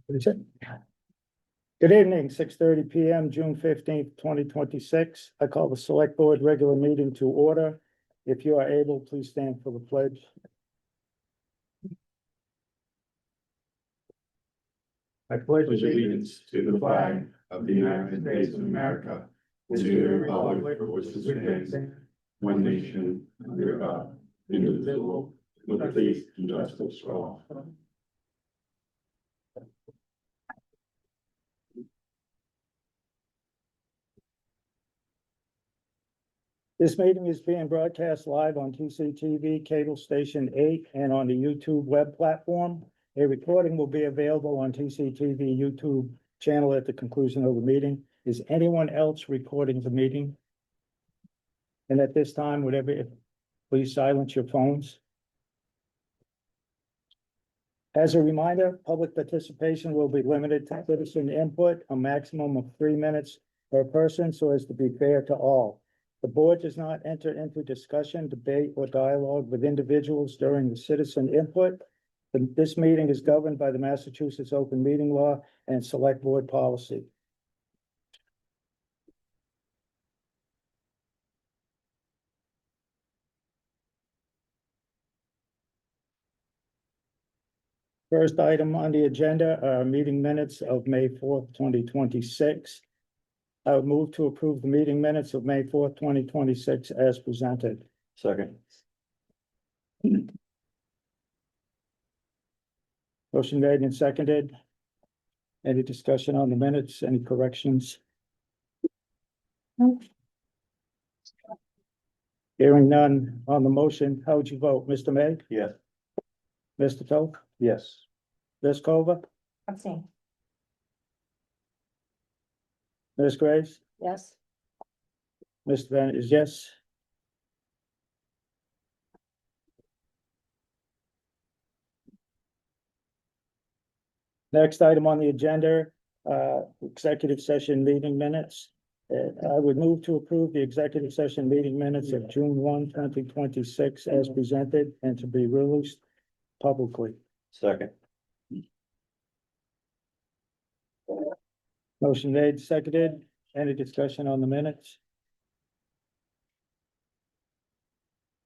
Is it? Good evening, 6:30 PM, June 15th, 2026. I call the Select Board regular meeting to order. If you are able, please stand for the pledge. I pledge allegiance to the flag of the United States of America, and to the republic for which it stands, one nation, under God, indivisible, with liberty and justice for all. This meeting is being broadcast live on TCTV, Cable Station 8, and on the YouTube web platform. A recording will be available on TCTV YouTube channel at the conclusion of the meeting. Is anyone else recording the meeting? And at this time, please silence your phones. As a reminder, public participation will be limited to citizen input, a maximum of 3 minutes per person, so as to be fair to all. The board does not enter into discussion, debate, or dialogue with individuals during the citizen input. This meeting is governed by the Massachusetts Open Meeting Law and Select Board policy. First item on the agenda are meeting minutes of May 4th, 2026. I would move to approve the meeting minutes of May 4th, 2026 as presented. Second. Motion made and seconded. Any discussion on the minutes? Any corrections? Hearing none on the motion, how would you vote? Mr. May? Yes. Mr. Toth? Yes. Ms. Cova? Abstain. Ms. Graves? Yes. Mr. Bennett is yes. Next item on the agenda, executive session meeting minutes. I would move to approve the executive session meeting minutes of June 1, 2026 as presented and to be released publicly. Second. Motion made, seconded. Any discussion on the minutes?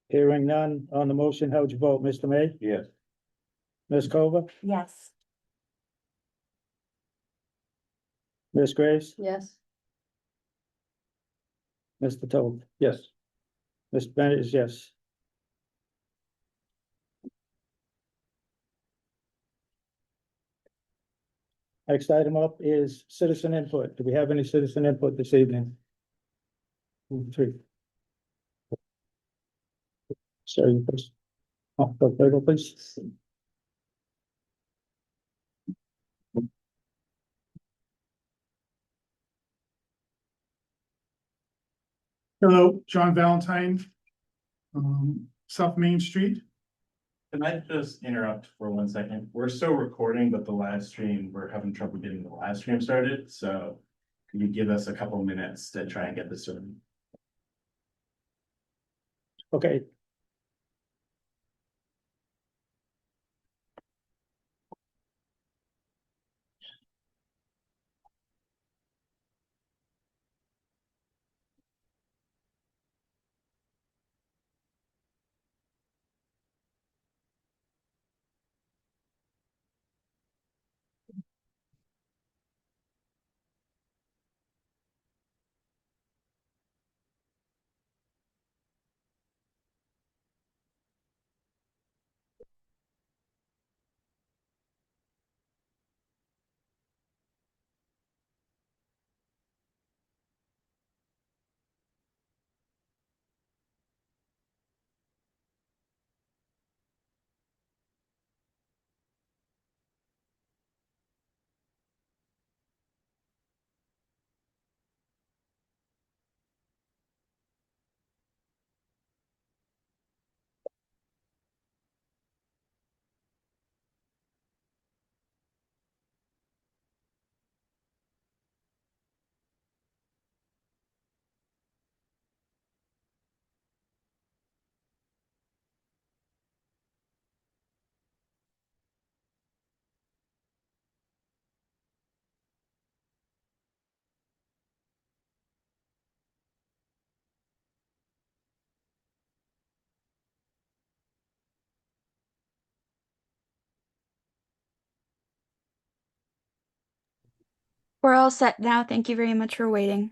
Hearing none on the motion, how would you vote? Mr. May? Yes. Ms. Cova? Yes. Ms. Graves? Yes. Mr. Toth? Yes. Mr. Bennett is yes. Next item up is citizen input. Do we have any citizen input this evening? Three. Sorry, please. Oh, go, please. Hello, John Valentine, South Main Street. Can I just interrupt for 1 second? We're still recording, but the live stream, we're having trouble getting the live stream started, so can you give us a couple minutes to try and get this started? Okay. We're all set now. Thank you very much for waiting.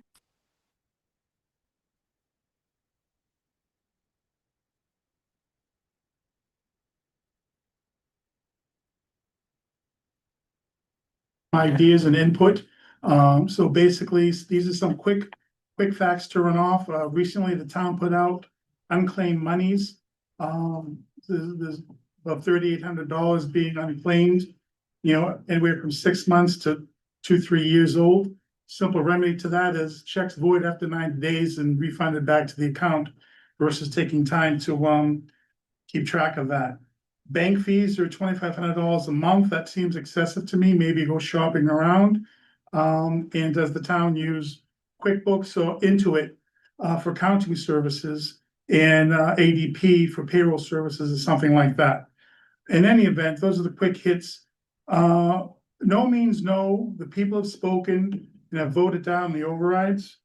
Ideas and input. So basically, these are some quick facts to run off. Recently, the town put out unclaimed monies. There's about $3,800 being unclaimed, anywhere from 6 months to 2-3 years old. Simple remedy to that is checks void after 90 days and refunded back to the account versus taking time to keep track of that. Bank fees are $2,500 a month. That seems excessive to me. Maybe go shopping around. And does the town use QuickBooks or Intuit for accounting services and ADP for payroll services or something like that? In any event, those are the quick hits. No means no. The people have spoken and have voted down the overrides.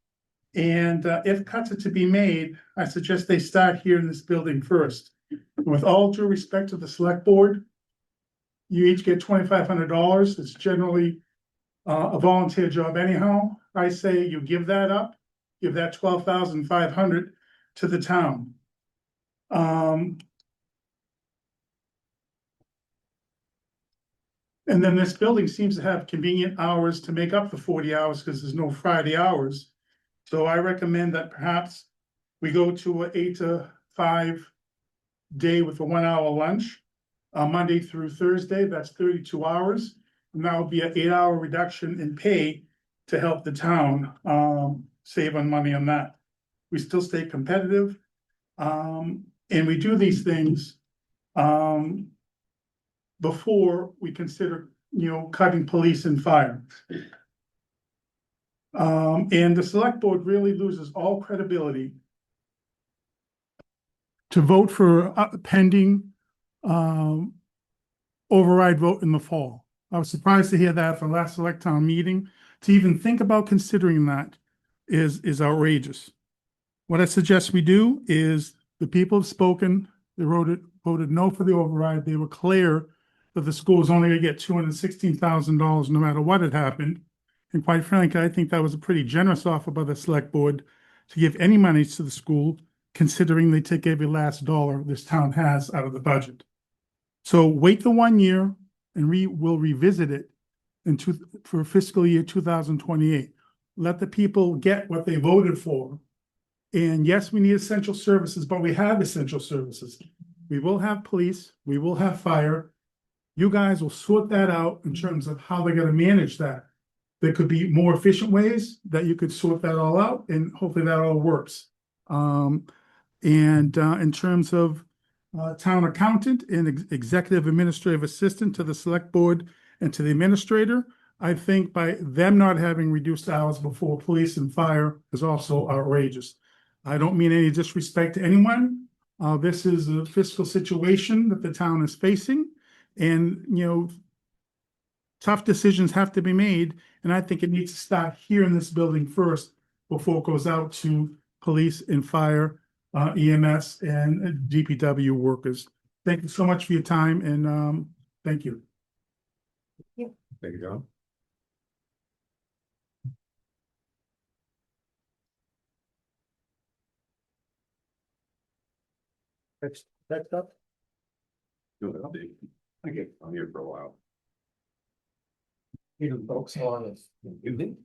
And if cuts are to be made, I suggest they start here in this building first. With all due respect to the select board, you each get $2,500. It's generally a volunteer job anyhow. I say you give that up, give that $12,500 to the town. And then this building seems to have convenient hours to make up the 40 hours because there's no Friday hours. So I recommend that perhaps we go to an 8 to 5 day with a 1 hour lunch, Monday through Thursday. That's 32 hours. And that will be an 8-hour reduction in pay to help the town save on money on that. We still stay competitive. And we do these things before we consider, cutting police and fire. And the select board really loses all credibility to vote for pending override vote in the fall. I was surprised to hear that from last select town meeting. To even think about considering that is outrageous. What I suggest we do is the people have spoken. They voted no for the override. They were clear that the school was only going to get $216,000 no matter what had happened. And quite frankly, I think that was a pretty generous offer by the select board to give any money to the school, considering they take every last dollar this town has out of the budget. So wait the 1 year and we'll revisit it for fiscal year 2028. Let the people get what they voted for. And yes, we need essential services, but we have essential services. We will have police, we will have fire. You guys will sort that out in terms of how they're going to manage that. There could be more efficient ways that you could sort that all out, and hopefully that all works. In terms of town accountant and executive administrative assistant to the select board and to the administrator, I think by them not having reduced hours before police and fire is also outrageous. I don't mean any disrespect to anyone. This is a fiscal situation that the town is facing, and tough decisions have to be made. And I think it needs to start here in this building first before it goes out to police and fire, EMS and DPW workers. Thank you so much for your time, and thank you. Thank you, John. Next up. I get on here for a while. Folks on evening.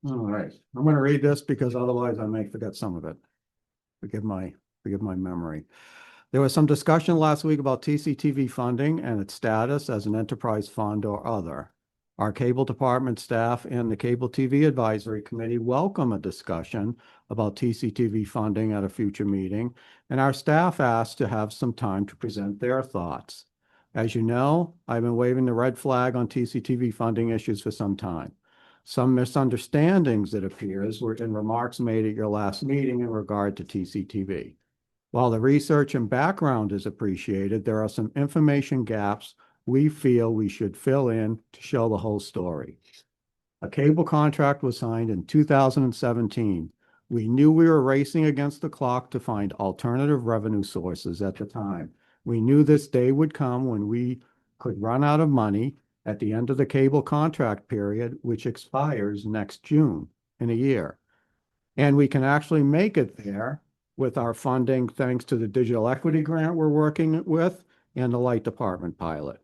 All right, I'm going to read this because otherwise I may forget some of it. Forgive my memory. There was some discussion last week about TCTV funding and its status as an enterprise fund or other. Our cable department staff and the Cable TV Advisory Committee welcome a discussion about TCTV funding at a future meeting, and our staff asked to have some time to present their thoughts. As you know, I've been waving the red flag on TCTV funding issues for some time. Some misunderstandings, it appears, were in remarks made at your last meeting in regard to TCTV. While the research and background is appreciated, there are some information gaps we feel we should fill in to show the whole story. A cable contract was signed in 2017. We knew we were racing against the clock to find alternative revenue sources at the time. We knew this day would come when we could run out of money at the end of the cable contract period, which expires next June in a year. And we can actually make it there with our funding, thanks to the digital equity grant we're working with and the light department pilot.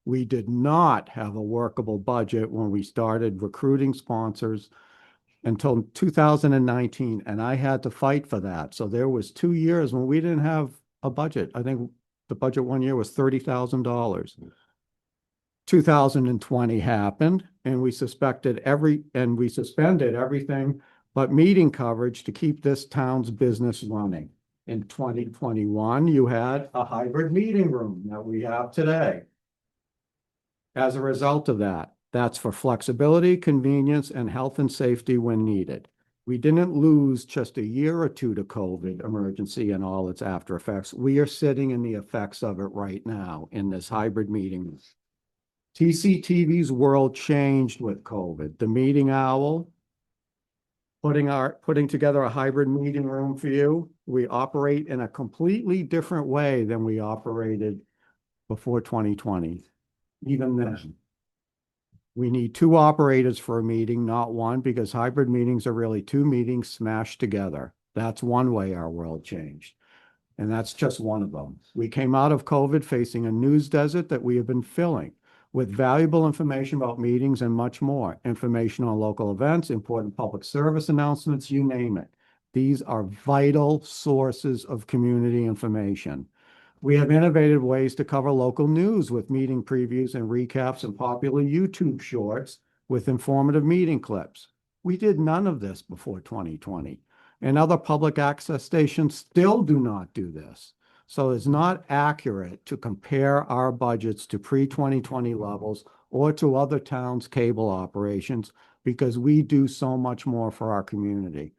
We did not have a workable budget when we started recruiting sponsors until 2019, and I had to fight for that. So there was 2 years when we didn't have a budget. I think the budget one year was $30,000. 2020 happened, and we suspended everything but meeting coverage to keep this town's business running. In 2021, you had a hybrid meeting room that we have today. As a result of that, that's for flexibility, convenience, and health and safety when needed. We didn't lose just a year or two to COVID emergency and all its after effects. We are sitting in the effects of it right now in this hybrid meeting. TCTV's world changed with COVID. The meeting owl, putting together a hybrid meeting room for you. We operate in a completely different way than we operated before 2020. Even then, we need 2 operators for a meeting, not 1, because hybrid meetings are really 2 meetings smashed together. That's one way our world changed. And that's just one of them. We came out of COVID facing a news desert that we have been filling with valuable information about meetings and much more. Information on local events, important public service announcements, you name it. These are vital sources of community information. We have innovative ways to cover local news with meeting previews and recaps and popular YouTube shorts with informative meeting clips. We did none of this before 2020, and other public access stations still do not do this. So it's not accurate to compare our budgets to pre-2020 levels or to other towns' cable operations, because we do so much more for our community.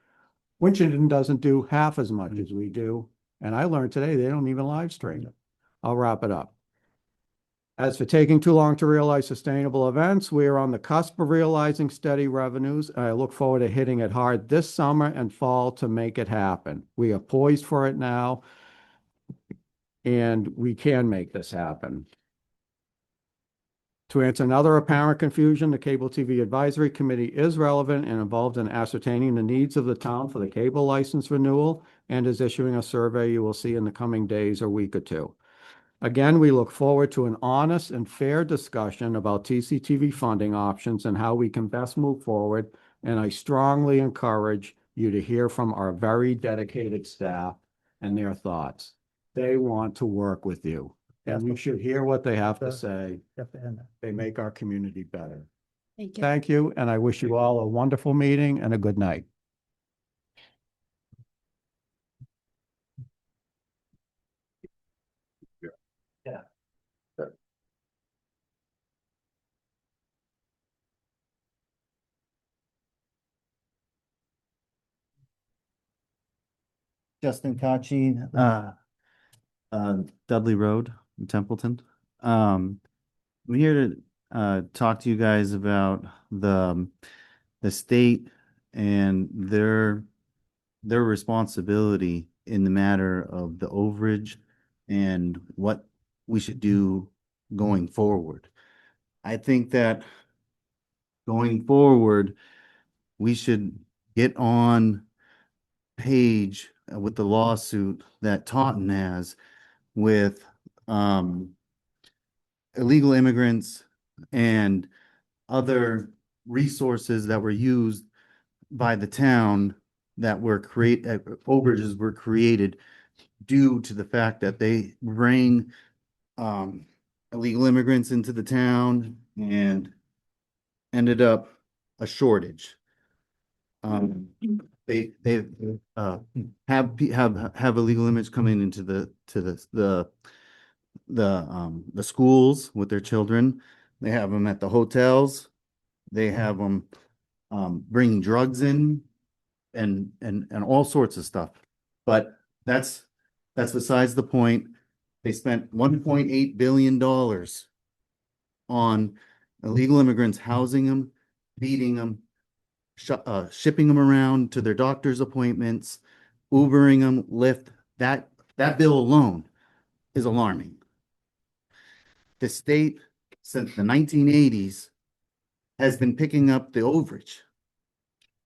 Winchendon doesn't do half as much as we do. And I learned today they don't even live stream it. I'll wrap it up. As for taking too long to realize sustainable events, we are on the cusp of realizing steady revenues. I look forward to hitting it hard this summer and fall to make it happen. We are poised for it now, and we can make this happen. To answer another apparent confusion, the Cable TV Advisory Committee is relevant and involved in ascertaining the needs of the town for the cable license renewal and is issuing a survey you will see in the coming days or week or two. Again, we look forward to an honest and fair discussion about TCTV funding options and how we can best move forward, and I strongly encourage you to hear from our very dedicated staff and their thoughts. They want to work with you, and you should hear what they have to say. They make our community better. Thank you. Thank you, and I wish you all a wonderful meeting and a good night. Justin Kachi, Dudley Road in Templeton. I'm here to talk to you guys about the state and their responsibility in the matter of the overage and what we should do going forward. I think that going forward, we should get on page with the lawsuit that Taunton has with illegal immigrants and other resources that were used by the town that were overages were created due to the fact that they bring illegal immigrants into the town and ended up a shortage. They have illegal immigrants coming into the schools with their children. They have them at the hotels. They have them bringing drugs in and all sorts of stuff. But that's besides the point. They spent $1.8 billion on illegal immigrants, housing them, feeding them, shipping them around to their doctor's appointments, Ubering them, Lyft. That bill alone is alarming. The state since the 1980s has been picking up the overage.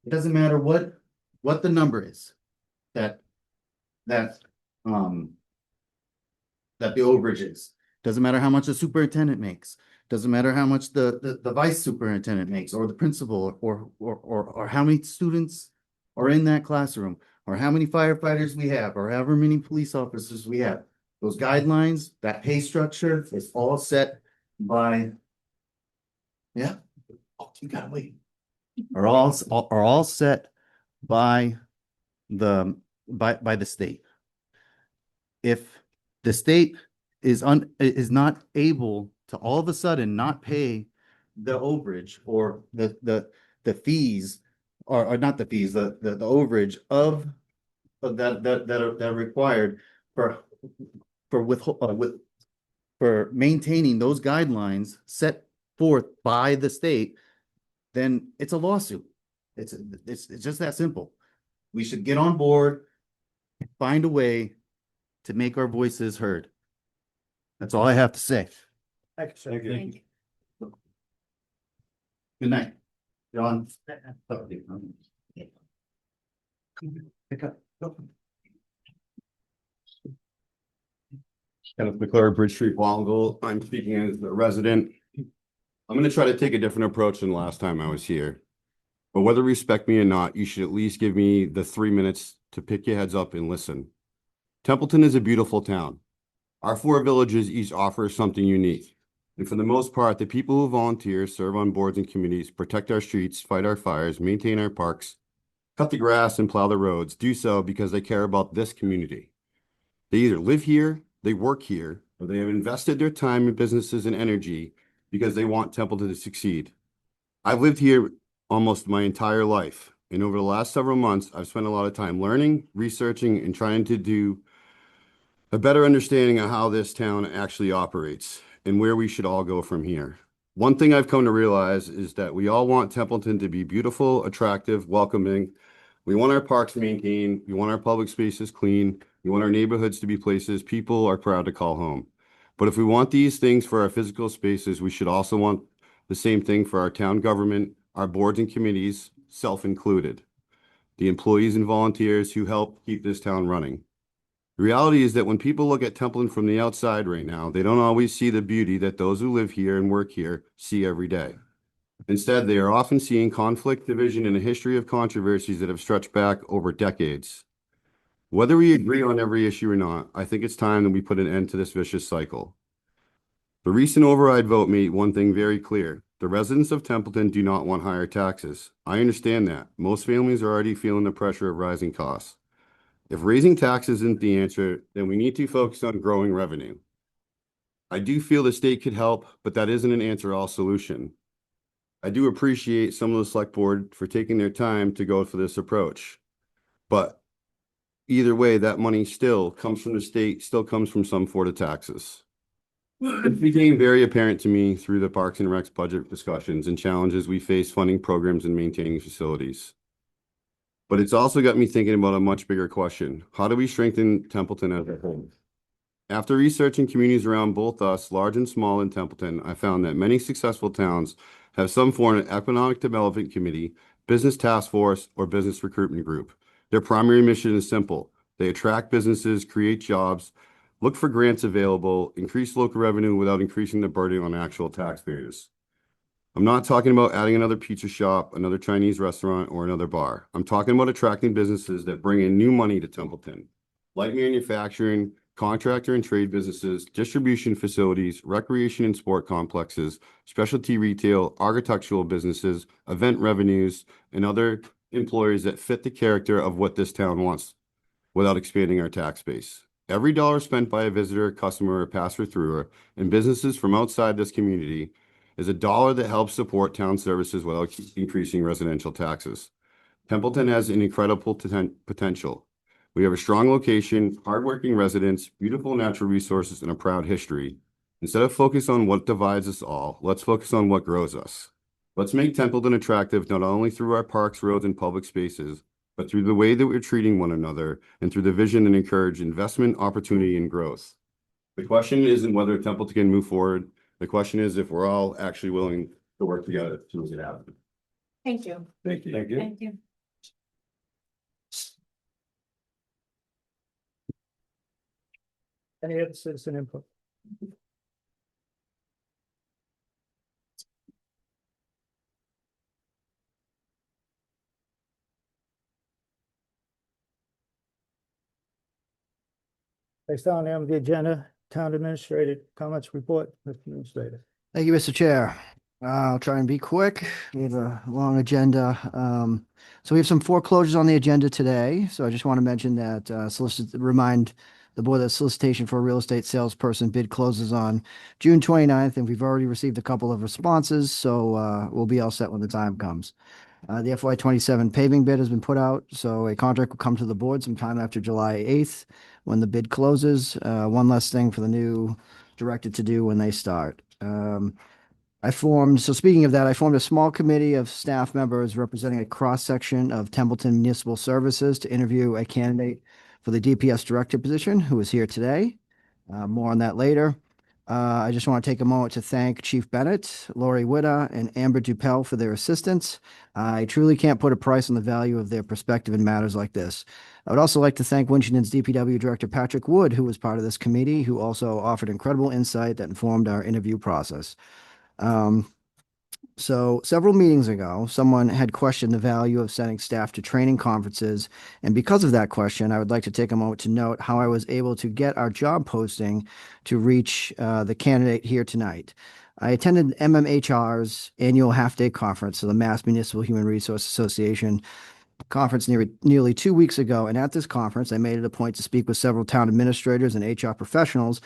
It doesn't matter what the number is that that that the overage is. Doesn't matter how much the superintendent makes. Doesn't matter how much the vice superintendent makes, or the principal, or how many students are in that classroom, or how many firefighters we have, or however many police officers we have. Those guidelines, that pay structure is all set by, yeah, oh, you gotta wait. Are all set by the state. If the state is not able to all of a sudden not pay the overage or the fees, or not the fees, the overage of that are required for maintaining those guidelines set forth by the state, then it's a lawsuit. It's just that simple. We should get on board, find a way to make our voices heard. That's all I have to say. Thank you, sir. Thank you. Good night. John. Pick up. Kenneth McClure, Bridge Street, Wallingall. I'm speaking as a resident. I'm gonna try to take a different approach than last time I was here. But whether you respect me or not, you should at least give me the 3 minutes to pick your heads up and listen. Templeton is a beautiful town. Our 4 villages each offer something unique. And for the most part, the people who volunteer, serve on boards and committees, protect our streets, fight our fires, maintain our parks, cut the grass and plow the roads, do so because they care about this community. They either live here, they work here, or they have invested their time in businesses and energy because they want Templeton to succeed. I've lived here almost my entire life, and over the last several months, I've spent a lot of time learning, researching, and trying to do a better understanding of how this town actually operates and where we should all go from here. One thing I've come to realize is that we all want Templeton to be beautiful, attractive, welcoming. We want our parks maintained. We want our public spaces clean. We want our neighborhoods to be places people are proud to call home. But if we want these things for our physical spaces, we should also want the same thing for our town government, our boards and committees, self-included, the employees and volunteers who help keep this town running. The reality is that when people look at Templeton from the outside right now, they don't always see the beauty that those who live here and work here see every day. Instead, they are often seeing conflict, division, and a history of controversies that have stretched back over decades. Whether we agree on every issue or not, I think it's time that we put an end to this vicious cycle. The recent override vote made one thing very clear. The residents of Templeton do not want higher taxes. I understand that. Most families are already feeling the pressure of rising costs. If raising taxes isn't the answer, then we need to focus on growing revenue. I do feel the state could help, but that isn't an answer-all solution. I do appreciate some of the select board for taking their time to go for this approach. But either way, that money still comes from the state, still comes from some for the taxes. It became very apparent to me through the Parks and Recs budget discussions and challenges we face funding programs and maintaining facilities. But it's also got me thinking about a much bigger question. How do we strengthen Templeton as a whole? After researching communities around both us, large and small in Templeton, I found that many successful towns have some form of economic development committee, business task force, or business recruitment group. Their primary mission is simple. They attract businesses, create jobs, look for grants available, increase local revenue without increasing the burden on actual taxpayers. I'm not talking about adding another pizza shop, another Chinese restaurant, or another bar. I'm talking about attracting businesses that bring in new money to Templeton, like manufacturing, contractor and trade businesses, distribution facilities, recreation and sport complexes, specialty retail, architectural businesses, event revenues, and other employers that fit the character of what this town wants without expanding our tax base. Every dollar spent by a visitor, customer, or passer-through, and businesses from outside this community is a dollar that helps support town services without increasing residential taxes. Templeton has an incredible potential. We have a strong location, hardworking residents, beautiful natural resources, and a proud history. Instead of focus on what divides us all, let's focus on what grows us. Let's make Templeton attractive not only through our parks, roads, and public spaces, but through the way that we're treating one another and through the vision that encourage investment, opportunity, and growth. The question isn't whether Templeton can move forward. The question is if we're all actually willing to work together to make it happen. Thank you. Thank you. Thank you. Thank you. Any other citizen input? Next on the agenda, town administrator comments report, Mr. Administrator. Thank you, Mr. Chair. I'll try and be quick. We have a long agenda. So we have some foreclosures on the agenda today. So I just want to mention that remind the board that solicitation for a real estate salesperson bid closes on June 29th, and we've already received a couple of responses. So we'll be all set when the time comes. The FY 27 paving bid has been put out, so a contract will come to the board sometime after July 8th when the bid closes. One less thing for the new director to do when they start. Speaking of that, I formed a small committee of staff members representing a cross-section of Templeton Municipal Services to interview a candidate for the DPS director position who is here today. More on that later. I just want to take a moment to thank Chief Bennett, Lori Witta, and Amber Dupel for their assistance. I truly can't put a price on the value of their perspective in matters like this. I would also like to thank Winchendon's DPW Director Patrick Wood, who was part of this committee, who also offered incredible insight that informed our interview process. So several meetings ago, someone had questioned the value of sending staff to training conferences. And because of that question, I would like to take a moment to note how I was able to get our job posting to reach the candidate here tonight. I attended MMHR's annual half-day conference, so the Mass Municipal Human Resource Association conference nearly 2 weeks ago. And at this conference, I made it a point to speak with several town administrators and HR professionals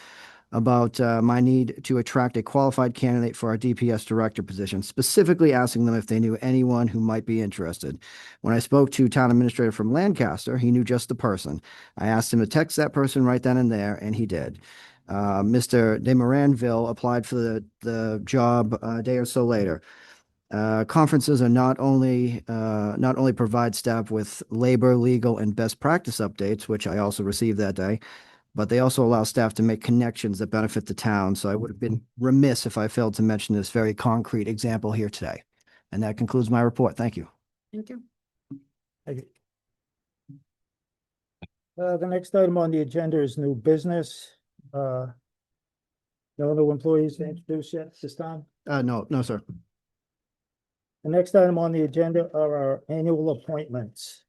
about my need to attract a qualified candidate for our DPS director position, specifically asking them if they knew anyone who might be interested. When I spoke to town administrator from Lancaster, he knew just the person. I asked him to text that person right then and there, and he did. Mr. De Moranville applied for the job a day or so later. Conferences are not only provide staff with labor, legal, and best practice updates, which I also received that day, but they also allow staff to make connections that benefit the town. So I would have been remiss if I failed to mention this very concrete example here today. And that concludes my report. Thank you. Thank you. Thank you. The next item on the agenda is new business. No new employees to introduce yet this time. No, sir. The next item on the agenda are our annual appointments.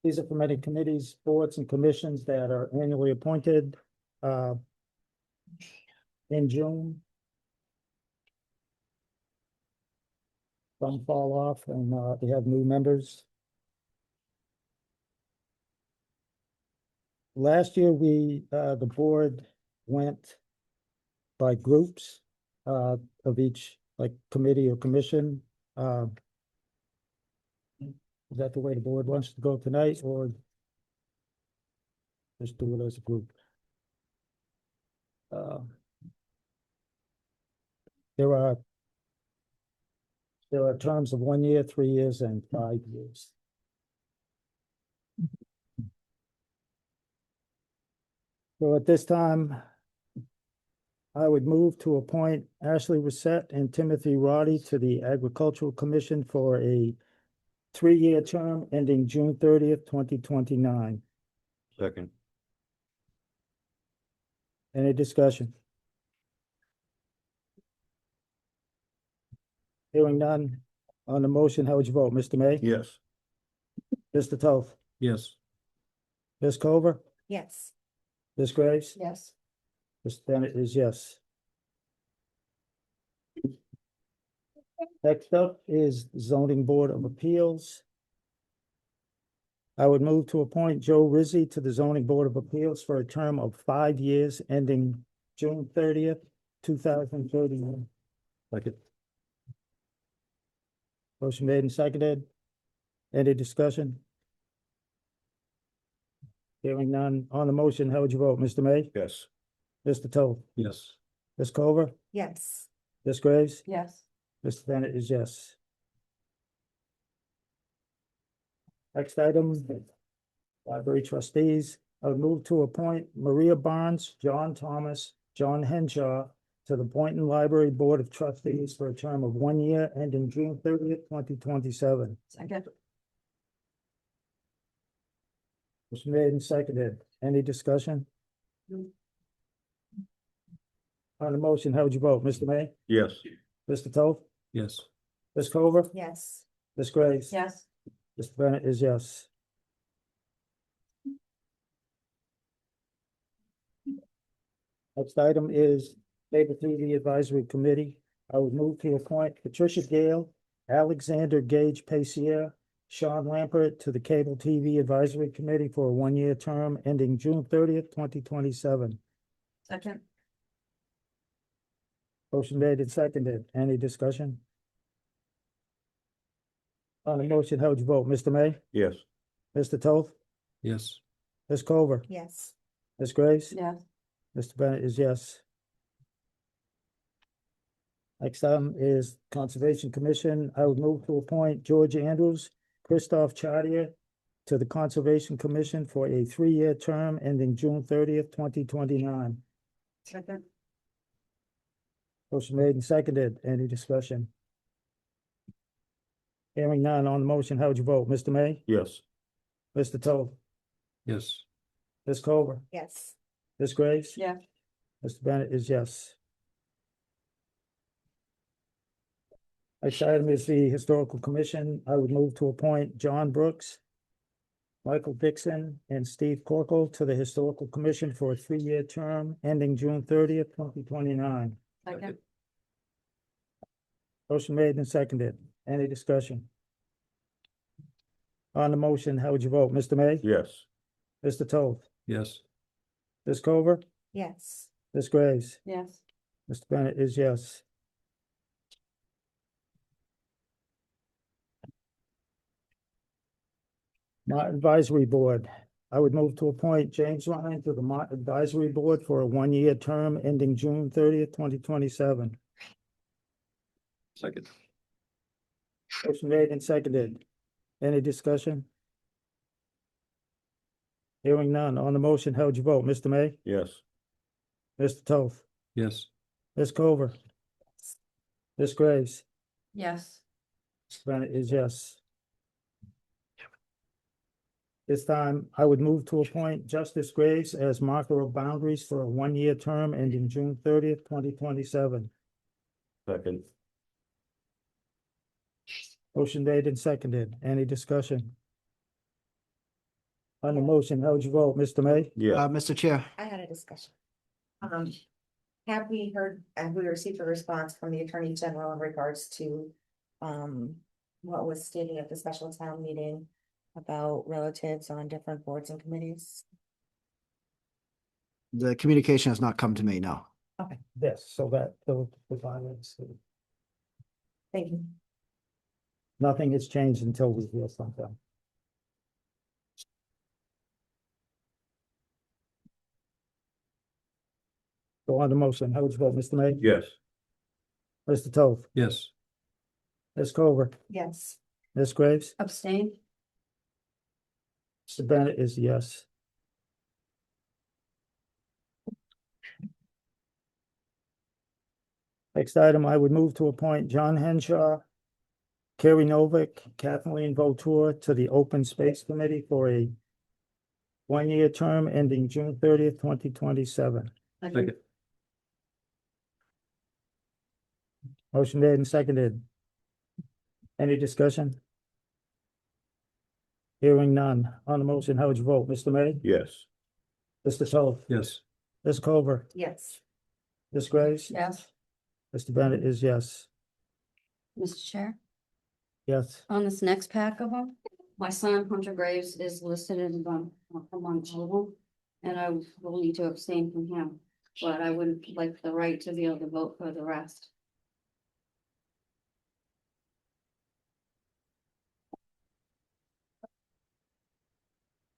These are from any committees, boards, and commissions that are annually appointed in June. Some fall off and they have new members. Last year, the board went by groups of each, like, committee or commission. Is that the way the board wants to go tonight, or just do it as a group? There are terms of 1 year, 3 years, and 5 years. So at this time, I would move to appoint Ashley Reset and Timothy Roddy to the Agricultural Commission for a 3-year term ending June 30th, 2029. Second. Any discussion? Hearing none. On the motion, how would you vote, Mr. May? Yes. Mr. Toth? Yes. Ms. Cover? Yes. Ms. Graves? Yes. Mr. Bennett is yes. Next up is Zoning Board of Appeals. I would move to appoint Joe Rizzi to the Zoning Board of Appeals for a term of 5 years ending June 30th, 2031. Second. Motion made and seconded. Any discussion? Hearing none. On the motion, how would you vote, Mr. May? Yes. Mr. Toth? Yes. Ms. Cover? Yes. Ms. Graves? Yes. Mr. Bennett is yes. Next item, Library Trustees. I would move to appoint Maria Barnes, John Thomas, John Henshaw to the Boynton Library Board of Trustees for a term of 1 year ending June 30th, 2027. Second. Motion made and seconded. Any discussion? On the motion, how would you vote? Mr. May? Yes. Mr. Toth? Yes. Ms. Cover? Yes. Ms. Graves? Yes. Mr. Bennett is yes. Next item is Cable TV Advisory Committee. I would move to appoint Patricia Gale, Alexander Gage Pacier, Sean Lampert to the Cable TV Advisory Committee for a 1 year term ending June 30th, 2027. Second. Motion made and seconded. Any discussion? On the motion, how would you vote? Mr. May? Yes. Mr. Toth? Yes. Ms. Cover? Yes. Ms. Graves? Yes. Mr. Bennett is yes. Next item is Conservation Commission. I would move to appoint George Andrews, Christoph Chartier to the Conservation Commission for a 3 year term ending June 30th, 2029. Second. Motion made and seconded. Any discussion? Hearing none on the motion, how would you vote? Mr. May? Yes. Mr. Toth? Yes. Ms. Cover? Yes. Ms. Graves? Yeah. Mr. Bennett is yes. Next item is the Historical Commission. I would move to appoint John Brooks, Michael Dixon, and Steve Corkle to the Historical Commission for a 3 year term ending June 30th, 2029. Second. Motion made and seconded. Any discussion? On the motion, how would you vote? Mr. May? Yes. Mr. Toth? Yes. Ms. Cover? Yes. Ms. Graves? Yes. Mr. Bennett is yes. MART Advisory Board. I would move to appoint James Ryan to the MART Advisory Board for a 1 year term ending June 30th, 2027. Second. Motion made and seconded. Any discussion? Hearing none. On the motion, how would you vote? Mr. May? Yes. Mr. Toth? Yes. Ms. Cover? Ms. Graves? Yes. Mr. Bennett is yes. This time, I would move to appoint Justice Graves as marker of boundaries for a 1 year term ending June 30th, 2027. Second. Motion made and seconded. Any discussion? On the motion, how would you vote? Mr. May? Yes. Mr. Chair, I had a discussion. Have we received a response from the Attorney General in regards to, what was stated at the special town meeting about relatives on different boards and committees? the communication has not come to me, no. Yes, so that, the violence, Thank you. nothing has changed until we hear something. Go on the motion. How would you vote? Mr. May? Yes. Mr. Toth? Yes. Ms. Cover? Yes. Ms. Graves? Abstain. Mr. Bennett is yes. Next item, I would move to appoint John Henshaw, Carrie Novick, Kathleen Votour to the Open Space Committee for a 1 year term ending June 30th, 2027. Second. Motion made and seconded. Any discussion? Hearing none. On the motion, how would you vote? Mr. May? Yes. Mr. Toth? Yes. Ms. Cover? Yes. Ms. Graves? Yes. Mr. Bennett is yes. Mr. Chair, Yes. on this next pack of them, my son Hunter Graves is listed as among all of them. And I will need to abstain from him, but I would like the right to be able to vote for the rest.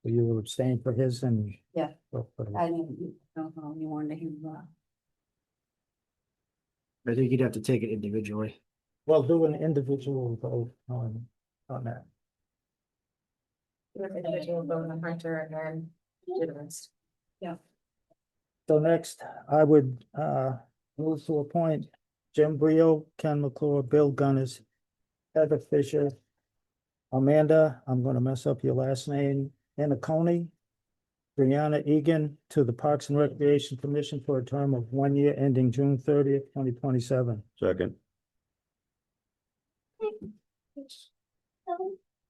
Will you abstain for his and? Yeah. vote for the- I didn't know how you wanted to handle that. I think you'd have to take it individually. Well, do an individual vote on that. With individual vote on Hunter and then So next, I would move to appoint Jim Brio, Ken McClure, Bill Gunners, Heather Fisher, Amanda, I'm gonna mess up your last name, Anna Coney, Brianna Egan to the Parks and Recreation Commission for a term of 1 year ending June 30th, 2027. Second.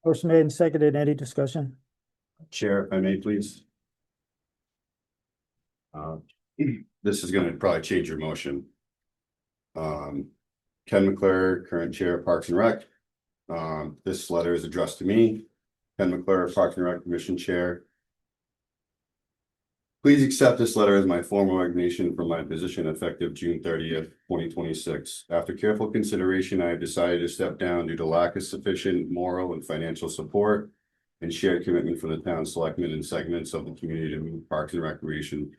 Motion made and seconded. Any discussion? Chair, if I may, please. This is gonna probably change your motion. Ken McClure, current chair of Parks and Rec. This letter is addressed to me, Ken McClure, Parks and Rec Commission Chair. Please accept this letter as my formal resignation from my position effective June 30th, 2026. After careful consideration, I have decided to step down due to lack of sufficient moral and financial support and shared commitment from the town selectmen and segments of the community to move Parks and Recreation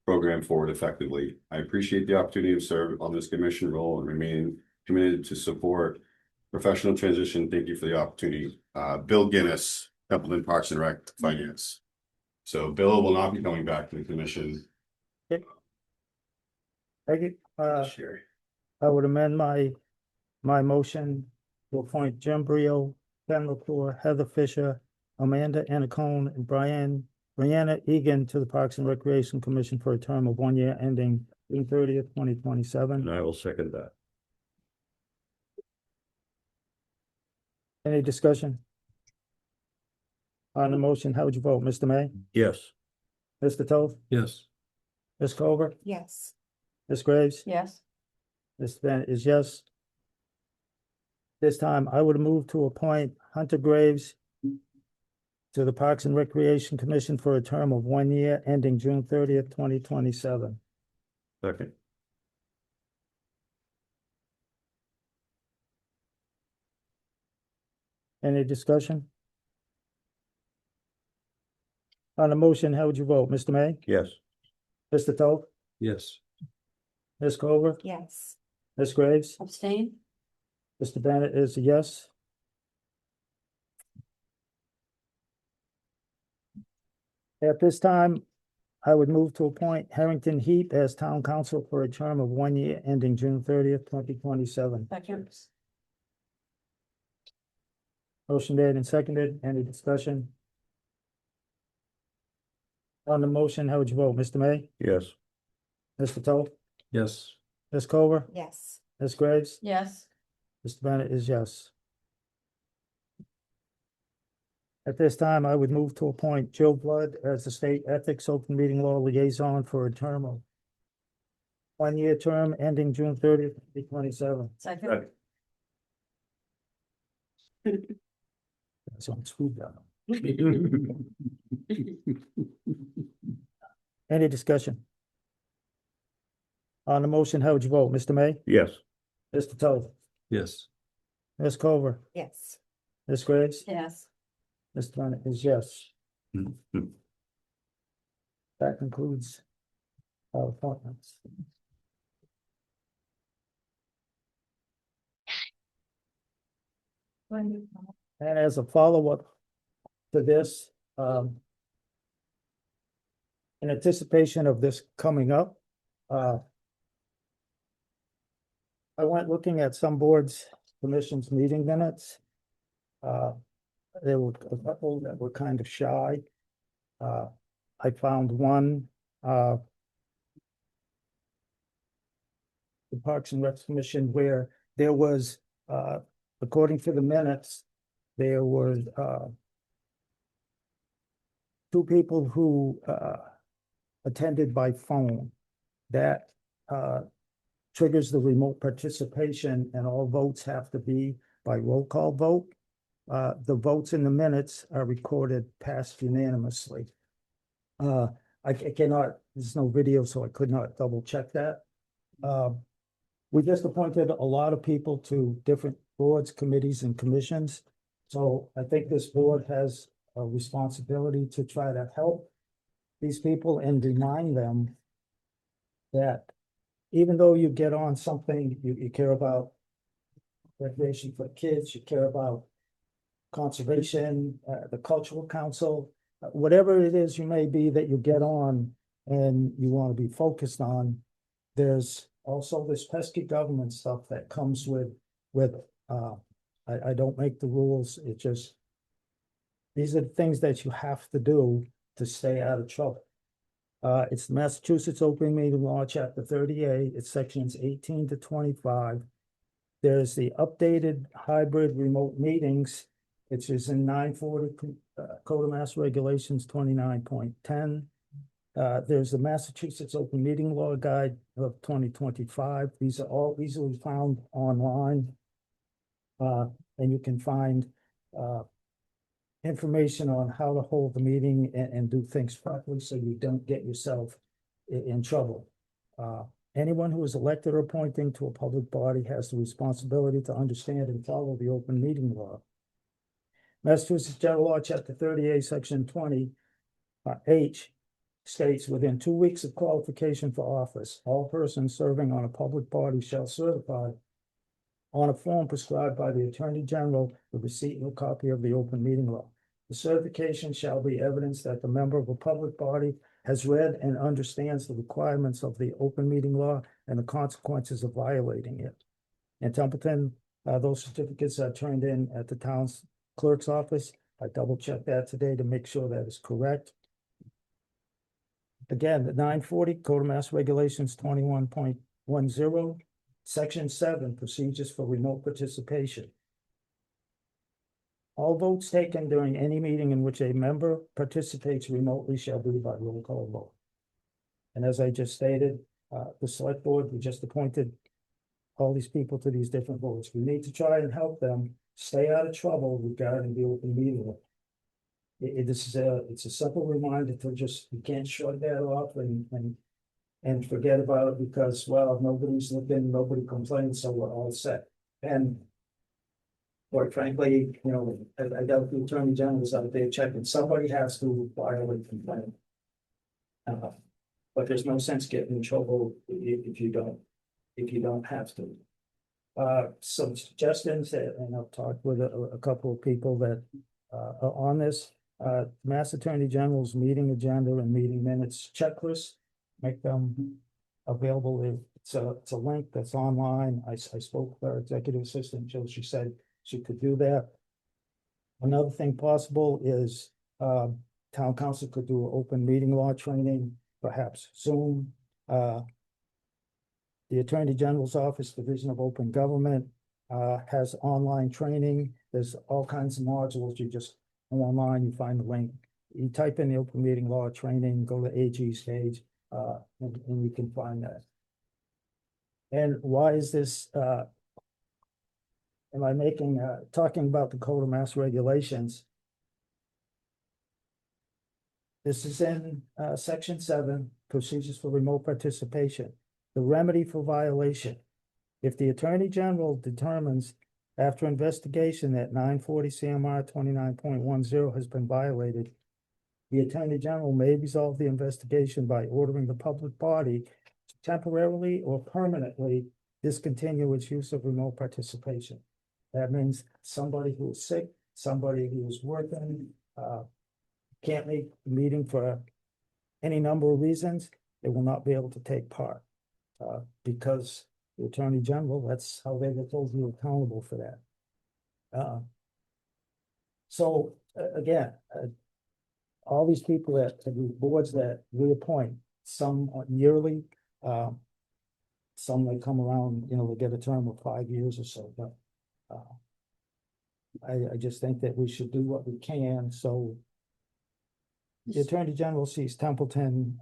program forward effectively. I appreciate the opportunity to serve on this commission role and remain committed to support professional transition. Thank you for the opportunity. Bill Guinness, Templeton Parks and Rec Finance. So Bill will not be coming back to the commission. Thank you. This year. I would amend my motion to appoint Jim Brio, Ken McClure, Heather Fisher, Amanda Anacone, and Brianna Egan to the Parks and Recreation Commission for a term of 1 year ending June 30th, 2027. And I will second that. Any discussion? On the motion, how would you vote, Mr. May? Yes. Mr. Toth? Yes. Ms. Culver? Yes. Ms. Graves? Yes. Mr. Bennett is yes. This time, I would move to appoint Hunter Graves to the Parks and Recreation Commission for a term of 1 year ending June 30th, 2027. Second. Any discussion? On the motion, how would you vote, Mr. May? Yes. Mr. Toth? Yes. Ms. Culver? Yes. Ms. Graves? Abstain? Mr. Bennett is a yes. At this time, I would move to appoint Harrington Heat as town council for a term of 1 year ending June 30th, 2027. Second. Motion made and seconded. Any discussion? On the motion, how would you vote, Mr. May? Yes. Mr. Toth? Yes. Ms. Culver? Yes. Ms. Graves? Yes. Mr. Bennett is yes. At this time, I would move to appoint Jill Blood as the State Ethics Open Meeting Law Liaison for a term of 1 year term ending June 30th, 2027. Second. That's on speed dial. Any discussion? On the motion, how would you vote, Mr. May? Yes. Mr. Toth? Yes. Ms. Culver? Yes. Ms. Graves? Yes. Mr. Bennett is yes. That concludes our appointments. And as a follow-up to this, in anticipation of this coming up, I went looking at some boards, commissions, meeting minutes. There were a couple that were kind of shy. I found one, the Parks and Rec Commission, where there was, according to the minutes, there were two people who attended by phone. That triggers the remote participation, and all votes have to be by roll call vote. The votes in the minutes are recorded passed unanimously. I cannot, there's no video, so I could not double check that. We just appointed a lot of people to different boards, committees, and commissions. So I think this board has a responsibility to try to help these people and remind them that even though you get on something, you care about recreation for kids, you care about conservation, the cultural council, whatever it is you may be that you get on and you want to be focused on, there's also this pesky government stuff that comes with it. I don't make the rules, it just, these are the things that you have to do to stay out of trouble. It's the Massachusetts Open Meeting Law, Chapter 38, it's sections 18 to 25. There's the updated hybrid remote meetings, which is in 940 Code of Mass Regulations 29.10. There's the Massachusetts Open Meeting Law Guide of 2025. These are all easily found online. And you can find information on how to hold the meeting and do things properly so you don't get yourself in trouble. Anyone who is elected or appointing to a public body has the responsibility to understand and follow the open meeting law. Massachusetts General Law, Chapter 38, Section 20, H states, within 2 weeks of qualification for office, all persons serving on a public body shall certify on a form prescribed by the Attorney General the receipt of a copy of the open meeting law. The certification shall be evidence that the member of a public body has read and understands the requirements of the open meeting law and the consequences of violating it. In Templeton, those certificates are turned in at the town's clerk's office. I double checked that today to make sure that is correct. Again, the 940 Code of Mass Regulations 21.10, Section 7, procedures for remote participation. All votes taken during any meeting in which a member participates remotely shall be by roll call vote. And as I just stated, the select board, we just appointed all these people to these different boards. We need to try and help them stay out of trouble regarding the open meeting law. It's a simple reminder to just, you can't shrug that off and forget about it because, well, nobody's looking, nobody complains, so we're all set. And quite frankly, you know, I got the Attorney General's out there checking, somebody has to violate complaint. But there's no sense getting in trouble if you don't have to. Some suggestions that, and I've talked with a couple of people that are on this. Mass Attorney General's meeting agenda and meeting minutes checklist, make them available. It's a link that's online. I spoke with our executive assistant, Jill, she said she could do that. Another thing possible is town council could do an open meeting law training, perhaps Zoom. The Attorney General's Office, Division of Open Government, has online training. There's all kinds of modules. You just go online, you find the link. You type in the open meeting law training, go to AG's page, and you can find that. And why is this? Am I making talking about the Code of Mass Regulations? This is in Section 7, procedures for remote participation. The remedy for violation. If the Attorney General determines after investigation that 940 CMR 29.10 has been violated, the Attorney General may resolve the investigation by ordering the public body to temporarily or permanently discontinue its use of remote participation. That means somebody who is sick, somebody who is working, can't make the meeting for any number of reasons, they will not be able to take part. Because the Attorney General, that's how they were told you accountable for that. So again, all these people that the boards that we appoint, some yearly, some they come around, you know, they get a term of 5 years or so, but I just think that we should do what we can, so the Attorney General sees Templeton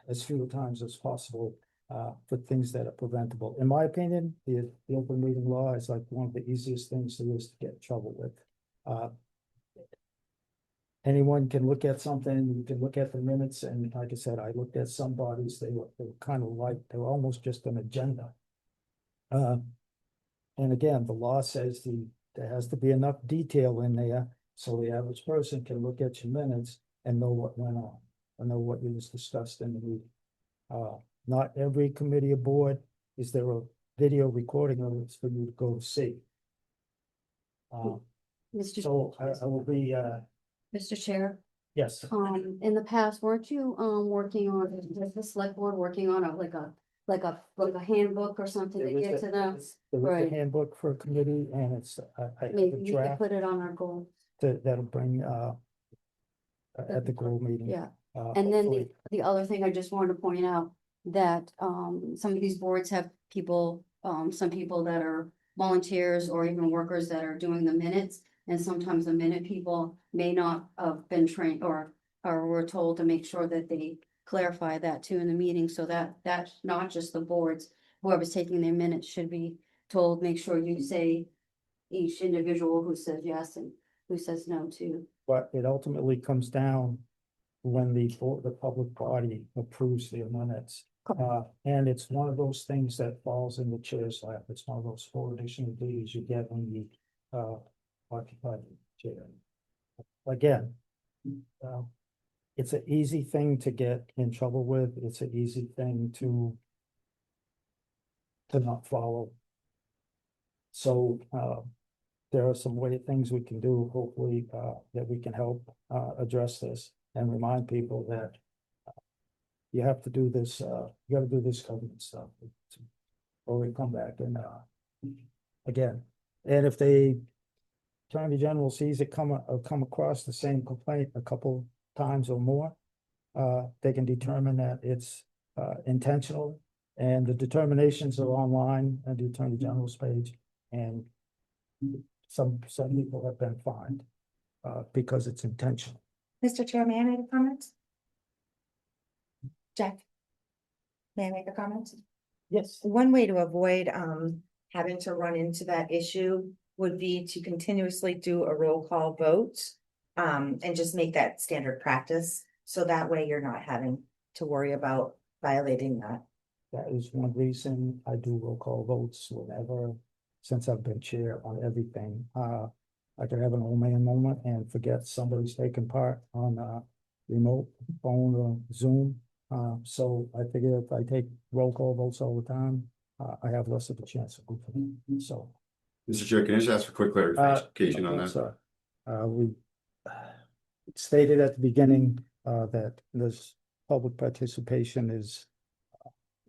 as few times as possible for things that are preventable. In my opinion, the open meeting law is like one of the easiest things there is to get in trouble with. Anyone can look at something, you can look at the minutes, and like I said, I looked at some bodies, they were kind of like, they were almost just an agenda. And again, the law says there has to be enough detail in there so the average person can look at your minutes and know what went on, and know what was discussed in the meeting. Not every committee or board is there a video recording of it for you to go see. Mr. So I will be, Mr. Chair, Yes. In the past, weren't you, working on, was the select board working on like a handbook or something to There is get to them? There is a Right. handbook for a committee and it's a Maybe we could draft put it on our goal, that'll bring at the goal meeting. yeah. And then Hopefully. the other thing I just wanted to point out, that, some of these boards have people, some people that are volunteers or even workers that are doing the minutes. And sometimes the minute people may not have been trained or were told to make sure that they clarify that too in the meeting, so that that's not just the boards. Whoever's taking their minutes should be told, make sure you say each individual who says yes and who says no too. But it ultimately comes down when the public body approves the minutes. And it's one of those things that falls in the chair's lap. It's one of those 4 additional duties you get when you occupy the chair. Again, it's an easy thing to get in trouble with. It's an easy thing to not follow. So there are some things we can do, hopefully, that we can help address this and remind people that you have to do this, you gotta do this government stuff. Or we come back and again, and if the Attorney General sees it come across the same complaint a couple times or more, they can determine that it's intentional, and the determinations are online on the Attorney General's page, and some people have been fined because it's intentional. Mr. Chair, may I make a comment? Jack? May I make a comment? Yes. One way to avoid having to run into that issue would be to continuously do a roll call vote. And just make that standard practice, so that way you're not having to worry about violating that. That is one reason I do roll call votes whenever, since I've been chair on everything. I could have an old man moment and forget somebody's taking part on remote phone or Zoom. So I figure if I take roll call votes all the time, I have less of a chance of goofing. So. Mr. Chair, can I just ask for quick clarification on that? Sorry. We stated at the beginning that this public participation is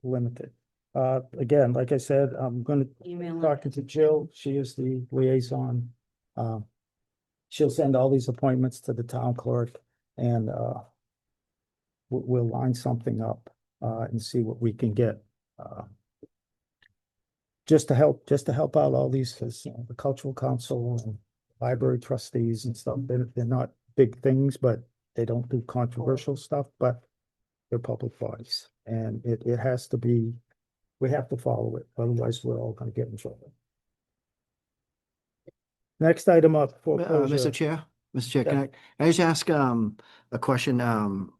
limited. Again, like I said, I'm gonna Email it. talking to Jill. She is the liaison. She'll send all these appointments to the town clerk and we'll line something up and see what we can get. Just to help out all these, because the cultural council and library trustees and stuff, they're not big things, but they don't do controversial stuff, but they're public bodies. And it has to be, we have to follow it, otherwise we're all gonna get in trouble. Next item up, foreclosure. Mr. Chair, Yeah. can I just ask a question? Do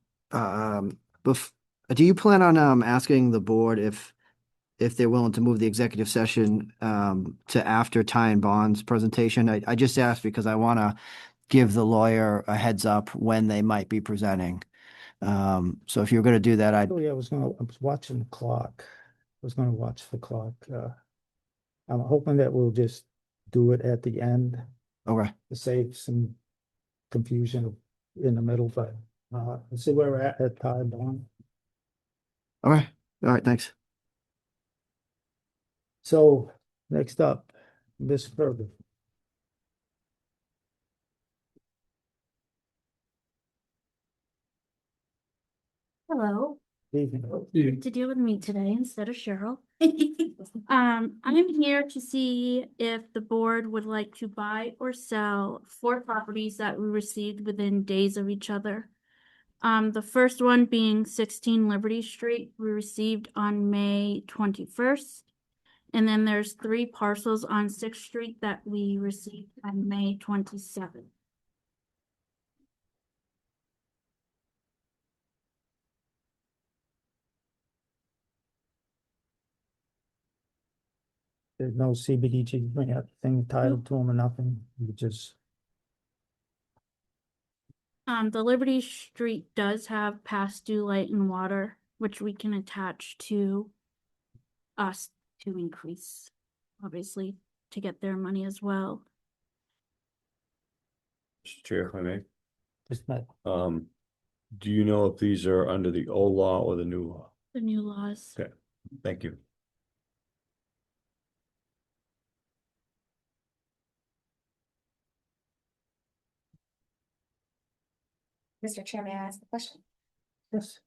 you plan on asking the board if they're willing to move the executive session to after Tighe and Bond's presentation? I just asked because I want to give the lawyer a heads up when they might be presenting. So if you're going to do that, Actually, I was watching the clock. I was gonna watch the clock. I'm hoping that we'll just do it at the end okay. to save some confusion in the middle, but let's see where we're at Tighe and Bond. Okay. All right. Thanks. So next up, Ms. Kirby. Hello, Evening. to deal with me today instead of Cheryl. I'm here to see if the board would like to buy or sell 4 properties that we received within days of each other. The first one being 16 Liberty Street, we received on May 21st. And then there's 3 parcels on 6th Street that we received on May 27th. There's no CBDG thing titled to them or nothing. You just, The Liberty Street does have past due light and water, which we can attach to us to increase, obviously, to get their money as well. Mr. Chair, if I may. Just met. Do you know if these are under the old law or the new law? The new laws. Okay. Thank you. Mr. Chair, may I ask a question? Yes.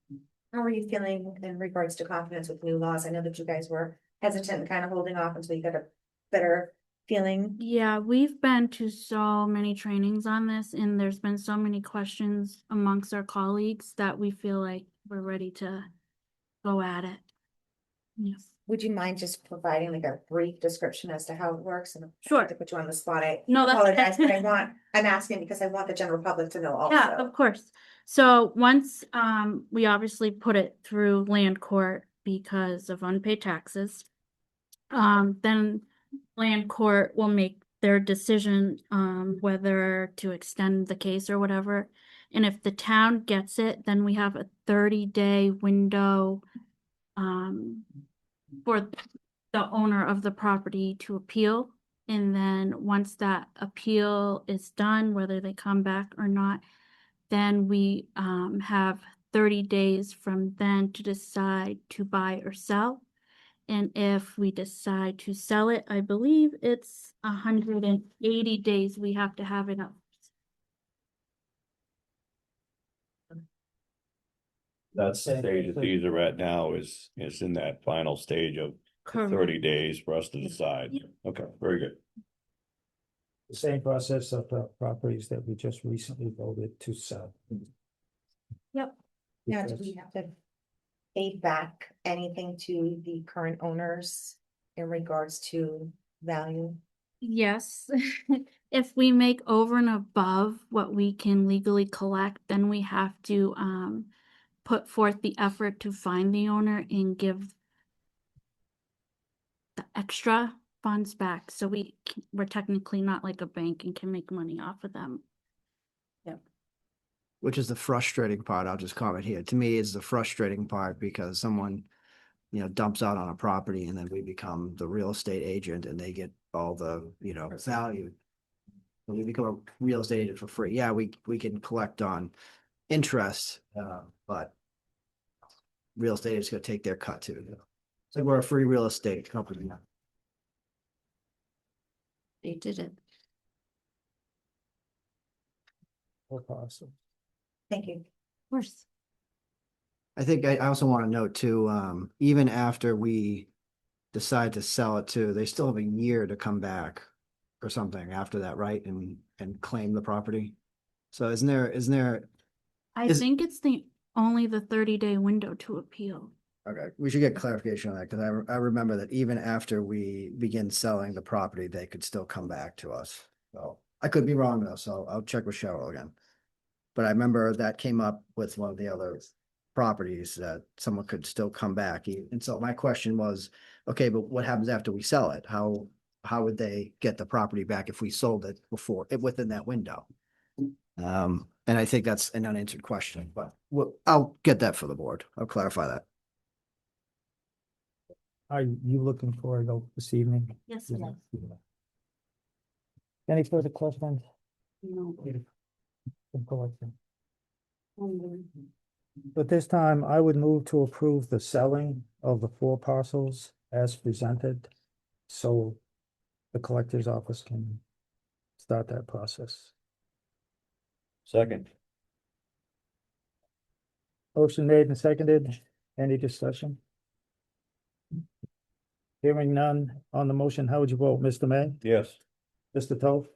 How are you feeling in regards to confidence with new laws? I know that you guys were hesitant and kind of holding off until you got a better feeling. Yeah, we've been to so many trainings on this and there's been so many questions amongst our colleagues that we feel like we're ready to go at it. Yes. Would you mind just providing like a brief description as to how it works? And Sure. to put you on the spot, I No, that's apologize, but I'm asking because I want the general public to know also. Yeah, of course. So once we obviously put it through land court because of unpaid taxes. Then land court will make their decision whether to extend the case or whatever. And if the town gets it, then we have a 30-day window for the owner of the property to appeal. And then once that appeal is done, whether they come back or not, then we have 30 days from then to decide to buy or sell. And if we decide to sell it, I believe it's 180 days we have to have it up. That's the stage that these are at now is in that final stage of Correct. 30 days for us to decide. Yep. Okay, very good. The same process of the properties that we just recently voted to sell. Yep. Now, do we have to pay back anything to the current owners in regards to value? Yes. If we make over and above what we can legally collect, then we have to put forth the effort to find the owner and give the extra funds back. So we're technically not like a bank and can make money off of them. Which is the frustrating part. I'll just comment here. To me, it's the frustrating part because someone, dumps out on a property and then we become the real estate agent and they get all the, value. And we become a real estate agent for free. Yeah, we can collect on interest, but real estate is gonna take their cut too. It's like we're a free real estate company now. They did it. Awesome. Thank you. Of course. I think I also want to note too, even after we decide to sell it too, they still have a year to come back or something after that, right? And claim the property. So isn't there, I Is- think it's only the 30-day window to appeal. okay, we should get clarification on that because I remember that even after we begin selling the property, they could still come back to us. So I could be wrong though, so I'll check with Cheryl again. But I remember that came up with one of the other properties that someone could still come back. And so my question was, okay, but what happens after we sell it? How would they get the property back if we sold it within that window? And I think that's an unanswered question, but I'll get that for the board. I'll clarify that. Are you looking for it this evening? Yes, it is. Any further questions? No. But this time I would move to approve the selling of the 4 parcels as presented. So the collector's office can start that process. Second. Motion made and seconded. Any discussion? Hearing none on the motion, how would you vote, Mr. May? Yes. Mr. Toth?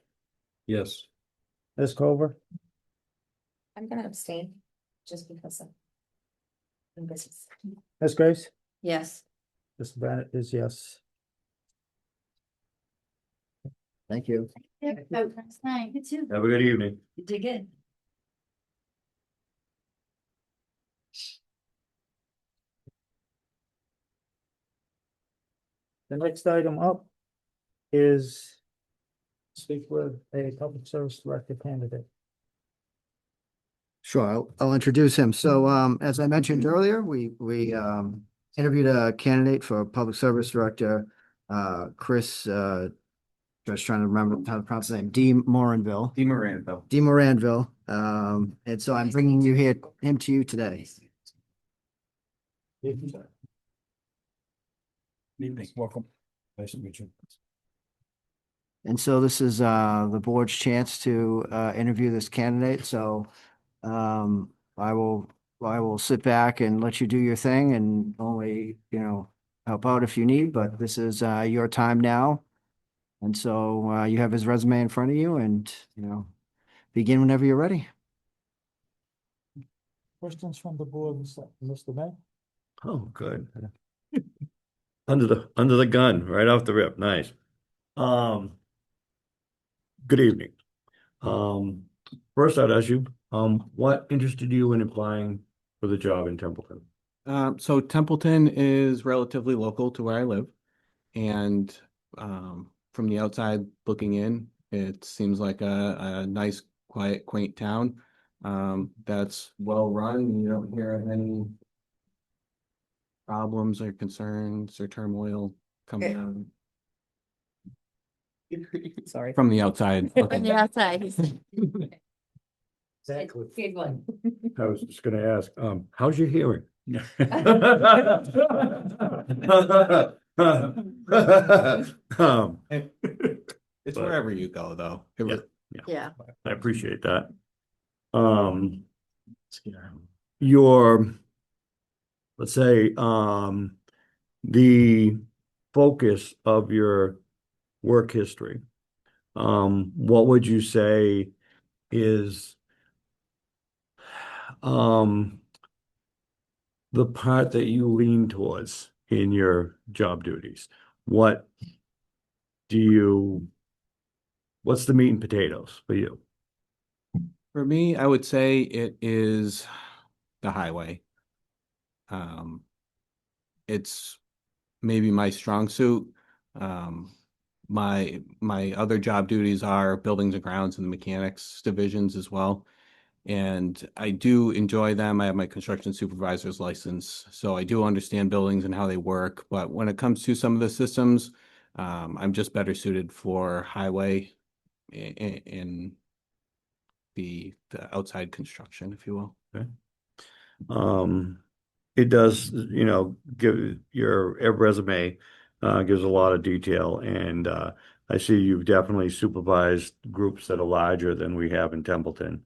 Yes. Ms. Culver? I'm gonna abstain just because of business. Ms. Grace? Yes. Mr. Bennett is yes. Thank you. Next night. You too. Have a good evening. You did good. The next item up is speak with a public service director candidate. Sure, I'll introduce him. So as I mentioned earlier, we interviewed a candidate for public service director, Chris just trying to remember how to pronounce his name, D. Moranville. D. Miranda. D. Moranville. And so I'm bringing him to you today. Welcome. Nice to meet you. And so this is the board's chance to interview this candidate. So I will sit back and let you do your thing and only, help out if you need, but this is your time now. And so you have his resume in front of you and, begin whenever you're ready. Questions from the board, Mr. May? Oh, good. Under the gun, right off the rip. Nice. Good evening. First I'd ask you, what interested you in applying for the job in Templeton? So Templeton is relatively local to where I live. And from the outside looking in, it seems like a nice, quiet, quaint town that's well run. You don't hear of any problems or concerns or turmoil coming out. Sorry. From the outside. On the outside. Exactly. Good one. I was just gonna ask, how's your hearing? It's But- wherever you go, though. It Yeah. re- Yeah. I appreciate that. Your, let's say, the focus of your work history, what would you say is, the part that you lean towards in your job duties? What do you, what's the meat and potatoes for you? For me, I would say it is the highway. It's maybe my strong suit. My other job duties are buildings and grounds and the mechanics divisions as well. And I do enjoy them. I have my construction supervisor's license, so I do understand buildings and how they work. But when it comes to some of the systems, I'm just better suited for highway in the outside construction, if you will. It does, give your resume, gives a lot of detail, and I see you've definitely supervised groups that are larger than we have in Templeton.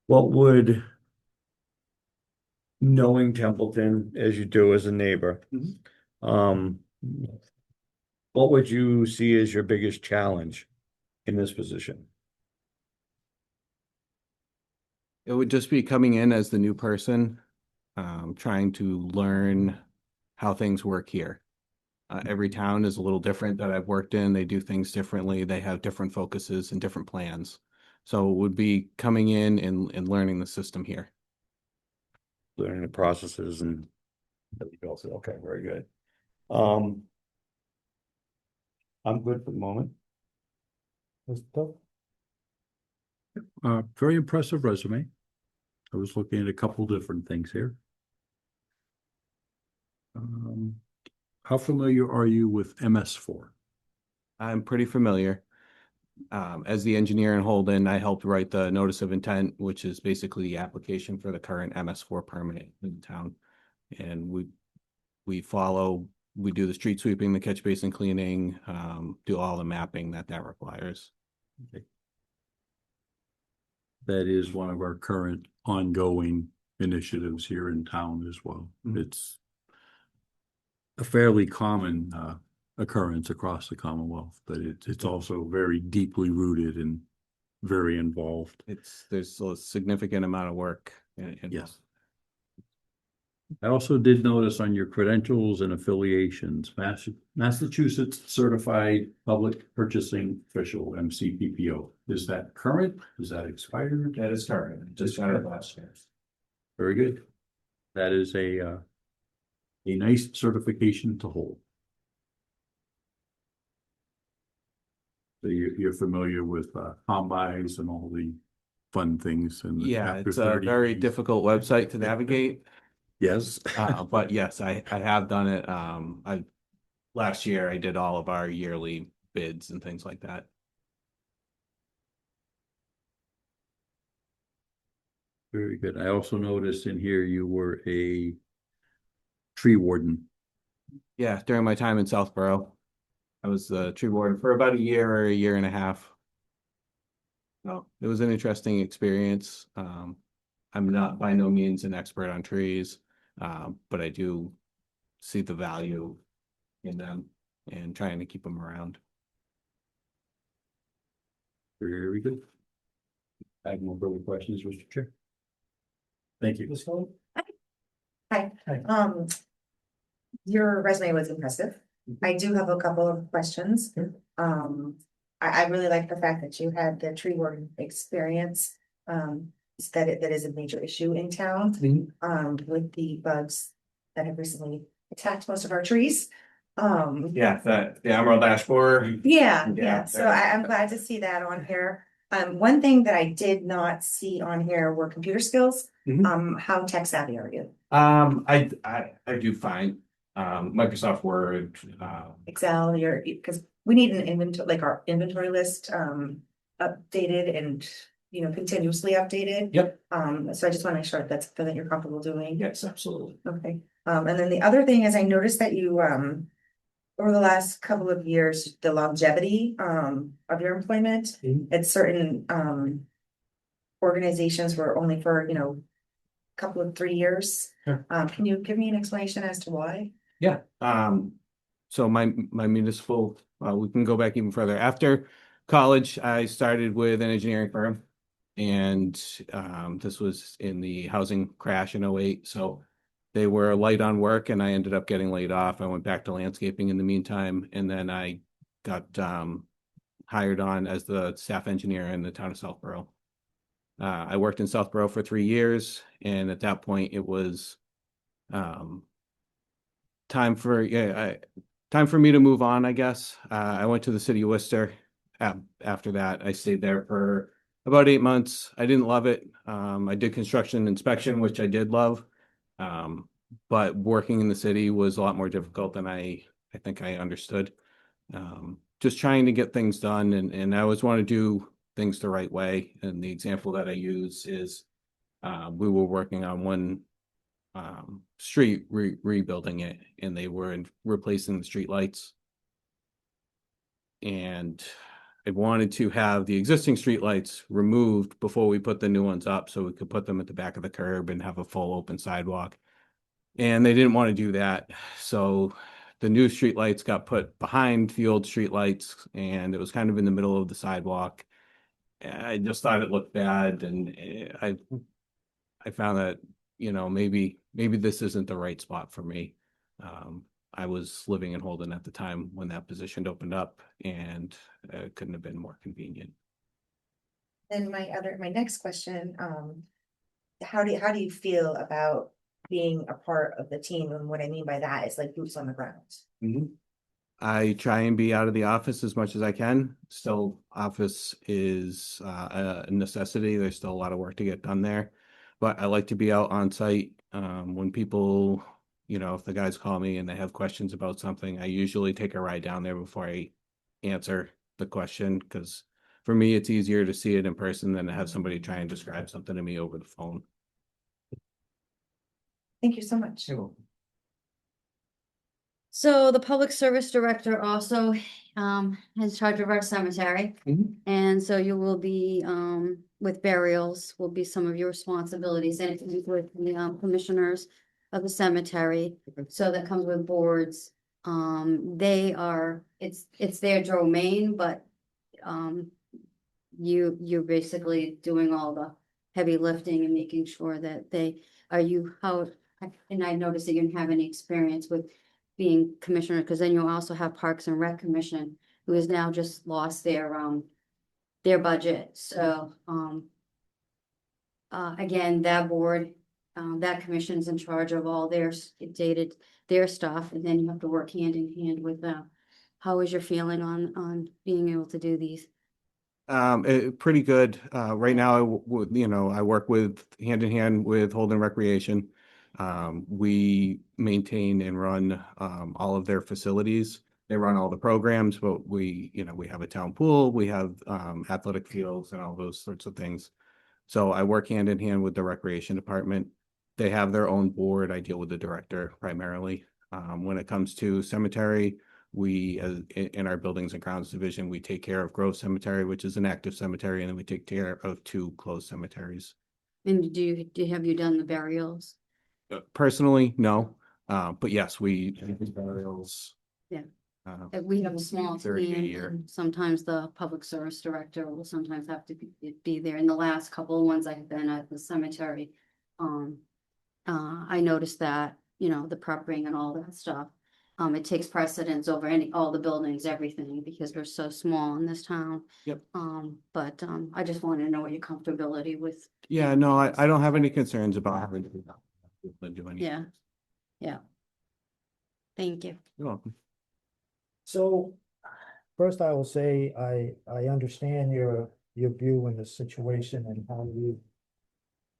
What would, knowing Templeton as you do as a neighbor, what would you see as your biggest challenge in this position? It would just be coming in as the new person, trying to learn how things work here. Every town is a little different that I've worked in. They do things differently. They have different focuses and different plans. So it would be coming in and learning the system here. Learning the processes and okay, very good. I'm good for the moment. Mr. Very impressive resume. I was looking at a couple different things here. How familiar are you with MS4? I'm pretty familiar. As the engineer in Holden, I helped write the notice of intent, which is basically the application for the current MS4 permit in town. And we do the street sweeping, the catch basin cleaning, do all the mapping that requires. Okay. That is one of our current ongoing initiatives here in town as well. It's a fairly common occurrence across the Commonwealth, but it's also very deeply rooted and very involved. There's a significant amount of work. Yes. I also did notice on your credentials and affiliations, Massachusetts Certified Public Purchasing Official, MCPPO. Is that current? Is that expired? That is current, just got it last year. Very good. That is a nice certification to hold. So you're familiar with combis and all the fun things and. Yeah, after it's a 30 very days- difficult website to navigate. Yes. But yes, I have done it. Last year I did all of our yearly bids and things like that. Very good. I also noticed in here you were a tree warden. Yeah, during my time in Southborough, I was the tree warden for about a year or a year and a half. Oh, it was an interesting experience. I'm not by no means an expert on trees, but I do see the value in them and trying to keep them around. Very good. I have no further questions, Mr. Chair. Thank you. Hi, your resume was impressive. I do have a couple of questions. I really like the fact that you had the tree warden experience. That is a major issue in town, with the bugs that have recently attacked most of our trees. Yeah, the Emerald Ash Borer. Yeah, so I'm glad to see that on here. One thing that I did not see on here were computer skills. How tech savvy are you? I do fine. Microsoft Word, Excel, because we need an inventory, like our inventory list, updated and, continuously updated. Yep. So I just want to make sure that's something that you're comfortable doing. Yes, absolutely. Okay. And then the other thing is I noticed that you, over the last couple of years, the longevity, of your employment at certain, organizations were only for, couple of 3 years. Sure. Can you give me an explanation as to why? Yeah. So my municipal, we can go back even further. After college, I started with an engineering firm, and this was in the housing crash in 08. So they were light on work, and I ended up getting laid off. I went back to landscaping in the meantime, and then I got hired on as the staff engineer in the town of Southborough. I worked in Southborough for 3 years, and at that point it was time for me to move on, I guess. I went to the city of Worcester. After that, I stayed there for about 8 months. I didn't love it. I did construction inspection, which I did love. But working in the city was a lot more difficult than I think I understood. Just trying to get things done, and I always want to do things the right way. And the example that I use is we were working on one street, rebuilding it, and they were replacing the street lights. And I wanted to have the existing street lights removed before we put the new ones up, so we could put them at the back of the curb and have a full open sidewalk. And they didn't want to do that, so the new street lights got put behind the old street lights, and it was kind of in the middle of the sidewalk. I just thought it looked bad, and I found that, maybe this isn't the right spot for me. I was living in Holden at the time when that position opened up, and it couldn't have been more convenient. And my next question, how do you feel about being a part of the team? And what I mean by that is like boots on the ground. I try and be out of the office as much as I can. Still, office is a necessity. There's still a lot of work to get done there, but I like to be out on site. When people, if the guys call me and they have questions about something, I usually take a ride down there before I answer the question, because for me, it's easier to see it in person than to have somebody try and describe something to me over the phone. Thank you so much. So the public service director also has charge of our cemetery. And so you will be with burials will be some of your responsibilities, and with the commissioners of the cemetery. So that comes with boards. It's their domain, but you're basically doing all the heavy lifting and making sure that and I noticed that you didn't have any experience with being commissioner, because then you'll also have Parks and Rec Commission, who has now just lost their budget. So again, that board, that commission is in charge of all their stuff, and then you have to work hand in hand with them. How is your feeling on being able to do these? Pretty good. Right now, I work with hand in hand with Holden Recreation. We maintain and run all of their facilities. They run all the programs, but we have a town pool, we have athletic fields and all those sorts of things. So I work hand in hand with the recreation department. They have their own board. I deal with the director primarily. When it comes to cemetery, in our buildings and grounds division, we take care of Grove Cemetery, which is an active cemetery, and then we take care of 2 closed cemeteries. And have you done the burials? Personally, no, but yes, we do burials. Yeah. We have a small 30 a team, year. and sometimes the public service director will sometimes have to be there. In the last couple of ones I've been at the cemetery, I noticed that, the prepping and all that stuff. It takes precedence over all the buildings, everything, because we're so small in this town. Yep. But I just wanted to know what your comfortability with. Yeah, no, I don't have any concerns about having to do anything. Yeah. Yeah. Thank you. You're welcome. So, first I will say, I understand your view in the situation and how you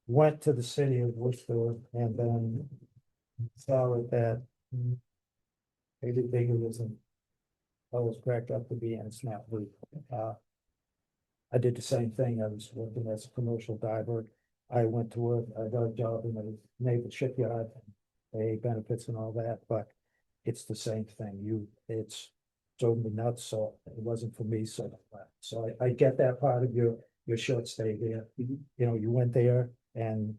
went to the city of Worcester and then saw that maybe bigger isn't always cracked up to be, and it's not. I did the same thing. I was working as a commercial diver. I went to work, I got a job in the naval shipyard, pay benefits and all that, but it's the same thing. It's drove me nuts, so it wasn't for me, so I get that part of your short stay there. You went there and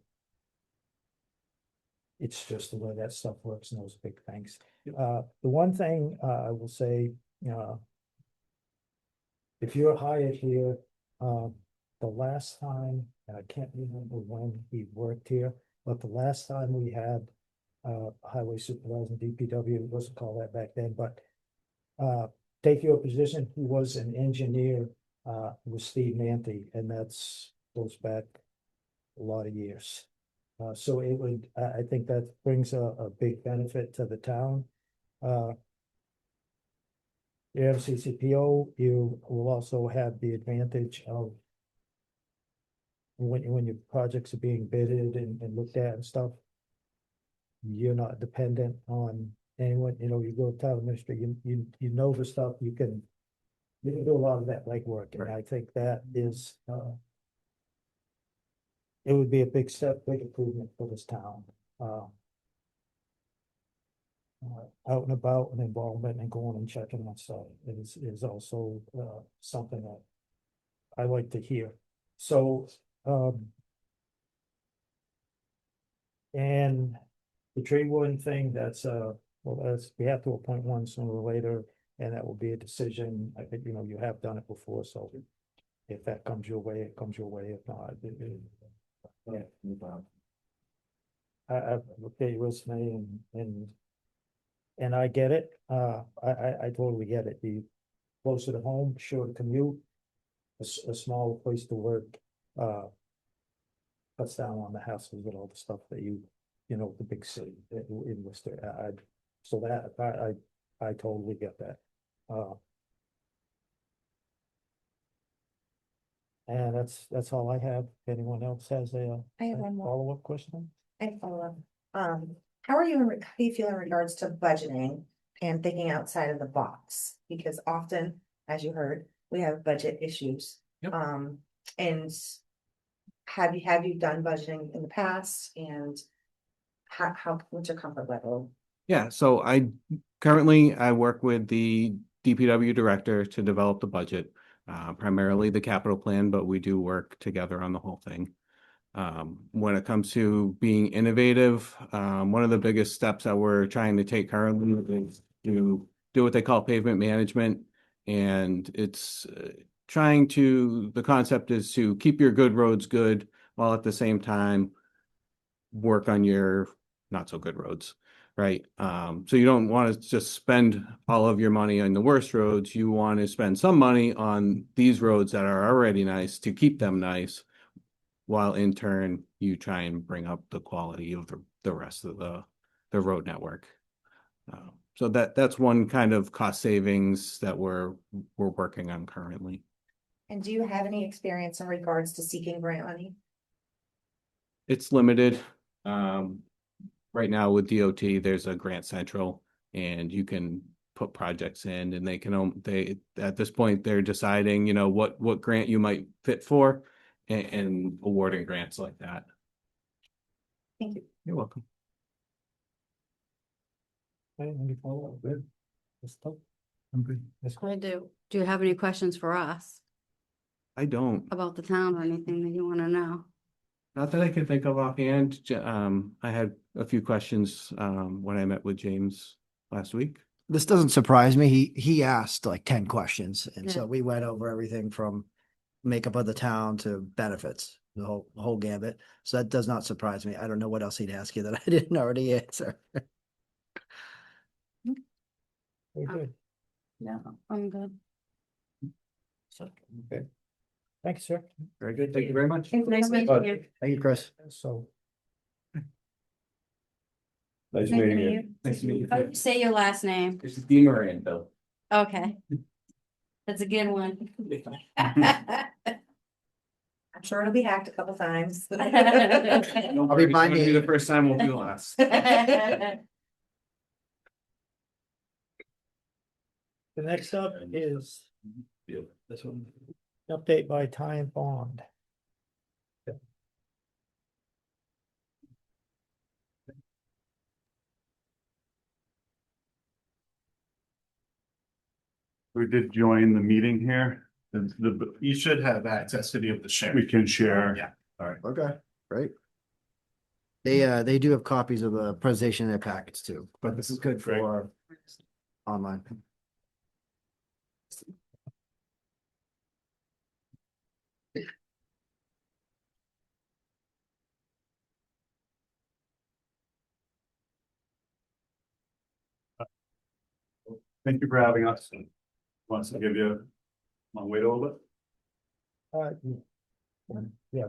it's just the way that stuff works and those big things. The one thing I will say, if you're hired here, the last time, and I can't remember when he worked here, but the last time we had highway supervisor, DPW, it wasn't called that back then, but take your position, he was an engineer with Steve Manthey, and goes back a lot of years. So I think that brings a big benefit to the town. You have CCPO, you will also have the advantage of when your projects are being bidded and looked at and stuff, you're not dependent on anyone. You go to town ministry, you know the stuff, you can do a lot of that legwork, and I think that is it would be a big improvement for this town. Out and about and involvement and going and checking on stuff is also something that I like to hear. So, and the tree warden thing, we have to appoint one sooner or later, and that will be a decision. I think, you have done it before, so if that comes your way, it comes your way. If not, I've looked at your resume and I get it. I totally get it. The closer to home, shorter commute, a smaller place to work, cuts down on the hassles with all the stuff that the big city in Worcester. I totally get that. And that's all I have. If anyone else has I have one more. follow-up question? I follow up. How do you feel in regards to budgeting and thinking outside of the box? Because often, as you heard, we have budget issues. Yep. And have you done budgeting in the past, and what's your comfort level? Yeah, so I currently work with the DPW director to develop the budget, primarily the capital plan, but we do work together on the whole thing. When it comes to being innovative, one of the biggest steps that we're trying to take currently is to do what they call pavement management. And it's the concept is to keep your good roads good while at the same time work on your not so good roads, right? So you don't want to just spend all of your money on the worst roads. You want to spend some money on these roads that are already nice to keep them nice, while in turn you try and bring up the quality of the rest of the road network. So that's one kind of cost savings that we're working on currently. And do you have any experience in regards to seeking grant money? It's limited. Right now with DOT, there's a Grant Central and you can put projects in and they can, at this point, they're deciding, you know, what grant you might fit for and awarding grants like that. Thank you. You're welcome. Any follow-up? Good. I'm good. I do. Do you have any questions for us I don't. about the town or anything that you want to know? Not that I can think of offhand. I had a few questions when I met with James last week. This doesn't surprise me. He asked like 10 questions. And Yeah. so we went over everything from makeup of the town to benefits, the whole gambit. So that does not surprise me. I don't know what else he'd ask you that I didn't already answer. Very good. No, I'm good. Okay. Thank you, sir. Very good. Thank you very much. Nice meeting you. Thank you, Chris. So. Nice meeting you. Nice to meet you. How do you say your last name? It's Deemeran, Bill. Okay. That's a good one. I'm sure it'll be hacked a couple times. I'll be by me. The first time will be the last. The next up is This one. update by Tighe and Bond. We did join the meeting here. You should have access to be able to share. We can share. Yeah. Okay, great. They do have copies of the presentation in their packets too, but this is good Great. for online. Thank you for having us. Wants to give you, want to wait a little bit? Yeah.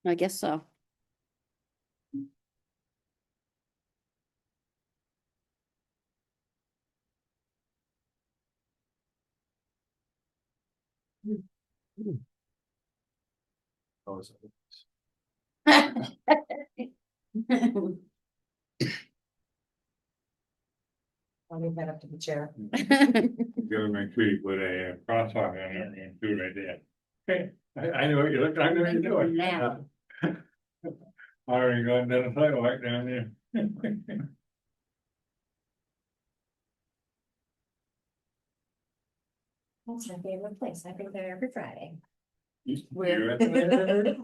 I guess so. I'll leave that up to the chair. Give my tweet with a crosswalk on it and do right there. Okay, I know what you're looking, I know what you're doing. Now. Already going down the sidewalk down there. That's my favorite place. I go there every Friday. You Where? recognize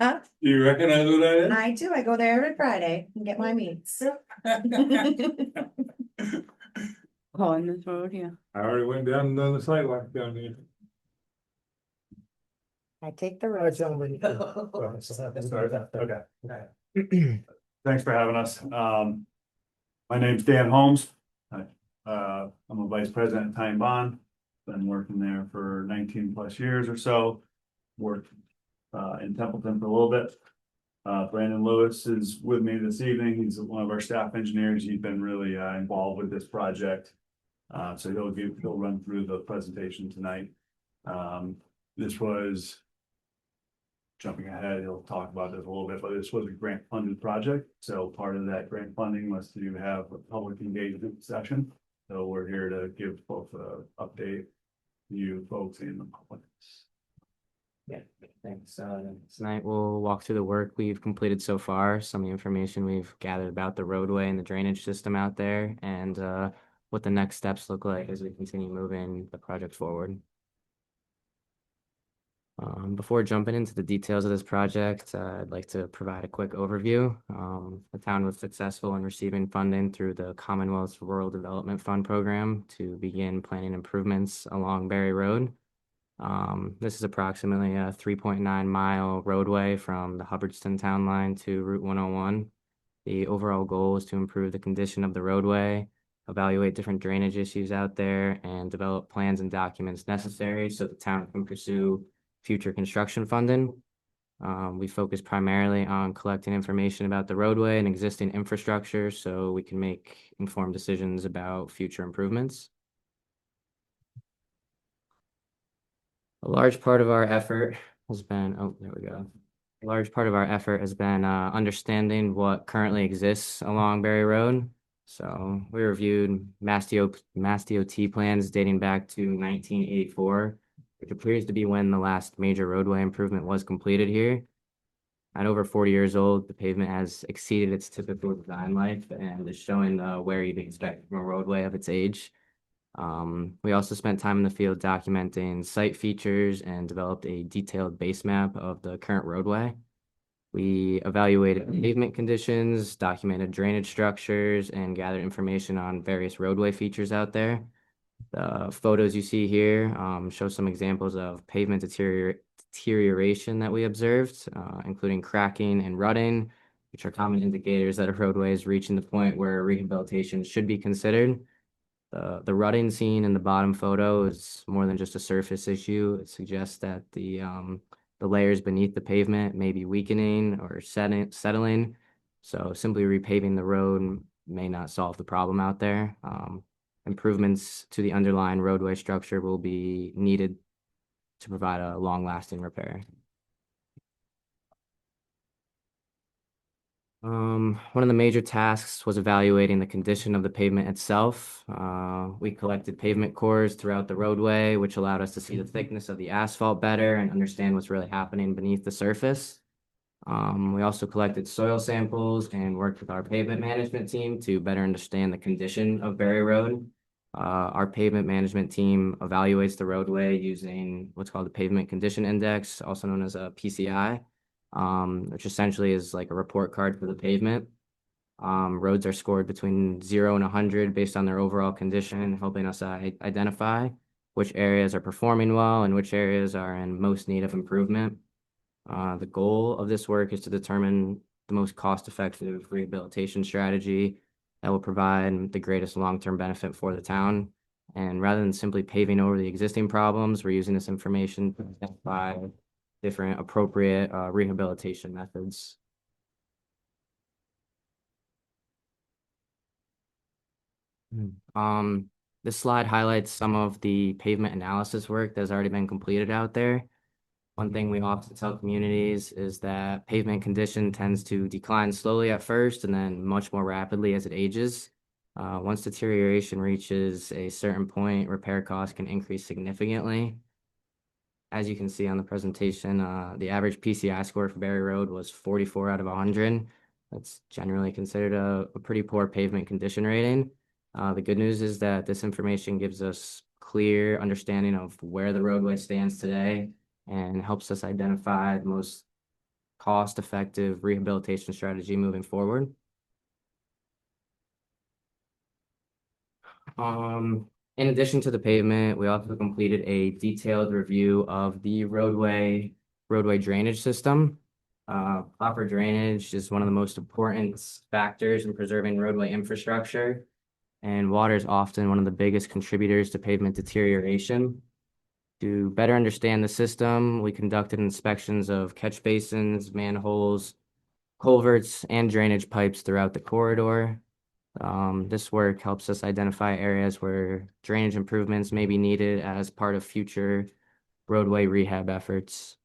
Huh? you recognize what that is? I do. I go there every Friday and get my meats. On this road, yeah. I already went down and done the sidewalk down there. I take the road. Okay. Thanks for having us. My name's Dan Holmes. I'm a vice president at Time Bond. Been working there for 19 plus years or so. Worked in Templeton for a little bit. Brandon Lewis is with me this evening. He's one of our staff engineers. He's been really involved with this project. So he'll run through the presentation tonight. This was, jumping ahead, he'll talk about this a little bit, but this was a grant funded project. So part of that grant funding was to have a public engagement session. So we're here to give folks an update to you folks in the public. Yeah, thanks. Tonight we'll walk through the work we've completed so far, some of the information we've gathered about the roadway and the drainage system out there, and what the next steps look like as we continue moving the project forward. Before jumping into the details of this project, I'd like to provide a quick overview. The town was successful in receiving funding through the Commonwealth's Rural Development Fund program to begin planning improvements along Barre Road. This is approximately a 3.9-mile roadway from the Hubbardston town line to Route 101. The overall goal is to improve the condition of the roadway, evaluate different drainage issues out there, and develop plans and documents necessary so the town can pursue future construction funding. We focus primarily on collecting information about the roadway and existing infrastructure so we can make informed decisions about future improvements. A large part of our effort has been, A large part of our effort has been understanding what currently exists along Barre Road. So we reviewed Mass DOT plans dating back to 1984, which appears to be when the last major roadway improvement was completed here. At over 40 years old, the pavement has exceeded its typical design life and is showing where you'd expect from a roadway of its age. We also spent time in the field documenting site features and developed a detailed base map of the current roadway. We evaluated pavement conditions, documented drainage structures, and gathered information on various roadway features out there. The photos you see here show some examples of pavement deterioration that we observed, including cracking and rutting, which are common indicators that a roadway is reaching the point where rehabilitation should be considered. The rutting seen in the bottom photo is more than just a surface issue. It suggests that the layers beneath the pavement may be weakening or settling. So simply repaving the road may not solve the problem out there. Improvements to the underlying roadway structure will be needed to provide a long-lasting repair. One of the major tasks was evaluating the condition of the pavement itself. We collected pavement cores throughout the roadway, which allowed us to see the thickness of the asphalt better and understand what's really happening beneath the surface. We also collected soil samples and worked with our pavement management team to better understand the condition of Barre Road. Our pavement management team evaluates the roadway using what's called the Pavement Condition Index, also known as a PCI. Which essentially is like a report card for the pavement. Roads are scored between 0 and 100 based on their overall condition, helping us identify which areas are performing well and which areas are in most need of improvement. The goal of this work is to determine the most cost-effective rehabilitation strategy that will provide the greatest long-term benefit for the town. And rather than simply paving over the existing problems, we're using this information to identify different appropriate rehabilitation methods. This slide highlights some of the pavement analysis work that has already been completed out there. One thing we often tell communities is that pavement condition tends to decline slowly at first and then much more rapidly as it ages. Once deterioration reaches a certain point, repair costs can increase significantly. As you can see on the presentation, the average PCI score for Barre Road was 44 out of 100. That's generally considered a pretty poor pavement condition rating. The good news is that this information gives us clear understanding of where the roadway stands today and helps us identify the most cost-effective rehabilitation strategy moving forward. In addition to the pavement, we also completed a detailed review of the roadway drainage system. Proper drainage is one of the most important factors in preserving roadway infrastructure, and water is often one of the biggest contributors to pavement deterioration. To better understand the system, we conducted inspections of catch basins, manholes, culverts, and drainage pipes throughout the corridor. This work helps us identify areas where drainage improvements may be needed as part of future roadway rehab efforts.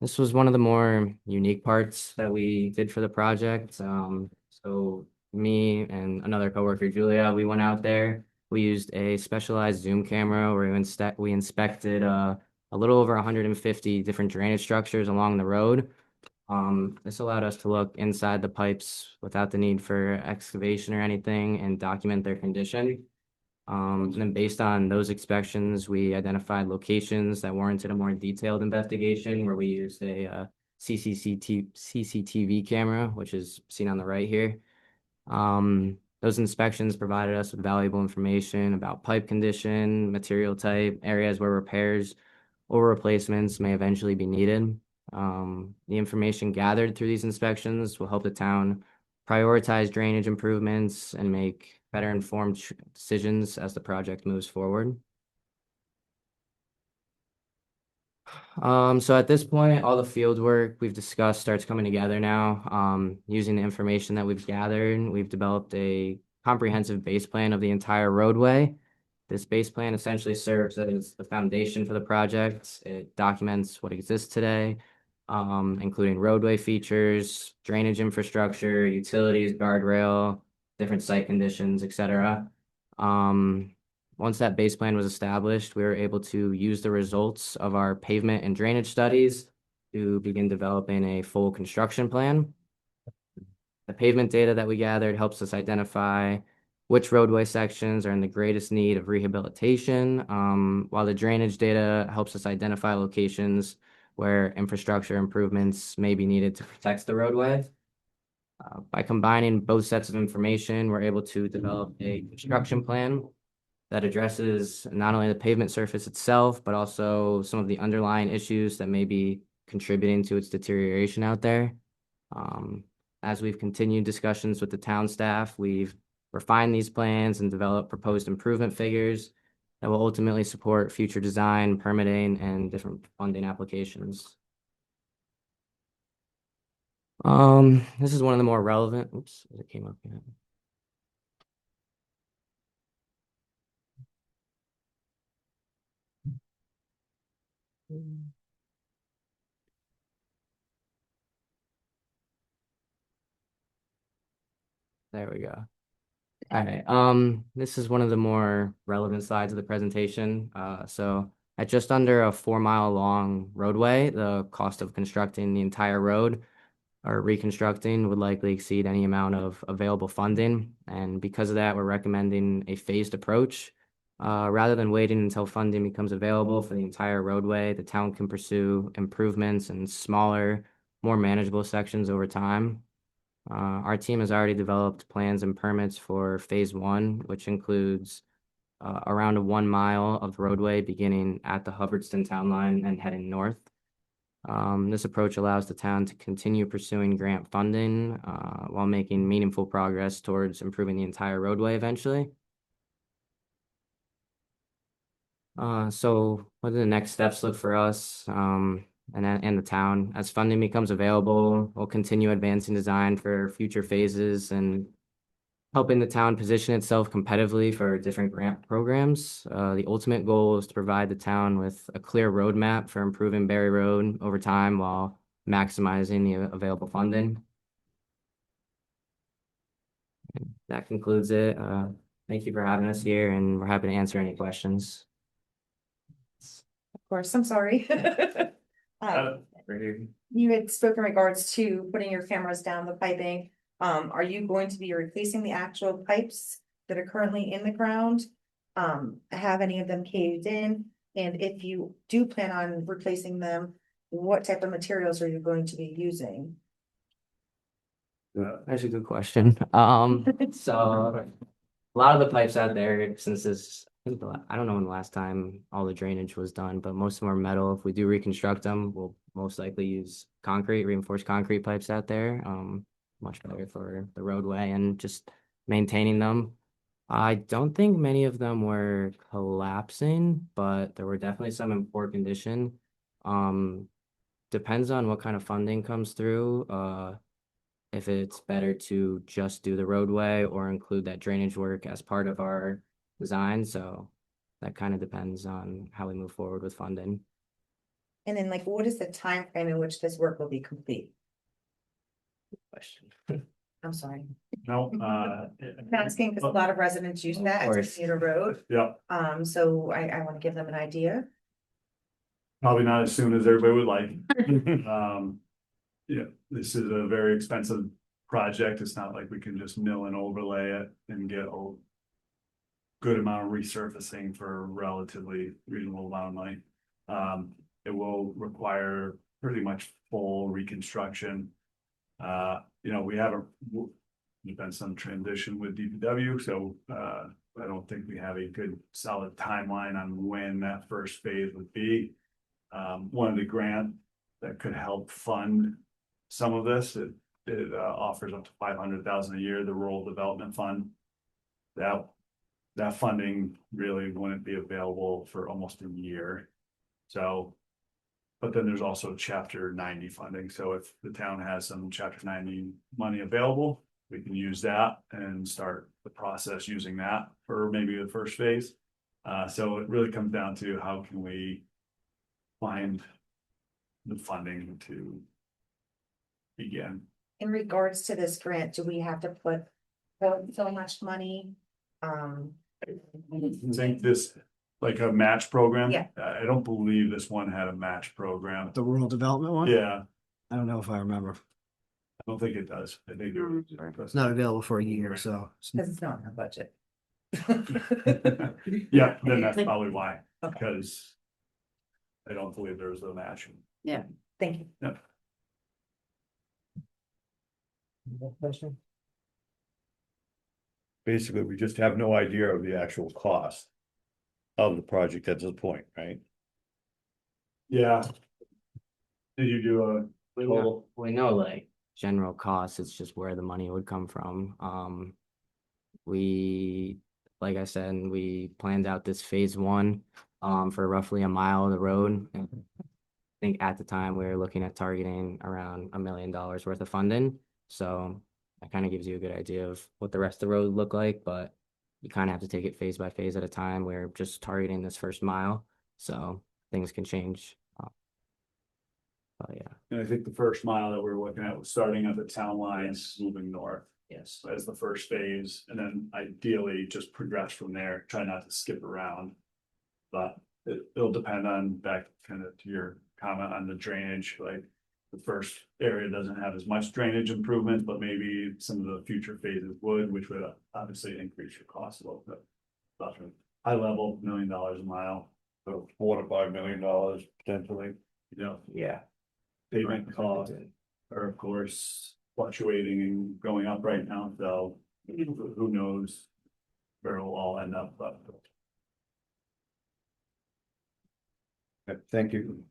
This was one of the more unique parts that we did for the project. So me and another coworker, Julia, we went out there. We used a specialized zoom camera where we inspected a little over 150 different drainage structures along the road. This allowed us to look inside the pipes without the need for excavation or anything and document their condition. And then based on those inspections, we identified locations that warranted a more detailed investigation where we used a CCTV camera, which is seen on the right here. Those inspections provided us with valuable information about pipe condition, material type, areas where repairs or replacements may eventually be needed. The information gathered through these inspections will help the town prioritize drainage improvements and make better informed decisions as the project moves forward. So at this point, all the field work we've discussed starts coming together now. Using the information that we've gathered, we've developed a comprehensive base plan of the entire roadway. This base plan essentially serves as the foundation for the project. It documents what exists today, including roadway features, drainage infrastructure, utilities, guardrail, different site conditions, etc. Once that base plan was established, we were able to use the results of our pavement and drainage studies to begin developing a full construction plan. The pavement data that we gathered helps us identify which roadway sections are in the greatest need of rehabilitation, while the drainage data helps us identify locations where infrastructure improvements may be needed to protect the roadway. By combining both sets of information, we're able to develop a construction plan that addresses not only the pavement surface itself, but also some of the underlying issues that may be contributing to its deterioration out there. As we've continued discussions with the town staff, we've refined these plans and developed proposed improvement figures that will ultimately support future design, permitting, and different funding applications. This is one of the more relevant, oops, it came up here. There we go. All right, this is one of the more relevant slides of the presentation. So at just under a 4-mile long roadway, the cost of constructing the entire road or reconstructing would likely exceed any amount of available funding. And because of that, we're recommending a phased approach. Rather than waiting until funding becomes available for the entire roadway, the town can pursue improvements in smaller, more manageable sections over time. Our team has already developed plans and permits for phase 1, which includes around 1 mile of roadway beginning at the Hubbardston town line and heading north. This approach allows the town to continue pursuing grant funding while making meaningful progress towards improving the entire roadway eventually. So what do the next steps look for us and the town? As funding becomes available, we'll continue advancing design for future phases and helping the town position itself competitively for different grant programs. The ultimate goal is to provide the town with a clear roadmap for improving Barre Road over time while maximizing the available funding. And that concludes it. Thank you for having us here, and we're happy to answer any questions. Of course, I'm sorry. You had spoken regards to putting your cameras down the piping. Are you going to be replacing the actual pipes that are currently in the ground? Have any of them caved in? And if you do plan on replacing them, what type of materials are you going to be using? That's a good question. So a lot of the pipes out there, since this, I don't know when the last time all the drainage was done, but most of them are metal. If we do reconstruct them, we'll most likely use concrete, reinforced concrete pipes out there. Much better for the roadway and just maintaining them. I don't think many of them were collapsing, but there were definitely some in poor condition. Depends on what kind of funding comes through. If it's better to just do the roadway or include that drainage work as part of our design. So that kind of depends on how we move forward with funding. And then like, what is the time frame in which this work will be complete? Question. I'm sorry. No, I'm asking because a lot of residents use that as a course. commuter road. yeah, So I want to give them an idea. probably not as soon as everybody would like. Yeah, this is a very expensive project. It's not like we can just mill and overlay it and get a good amount of resurfacing for a relatively reasonable amount of money. It will require pretty much full reconstruction. We haven't, there's been some transition with DPW, so I don't think we have a good solid timeline on when that first phase would be. One of the grant that could help fund some of this, it offers up to $500,000 a year, the Rural Development Fund. That funding really wouldn't be available for almost a year. So, but then there's also Chapter 90 funding. So if the town has some Chapter 90 money available, we can use that and start the process using that for maybe the first phase. So it really comes down to how can we find the funding to begin. In regards to this grant, do we have to put so much money? I think this, like a match program. Yeah. I don't believe this one had a match program. The rural development one? Yeah, I don't know if I remember. I don't think it does. I think It's not available for a year, so. Because it's not in our budget. Yeah, then that's probably why, Okay. because I don't believe there's a match. Thank you. Yep. Question? Basically, we just have no idea of the actual cost of the project at this point, right? Yeah. Did you do a total? We know like general costs, it's just where the money would come from. We, like I said, we planned out this phase one for roughly a mile of the road. I think at the time we were looking at targeting around $1 million worth of funding. So that kind of gives you a good idea of what the rest of the road would look like, but you kind of have to take it phase by phase at a time. We're just targeting this first mile, so things can change. But yeah. And I think the first mile that we were looking at was starting at the town lines, moving north Yes. as the first phase, and then ideally just progress from there, try not to skip around. But it'll depend on, back kind of to your comment on the drainage, like the first area doesn't have as much drainage improvement, but maybe some of the future phases would, which would obviously increase your cost a little bit. But high level, $1 million a mile, So $4 to $5 million potentially. Yeah. pavement costs are of course fluctuating and going up right now, so who knows where it'll all end up, but. Thank you.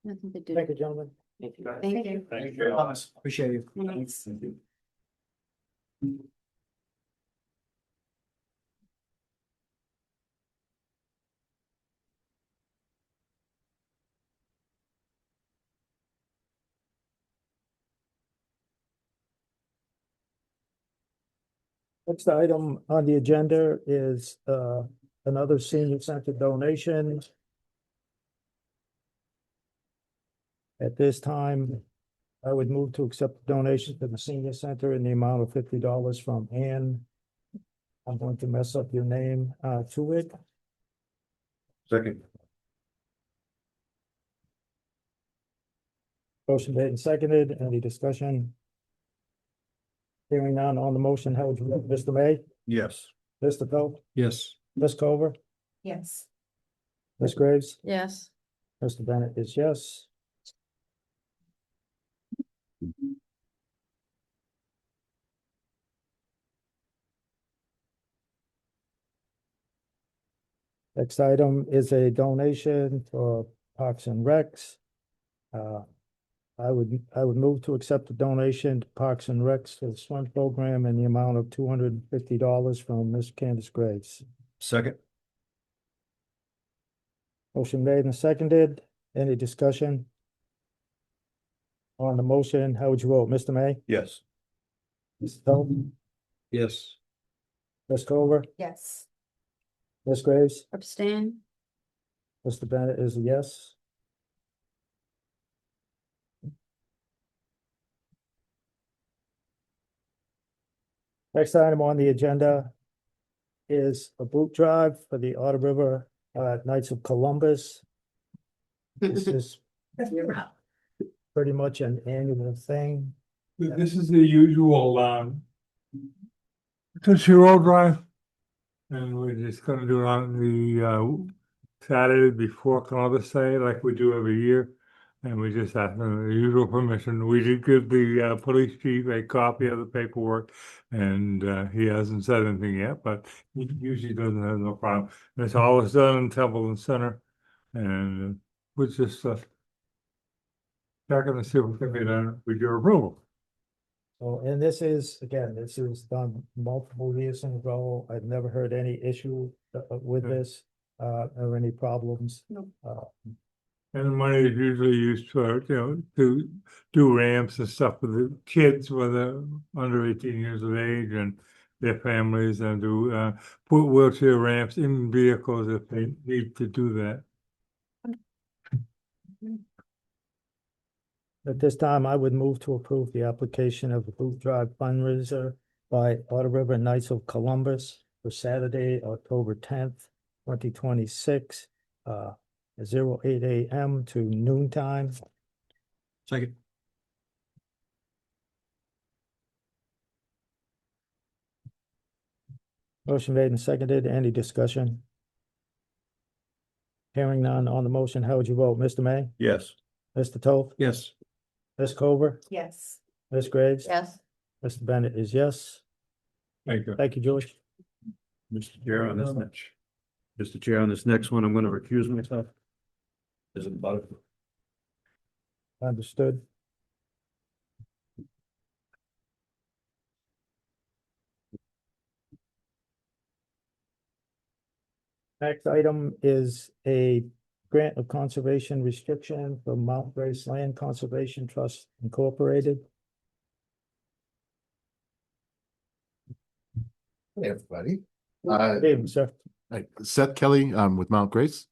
Nothing to do. Thank you, gentlemen. Thank you. Thank you. Thank you for your comments. Appreciate you. Thanks. Thank you. Next item on the agenda is another senior center donation. At this time, I would move to accept the donation to the senior center in the amount of $50 from Ann. I'm going to mess up your name, to it. Second. Motion made and seconded. Any discussion? Hearing none on the motion, how would you vote? Mr. May, Yes. Mr. Phil, Yes. Ms. Culver, Yes. Ms. Graves? Yes. Mr. Bennett is yes. Next item is a donation for Parks and Recs. I would move to accept the donation to Parks and Recs for the swim program in the amount of $250 from Ms. Candace Graves. Second. Motion made and seconded. Any discussion? On the motion, how would you vote? Mr. May? Yes. Mr. Toth? Yes. Ms. Culver? Yes. Ms. Graves? Abstain. Mr. Bennett is a yes. Next item on the agenda is a boot drive for the Otter River Knights of Columbus. This is pretty much an annual thing. This is the usual, Country Road Drive. And we're just gonna do it on the, Saturday before Columbus Day, like we do every year. And we just asked them the usual permission. We did give the, police chief a copy of the paperwork. And, he hasn't said anything yet, but he usually doesn't have no problem. And it's always done in Templeton Center. And we're just, checking to see if we can be done with your approval. So, and this is, again, this is done multiple years in a row. I've never heard any issue with this, or any problems. No. And the money is usually used for, to do ramps and stuff for the kids when they're under 18 years of age and their families, and to put wheelchair ramps in vehicles if they need to do that. At this time, I would move to approve the application of the Boot Drive fundraiser by Otter River Knights of Columbus for Saturday, October 10th, 2026, 08 a.m. to noon time. Second. Motion made and seconded. Any discussion? Hearing none on the motion, how would you vote? Mr. May? Yes. Mr. Toth? Yes. Ms. Culver? Yes. Ms. Graves? Yes. Mr. Bennett is yes. Thank you. Thank you, George. Mr. Chair, on this next. Mr. Chair, on this next one, I'm gonna recuse myself. Is it about it? Understood. Next item is a grant of conservation restriction for Mount Grace Land Conservation Trust Incorporated. Hey, everybody. Hey, sir. Seth Kelly, with Mount Grace.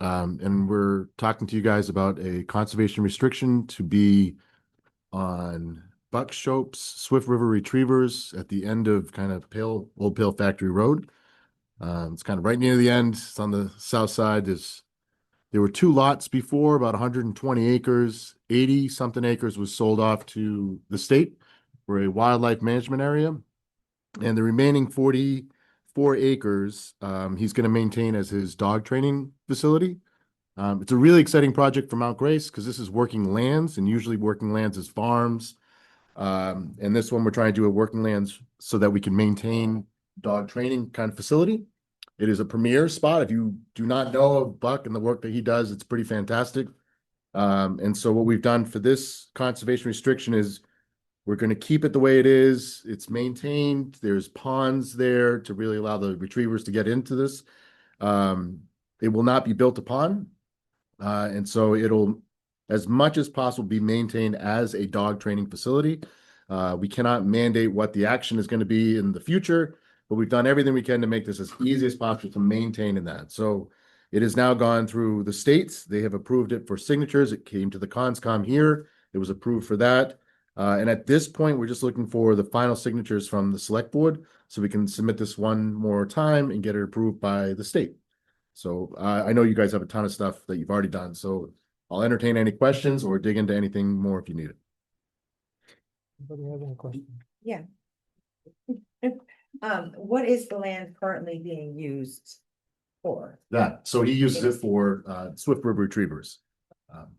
And we're talking to you guys about a conservation restriction to be on buck chopes, Swift River retrievers at the end of kind of Old Pale Factory Road. It's kind of right near the end. It's on the south side. There were two lots before, about 120 acres. 80 something acres was sold off to the state for a wildlife management area. And the remaining 44 acres, he's going to maintain as his dog training facility. It's a really exciting project for Mount Grace because this is working lands, and usually working lands is farms. And this one we're trying to do a working lands so that we can maintain dog training kind of facility. It is a premier spot. If you do not know of Buck and the work that he does, it's pretty fantastic. And so what we've done for this conservation restriction is we're going to keep it the way it is. It's maintained. There's ponds there to really allow the retrievers to get into this. It will not be built upon. And so it'll, as much as possible, be maintained as a dog training facility. We cannot mandate what the action is going to be in the future, but we've done everything we can to make this as easy as possible to maintain in that. So it has now gone through the states. They have approved it for signatures. It came to the CONSCOM here. It was approved for that. And at this point, we're just looking for the final signatures from the select board so we can submit this one more time and get it approved by the state. So I know you guys have a ton of stuff that you've already done. So I'll entertain any questions or dig into anything more if you need it. Anybody have any questions? Yeah. What is the land currently being used for? That, so he uses it for Swift River Retrievers.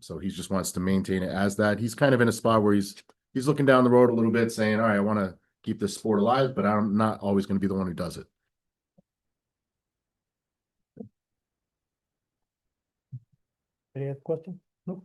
So he just wants to maintain it as that. He's kind of in a spot where he's looking down the road a little bit saying, all right, I want to keep this sport alive, but I'm not always going to be the one who does it. Any other questions? No.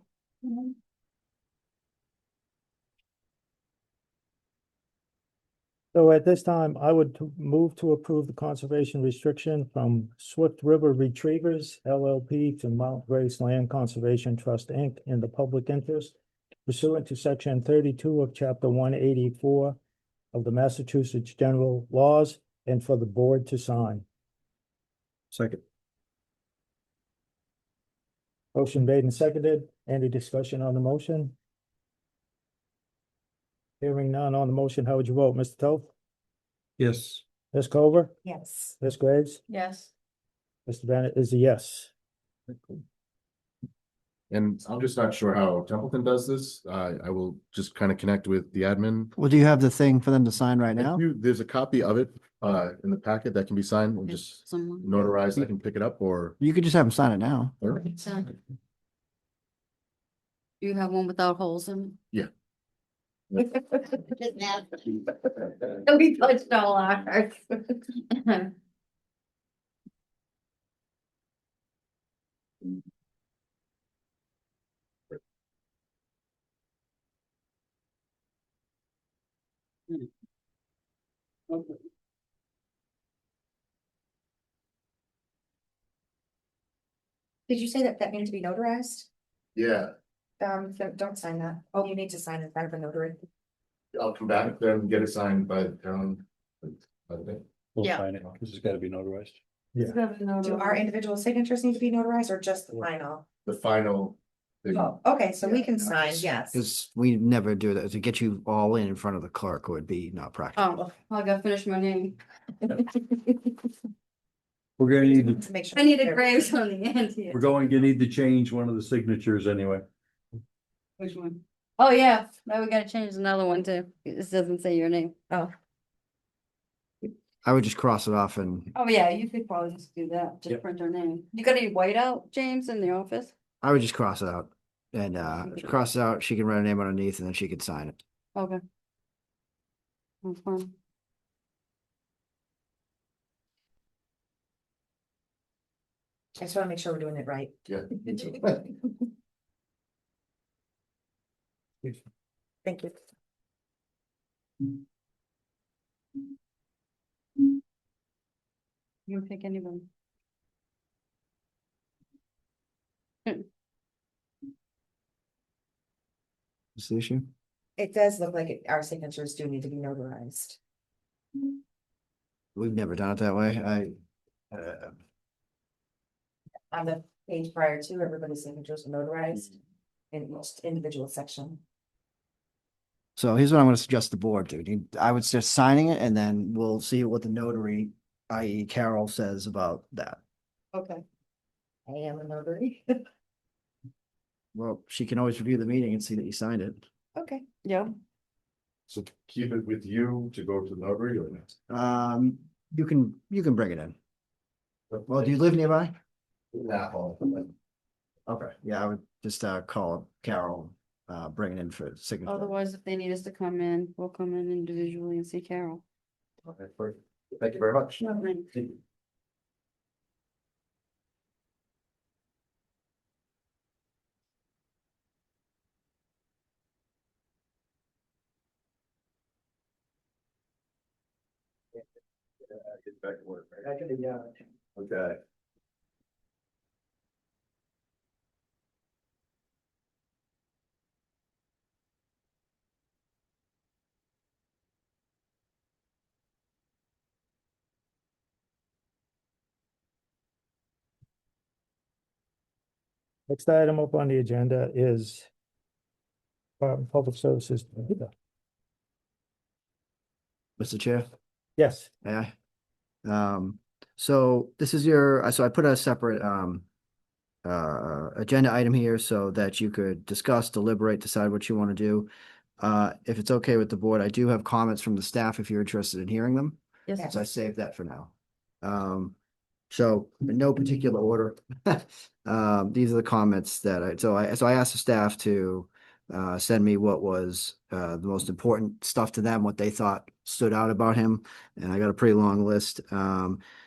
So at this time, I would move to approve the conservation restriction from Swift River Retrievers LLP to Mount Grace Land Conservation Trust, Inc. in the public interest pursuant to section 32 of chapter 184 of the Massachusetts General Laws, and for the board to sign. Second. Motion made and seconded. Any discussion on the motion? Hearing none on the motion, how would you vote, Mr. Toth? Yes. Ms. Culver? Yes. Ms. Graves? Yes. Mr. Bennett is a yes. And I'm just not sure how Templeton does this. I will just kind of connect with the admin. Well, do you have the thing for them to sign right now? There's a copy of it in the packet that can be signed and just Someone. notarized. I can pick it up or. You could just have them sign it now. So, you have one without holes in Yeah. it? Just nasty. We touched all ours. Did you say that that needed to be notarized? Yeah, Don't sign that. Oh, you need to sign in front of a notary. I'll come back there and get it signed by the town. We'll Yeah. sign it, because it's gotta be notarized. Do our individual signatures need to be notarized or just the final? The final. thing. Oh, okay, so we can sign, yes. Because we never do that. To get you all in front of the clerk would be not practical. Oh, I gotta finish my name. We're gonna need To make sure. I need a Graves on the end here. we're going to need to change one of the signatures anyway. Which one? Oh, yeah, now we gotta change another one too. This doesn't say your name. Oh, I would just cross it off and Oh, yeah, you could probably just do that, just Yep. print our name. You got any white out, James, in the office? I would just cross it out. And cross it out, she can write her name underneath and then she could sign it. Okay. That's fine. I just wanna make sure we're doing it right. Yeah. Thank you. You can pick anyone. What's the issue? It does look like our signatures do need to be notarized. We've never done it that way. On the page prior to, everybody's signatures are notarized in each individual section. So here's what I'm gonna suggest the board do. I would suggest signing it and then we'll see what the notary, i.e. Carol, says about that. Okay. I am a notary. Well, she can always review the meeting and see that you signed it. Okay. Yeah. So keep it with you to go to the notary or not? You can bring it in. Well, do you live nearby? Okay, yeah, I would just call Carol, bring it in for signature. Otherwise, if they need us to come in, we'll come in individually and see Carol. Okay, perfect. Thank you very much. Get back to work, right? Okay. Next item up on the agenda is Public Services. Mr. Chair? Yes, May I? So this is so I put a separate agenda item here so that you could discuss, deliberate, decide what you want to do. If it's okay with the board, I do have comments from the staff if you're interested in hearing them. Yes. So I saved that for now. So in no particular order, these are the comments that I asked the staff to send me what was the most important stuff to them, what they thought stood out about him. And I got a pretty long list.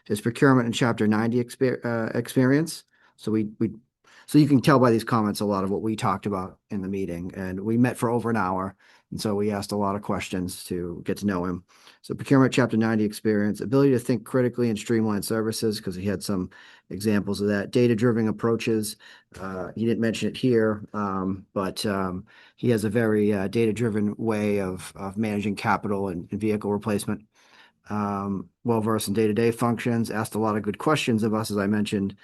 His procurement in chapter 90 experience. So so you can tell by these comments a lot of what we talked about in the meeting, and we met for over an hour. And so we asked a lot of questions to get to know him. So procurement chapter 90 experience, ability to think critically and streamline services, because he had some examples of that. Data-driven approaches. He didn't mention it here, but he has a very data-driven way of managing capital and vehicle replacement. Well-versed in day-to-day functions, asked a lot of good questions of us, as I mentioned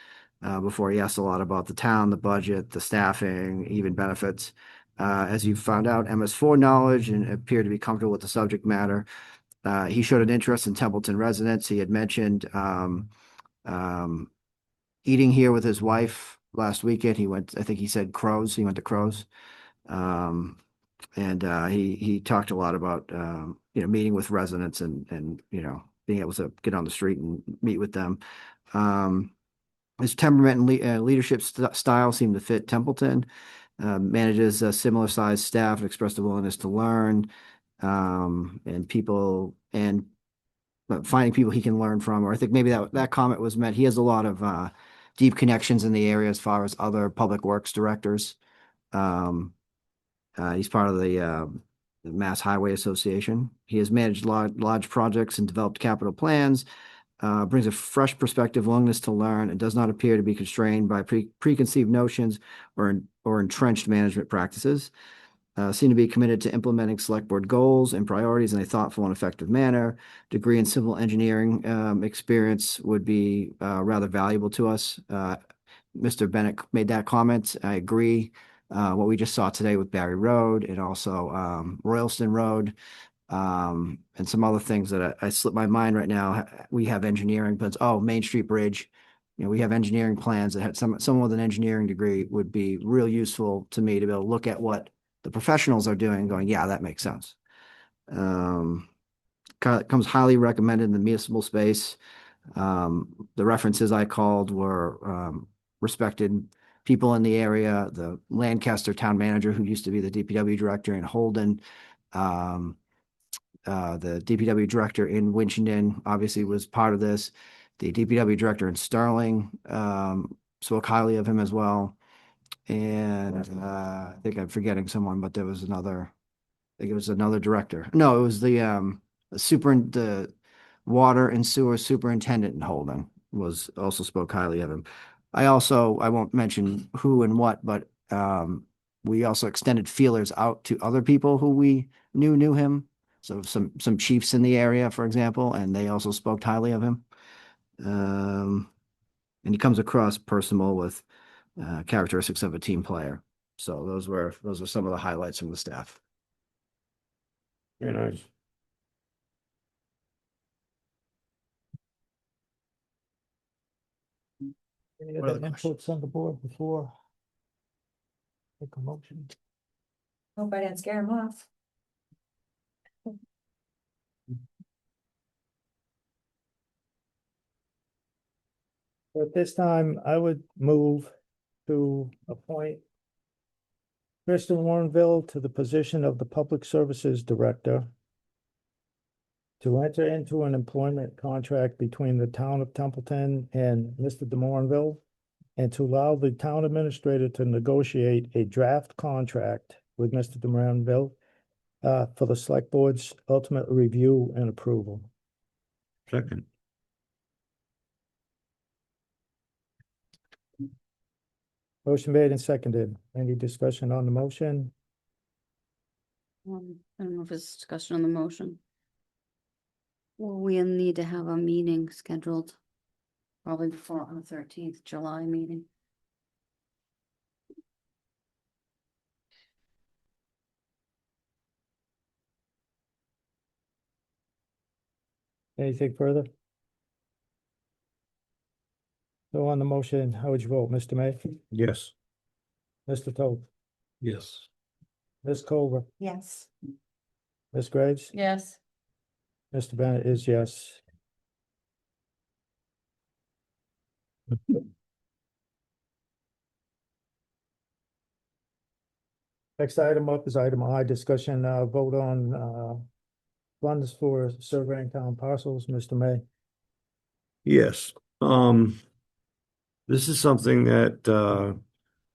before. He asked a lot about the town, the budget, the staffing, even benefits. As you found out, MS4 knowledge and appeared to be comfortable with the subject matter. He showed an interest in Templeton residents. He had mentioned eating here with his wife last weekend. He went, I think he said Crows. He went to Crows. And he talked a lot about meeting with residents and being able to get on the street and meet with them. His temperament and leadership style seemed to fit Templeton. Manages a similar sized staff and expressed a willingness to learn, and finding people he can learn from. Or I think maybe that comment was meant. He has a lot of deep connections in the area as far as other public works directors. He's part of the Mass Highway Association. He has managed large projects and developed capital plans. Brings a fresh perspective, willingness to learn, and does not appear to be constrained by preconceived notions or entrenched management practices. Seem to be committed to implementing select board goals and priorities in a thoughtful and effective manner. Degree in civil engineering experience would be rather valuable to us. Mr. Bennett made that comment. I agree. What we just saw today with Barre Road and also Royalston Road. And some other things that I slipped my mind right now. We have engineering plans. Oh, Main Street Bridge. We have engineering plans that had someone with an engineering degree would be real useful to me to be able to look at what the professionals are doing, going, yeah, that makes sense. Comes highly recommended in the municipal space. The references I called were respected people in the area. The Lancaster town manager, who used to be the DPW director in Holden. The DPW director in Winchendon obviously was part of this. The DPW director in Sterling spoke highly of him as well. And I think I'm forgetting someone, but there was another. I think it was another director. No, it was the water and sewer superintendent in Holden was also spoke highly of him. I won't mention who and what, but we also extended feelers out to other people who we knew him. So some chiefs in the area, for example, and they also spoke highly of him. And he comes across personal with characteristics of a team player. So those were some of the highlights from the staff. Very nice. Any What other other inputs on the board before? Take a motion. Hope I didn't scare him off. At this time, I would move to appoint Kristen Warrenville to the position of the Public Services Director, to enter into an employment contract between the town of Templeton and Mr. de Morinville, and to allow the town administrator to negotiate a draft contract with Mr. de Morinville for the select board's ultimate review and approval. Second. Motion made and seconded. Any discussion on the motion? I don't know if it's discussion on the motion. Well, we'll need to have a meeting scheduled, probably before on the 13th July meeting. Anything further? So on the motion, how would you vote, Mr. May? Yes. Mr. Toth? Yes. Ms. Culver? Yes. Ms. Graves? Yes. Mr. Bennett is yes. Next item up is item I, discussion, vote on, funds for surveying town parcels, Mr. May. Yes, this is something that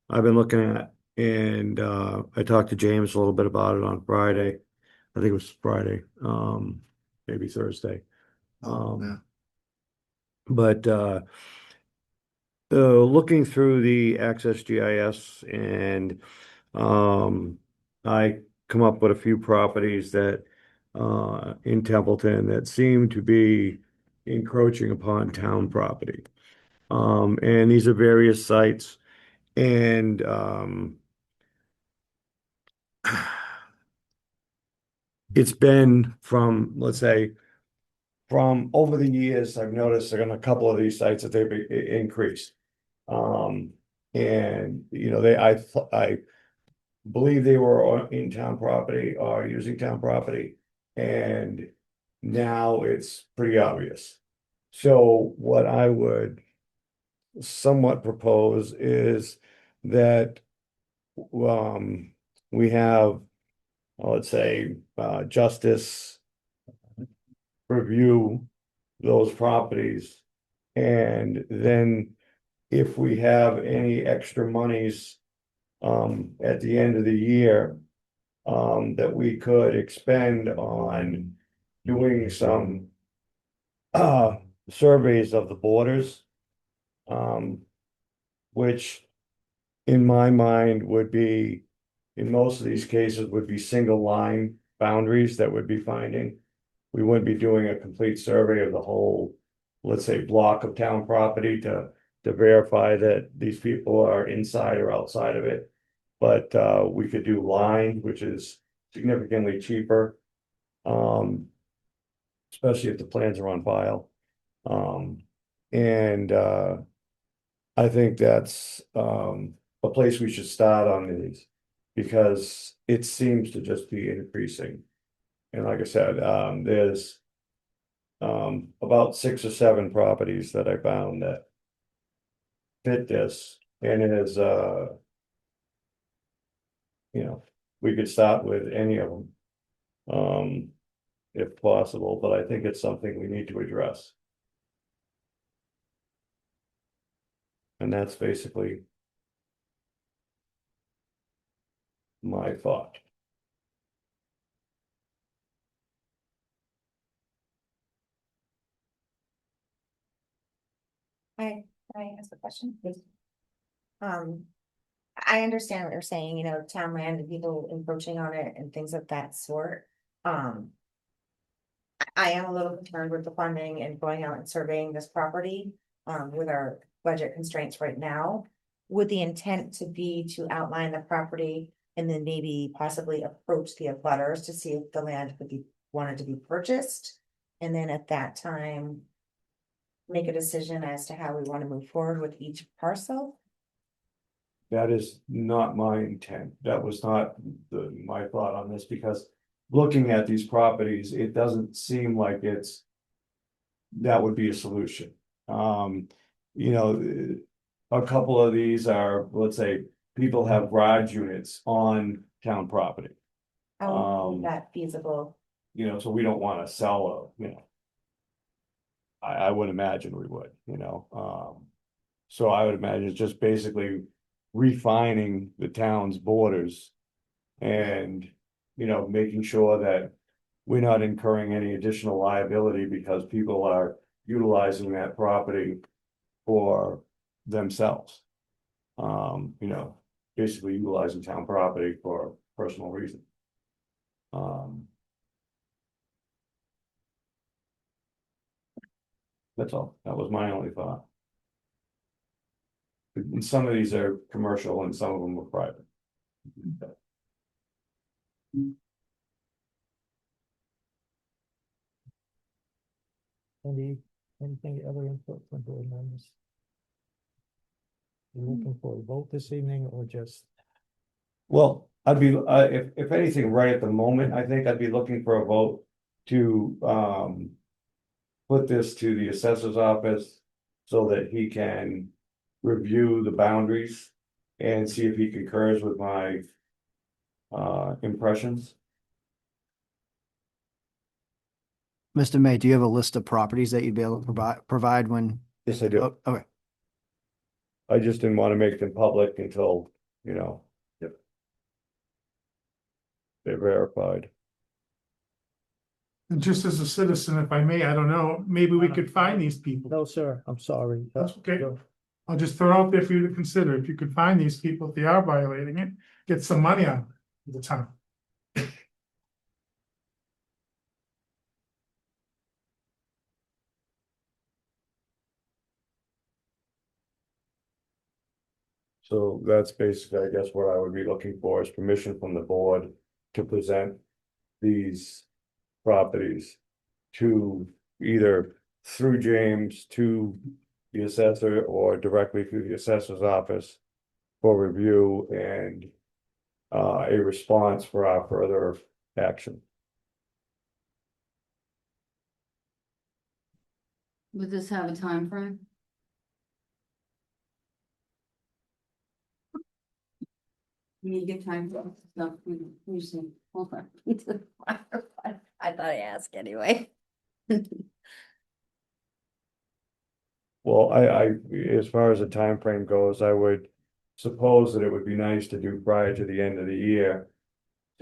I've been looking at, and I talked to James a little bit about it on Friday. I think it was Friday, maybe Thursday. Yeah. But looking through the Access GIS, and I come up with a few properties that in Templeton that seem to be encroaching upon town property. And these are various sites, and it's been from, let's say, from over the years, I've noticed on a couple of these sites that they've increased. And I believe they were in town property or using town property, and now it's pretty obvious. So what I would somewhat propose is that we have, let's say, Justice review those properties, and then if we have any extra monies at the end of the year that we could expend on doing some surveys of the borders, which in my mind would be, in most of these cases, would be single line boundaries that would be finding. We wouldn't be doing a complete survey of the whole, let's say, block of town property to verify that these people are inside or outside of it. But we could do line, which is significantly cheaper, especially if the plans are on file. And I think that's a place we should start on these, because it seems to just be increasing. And like I said, there's about 6 or 7 properties that I found that fit this, and it is we could start with any of them if possible, but I think it's something we need to address. And that's basically my thought. Can I ask a question, please? I understand what you're saying, town land and people encroaching on it and things of that sort. I am a little concerned with the funding and going out and surveying this property, with our budget constraints right now. Would the intent to be to outline the property and then maybe possibly approach the abutters to see if the land would be wanted to be purchased? And then at that time, make a decision as to how we want to move forward with each parcel? That is not my intent. That was not my thought on this, because looking at these properties, it doesn't seem like that would be a solution. A couple of these are, let's say, people have garage units on town property. How is that feasible? So we don't want to sell I would imagine we would, so I would imagine it's just basically refining the town's borders and, making sure that we're not incurring any additional liability because people are utilizing that property for themselves. Basically utilizing town property for personal reasons. That's all. That was my only thought. And some of these are commercial and some of them are private. Anything other input from board members? You looking for a vote this evening or just? Well, I'd be, if anything, right at the moment, I think I'd be looking for a vote to put this to the assessor's office so that he can review the boundaries and see if he concurs with my impressions. Mr. May, do you have a list of properties that you'd be able to provide when? Yes, I do. Oh, okay. I just didn't want to make them public until, you know. Yep. They're verified. And just as a citizen, if I may, I don't know, maybe we could find these people. No, sir, I'm sorry. That's okay. I'll just throw out there for you to consider. If you could find these people, if they are violating it, get some money out of the town. So that's basically, I guess, what I would be looking for is permission from the board to present these properties to either through James to the assessor or directly through the assessor's office for review and a response for our further action. Would this have a time frame? You get time for stuff, you see, hold on. I thought I'd ask anyway. Well, I, as far as the time frame goes, I would suppose that it would be nice to do prior to the end of the year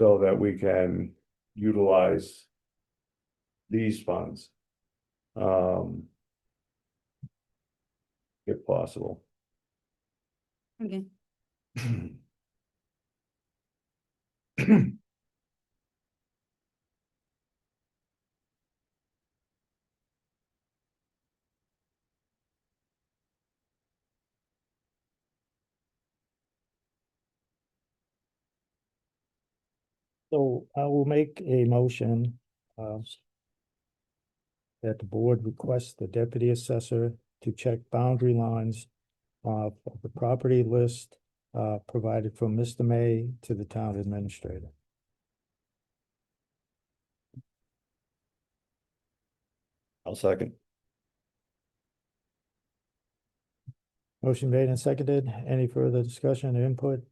so that we can utilize these funds. If possible. Okay. So I will make a motion, that the board requests the deputy assessor to check boundary lines of the property list, provided from Mr. May to the town administrator. I'll second. Motion made and seconded. Any further discussion or input?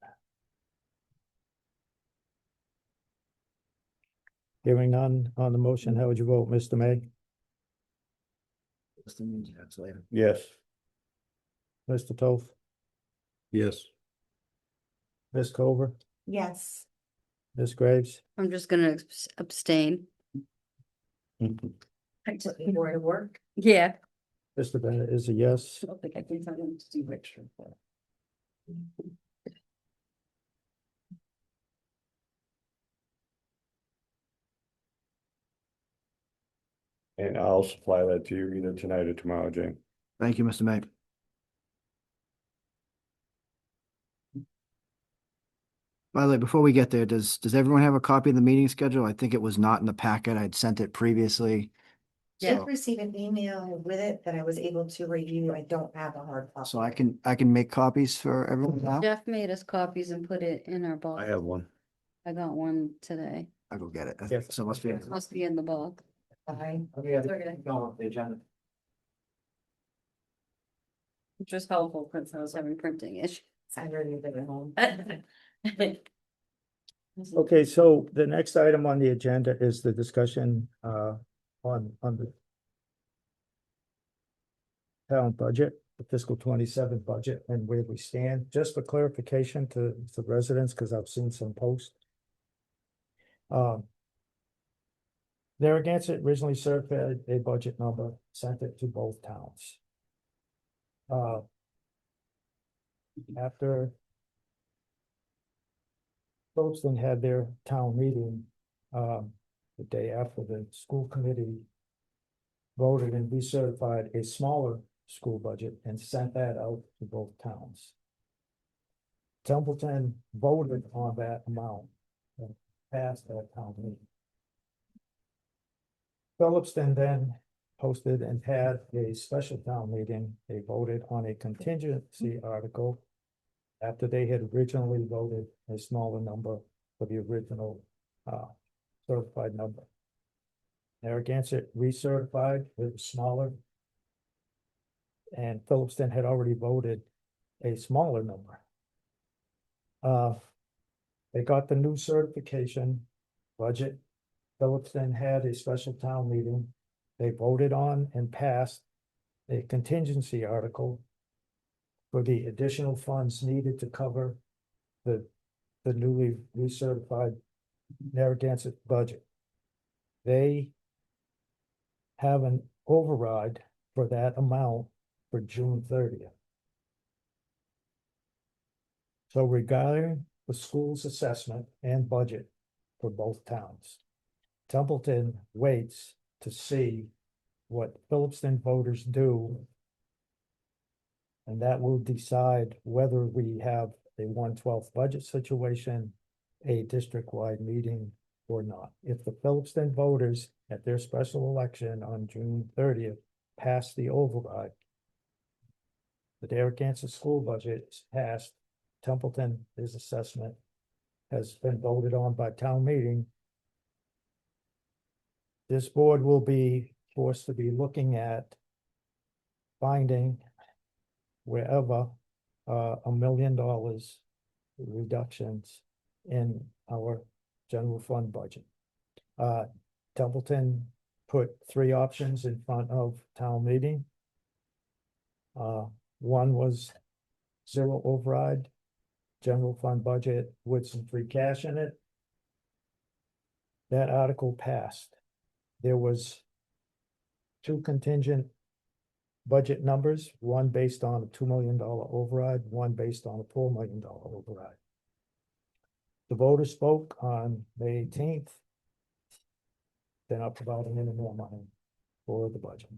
Hearing none on the motion, how would you vote, Mr. May? Yes. Mr. Toth? Yes. Ms. Culver? Yes. Ms. Graves? I'm just gonna abstain. I took you to work. Yeah. Mr. Bennett is a yes. I don't think I can tell them to do Richard. And I'll supply that to you either tonight or tomorrow, Jane. Thank you, Mr. May. By the way, before we get there, does everyone have a copy of the meeting schedule? I think it was not in the packet. I'd sent it previously. Did So, receive an email with it that I was able to review. I don't have a hard copy. so I can make copies for everyone now. Jeff made us copies and put it in our box. I have one. I got one today. I'll go get it. Yes. So it must be. Must be in the box. Fine. Which was helpful because I was having printing issues. I already did it home. Okay, so the next item on the agenda is the discussion on the town budget, the fiscal 27 budget and where we stand. Just for clarification to the residents, because I've seen some posts. Narragansett originally certified a budget number, sent it to both towns. After Folkestone had their town meeting, the day after the school committee voted and recertified a smaller school budget and sent that out to both towns. Templeton voted on that amount and passed that town meeting. Phillipston then hosted and had a special town meeting. They voted on a contingency article after they had originally voted a smaller number for the original certified number. Narragansett recertified with a smaller and Phillipston had already voted a smaller number. They got the new certification budget. Phillipston had a special town meeting. They voted on and passed a contingency article for the additional funds needed to cover the newly recertified Narragansett budget. They have an override for that amount for June 30th. So regarding the school's assessment and budget for both towns, Templeton waits to see what Phillipston voters do. And that will decide whether we have a 1/12 budget situation, a district-wide meeting or not. If the Phillipston voters at their special election on June 30th pass the override, the Narragansett school budget is passed, Templeton, his assessment has been voted on by town meeting. This board will be forced to be looking at finding wherever $1 million reductions in our general fund budget. Templeton put 3 options in front of town meeting. One was 0 override, general fund budget with some free cash in it. That article passed. There was 2 contingent budget numbers, one based on a $2 million override, one based on a $4 million override. The voters spoke on May 18th. They're not providing any more money for the budget.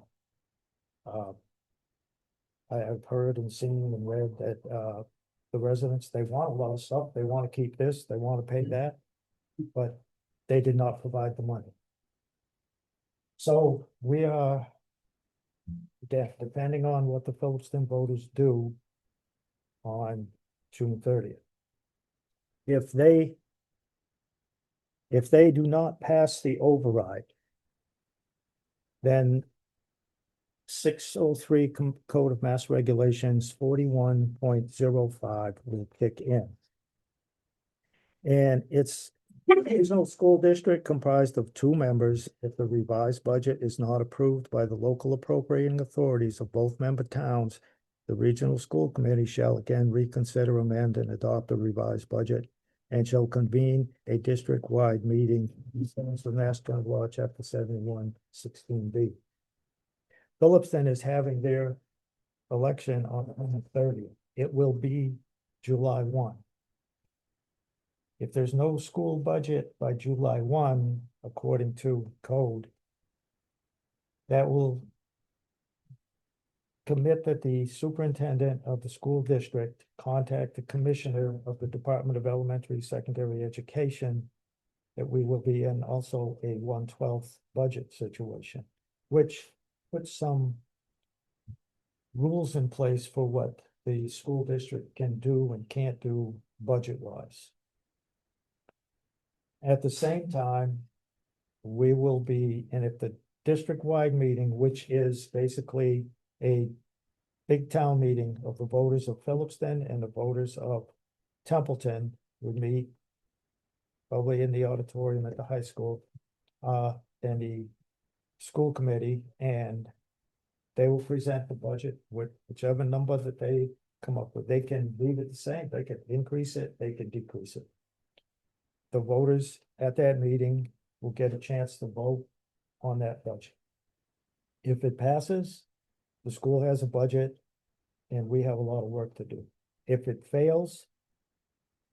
I have heard and seen and read that the residents, they want a lot of stuff. They want to keep this, they want to pay that, but they did not provide the money. So we are, depending on what the Phillipston voters do on June 30th. If they do not pass the override, then 603 Code of Mass Regulations 41.05 will kick in. And it's a regional school district comprised of 2 members. If the revised budget is not approved by the local appropriating authorities of both member towns, the regional school committee shall again reconsider, amend, and adopt a revised budget, and shall convene a district-wide meeting from Mass General Law, Chapter 71, 16B. Phillipston is having their election on the 30th. It will be July 1. If there's no school budget by July 1, according to code, that will commit that the superintendent of the school district contact the commissioner of the Department of Elementary Secondary Education, that we will be in also a 1/12 budget situation, which puts some rules in place for what the school district can do and can't do budget-wise. At the same time, we will be, and if the district-wide meeting, which is basically a big town meeting of the voters of Phillipston and the voters of Templeton, would meet probably in the auditorium at the high school, and the school committee, and they will present the budget with whichever number that they come up with. They can leave it the same, they can increase it, they can decrease it. The voters at that meeting will get a chance to vote on that budget. If it passes, the school has a budget and we have a lot of work to do. If it fails,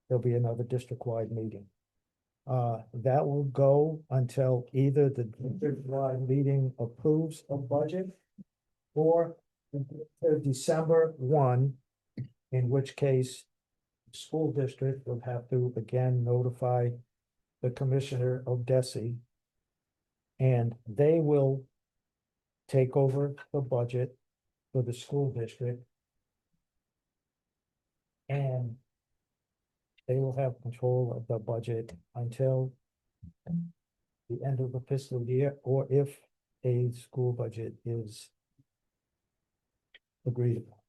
there'll be another district-wide meeting. That will go until either the district-wide meeting approves a budget or December 1, in which case the school district will have to again notify the commissioner of DESI, and they will take over the budget for the school district, and they will have control of the budget until the end of the fiscal year, or if a school budget is agreed upon.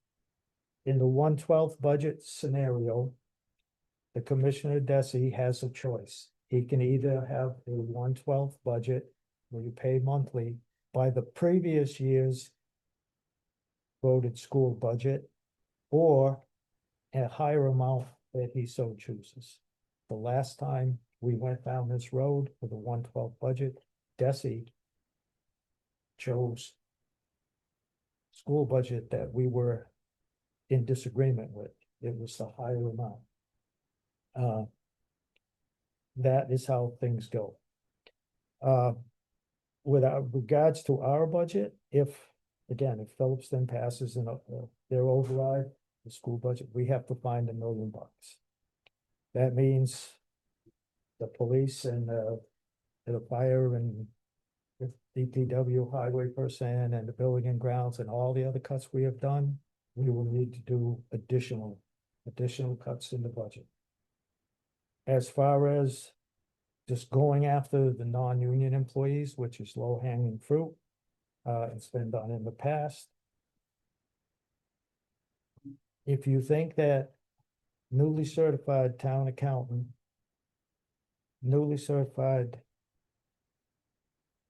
In the 1/12 budget scenario, the Commissioner Desi has a choice. He can either have a 1/12 budget where you pay monthly by the previous year's voted school budget, or a higher amount that he so chooses. The last time we went down this road with a 1/12 budget, Desi chose school budget that we were in disagreement with. It was the higher amount. That is how things go. With regards to our budget, if Phillipston passes in their override, the school budget, we have to find $1 million. That means the police and the fire and the DPW highway person and the building and grounds and all the other cuts we have done, we will need to do additional cuts in the budget. As far as just going after the non-union employees, which is low-hanging fruit, it's been done in the past. If you think that newly certified town accountant,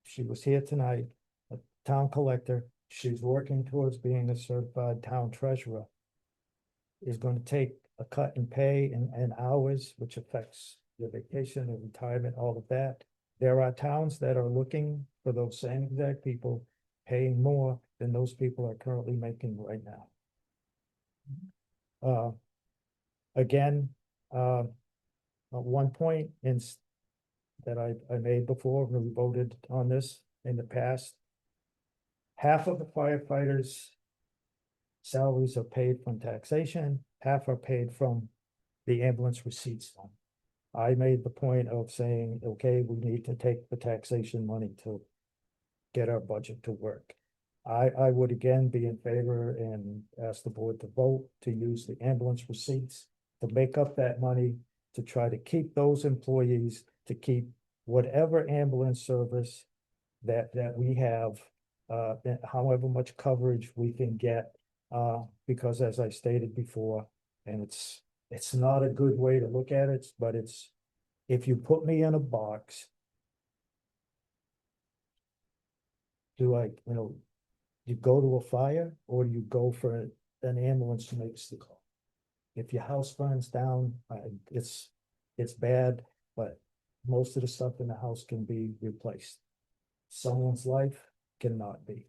she was here tonight, a town collector, she's working towards being a certified town treasurer, is going to take a cut in pay and hours, which affects your vacation and retirement, all of that. There are towns that are looking for those same exact people, paying more than those people are currently making right now. Again, at one point that I made before, when we voted on this in the past, half of the firefighters' salaries are paid from taxation, half are paid from the ambulance receipts fund. I made the point of saying, okay, we need to take the taxation money to get our budget to work. I would again be in favor and ask the board to vote to use the ambulance receipts to make up that money, to try to keep those employees, to keep whatever ambulance service that we have, however much coverage we can get, because as I stated before, and it's not a good way to look at it, but if you put me in a box, you go to a fire or you go for an ambulance who makes the call? If your house burns down, it's bad, but most of the stuff in the house can be replaced. Someone's life cannot be.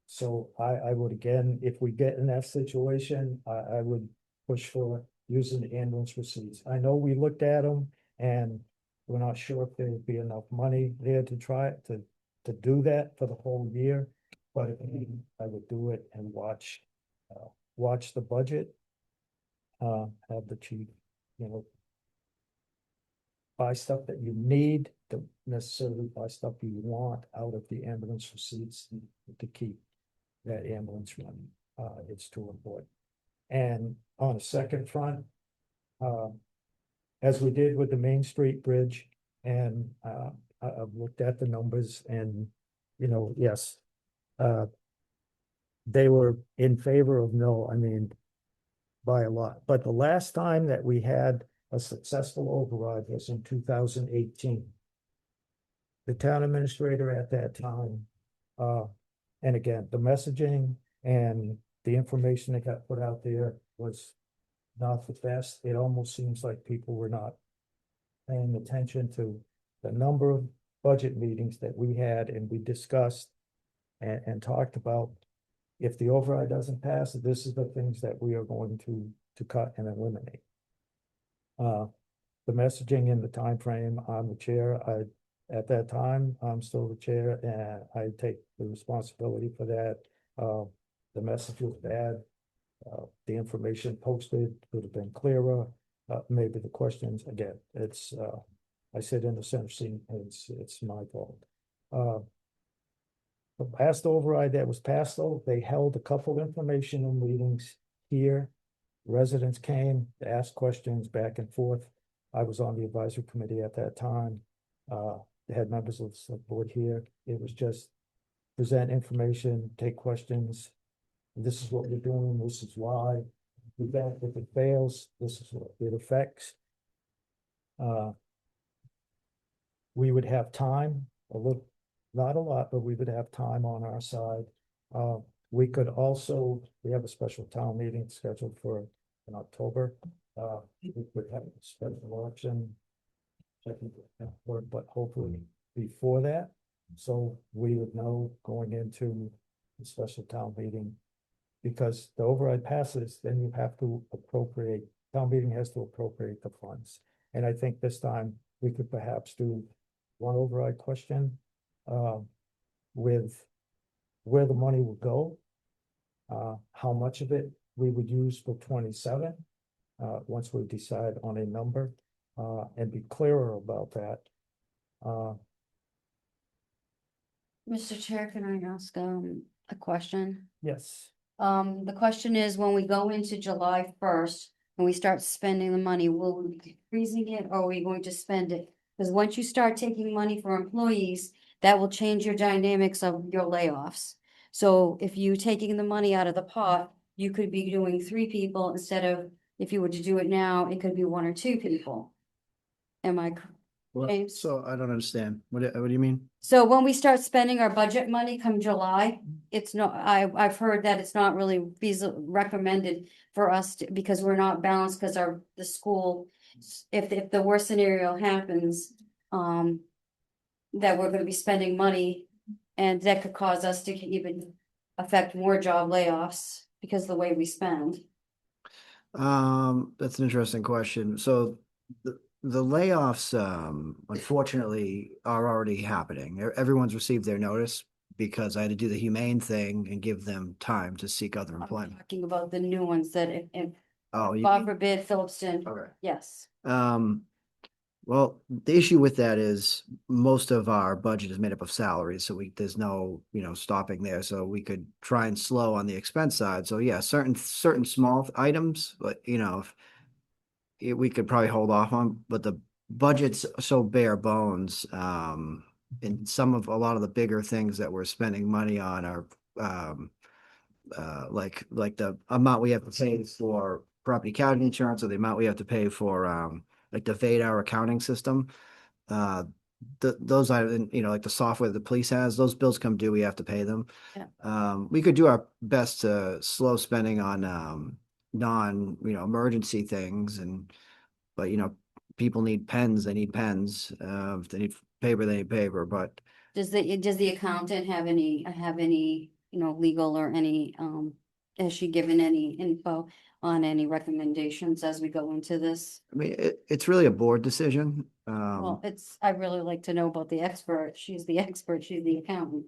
So I would, again, if we get in that situation, I would push for using the ambulance receipts. I know we looked at them and we're not sure if there'd be enough money there to try to do that for the whole year. But I would do it and watch the budget, have the chief, buy stuff that you need, to necessarily buy stuff you want out of the ambulance receipts to keep that ambulance running. It's too important. And on a second front, as we did with the Main Street Bridge, and I've looked at the numbers and, yes, they were in favor of no, by a lot. But the last time that we had a successful override was in 2018. The town administrator at that time, and again, the messaging and the information that got put out there was not the best. It almost seems like people were not paying attention to the number of budget meetings that we had and we discussed and talked about. If the override doesn't pass, this is the things that we are going to cut and eliminate. The messaging in the time frame, I'm the chair. At that time, I'm still the chair and I take the responsibility for that. The message was bad. The information posted could have been clearer. Maybe the questions, again, I sit in the center seat, it's my fault. The last override that was passed, though, they held a couple informational meetings here. Residents came to ask questions back and forth. I was on the advisory committee at that time. They had members of the select board here. It was just present information, take questions, this is what we're doing, this is why. If it fails, this is what it affects. We would have time, a little, not a lot, but we would have time on our side. We could also, we have a special town meeting scheduled for in October. We could have a special election. But hopefully before that, so we would know going into the special town meeting. Because the override passes, then you have to appropriate, town meeting has to appropriate the funds. And I think this time we could perhaps do one override question with where the money would go, how much of it we would use for 27, once we decide on a number, and be clearer about that. Mr. Chair, can I ask a question? Yes. The question is, when we go into July 1st and we start spending the money, will we be freezing it or are we going to spend it? Because once you start taking money for employees, that will change your dynamics of your layoffs. So if you're taking the money out of the pot, you could be doing 3 people instead of, if you were to do it now, it could be 1 or 2 people. Am I James? So I don't understand. What do you mean? So when we start spending our budget money come July, it's not, I've heard that it's not really recommended for us to, because we're not balanced, because the school, if the worst scenario happens, that we're gonna be spending money, and that could cause us to even affect more job layoffs because of the way we spend. That's an interesting question. So the layoffs, unfortunately, are already happening. Everyone's received their notice because I had to do the humane thing and give them time to seek other I'm employment. talking about the new ones that if Oh, God forbid, Phillipston, okay. yes. Well, the issue with that is most of our budget is made up of salaries, so there's no, stopping there. So we could try and slow on the expense side. So yeah, certain small items, but we could probably hold off on, but the budget's so bare bones. And a lot of the bigger things that we're spending money on are like the amount we have to pay for property casualty insurance, or the amount we have to pay for like the Vadar accounting system. Those are, like the software the police has, those bills come due, we have to pay them. Yeah. We could do our best to slow spending on non, emergency things, but people need pens, they need pens. If they need paper, they need paper, but Does the accountant have any, legal or any, has she given any info on any recommendations as we go into this? I mean, it's really a board decision. Well, I'd really like to know about the expert. She's the expert, she's the accountant.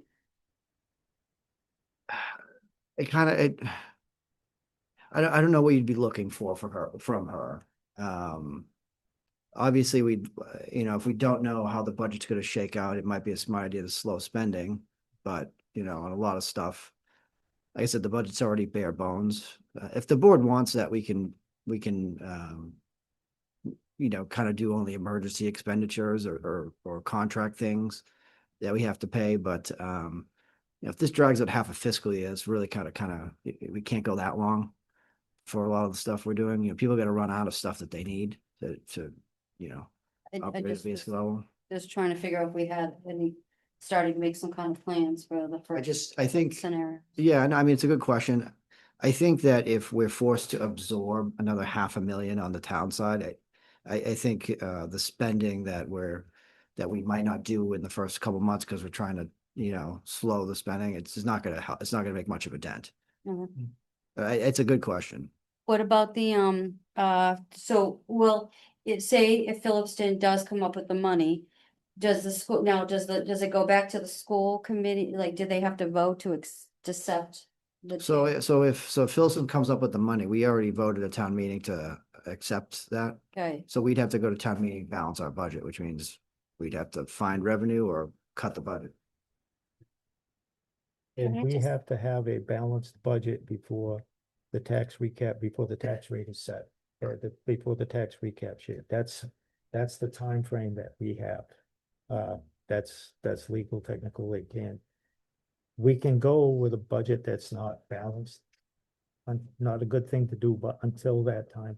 I don't know what you'd be looking for from her. Obviously if we don't know how the budget's gonna shake out, it might be a smart idea to slow spending. But, on a lot of stuff, like I said, the budget's already bare bones. If the board wants that, we can kind of do only emergency expenditures or contract things that we have to pay. But, if this drags out half a fiscal year, it's really kind of, we can't go that long for a lot of the stuff we're doing. People got to run out of stuff that they need to I operate at just basic was level. just trying to figure out if we had starting to make some kind of plans for the I think, scenario. yeah, no, I mean, it's a good question. I think that if we're forced to absorb another $500,000 on the town side, I think the spending that we might not do in the first couple months because we're trying to, slow the spending, it's just not gonna help. It's not gonna make much of a dent. Mhm. It's a good question. What about the, so say if Phillipston does come up with the money, does the school, now, does it go back to the school committee? Like, do they have to vote to accept? So if Philson comes up with the money, we already voted a town meeting to accept that. Okay, So we'd have to go to town meeting, balance our budget, which means we'd have to find revenue or cut the budget. And we have to have a balanced budget before the tax recap, before the tax rate is set, or before the tax recap sheet. That's the time frame that we have. That's legal, technical, we can go with a budget that's not balanced not a good thing to do, but until that time.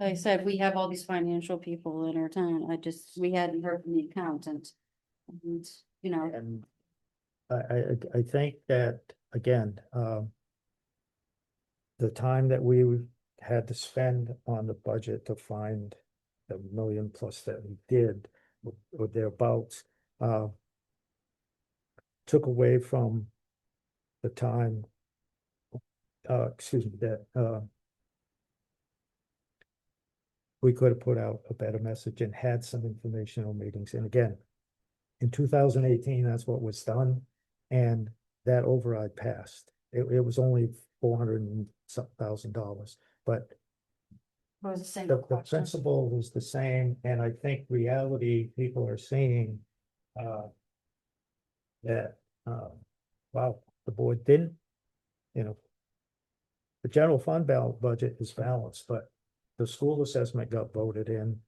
Like I said, we have all these financial people in our town. We hadn't heard from the accountant. And, you know, And I think that, again, the time that we had to spend on the budget to find the million plus that we did, or thereabouts, took away from the time, excuse me, that, we could have put out a better message and had some informational meetings. And again, in 2018, that's what was done, and that override passed. It was only $400,000, but it was the same the question. principle was the same, and I think reality, people are seeing that, wow, the board didn't, the general fund budget is balanced, but the school assessment got voted in.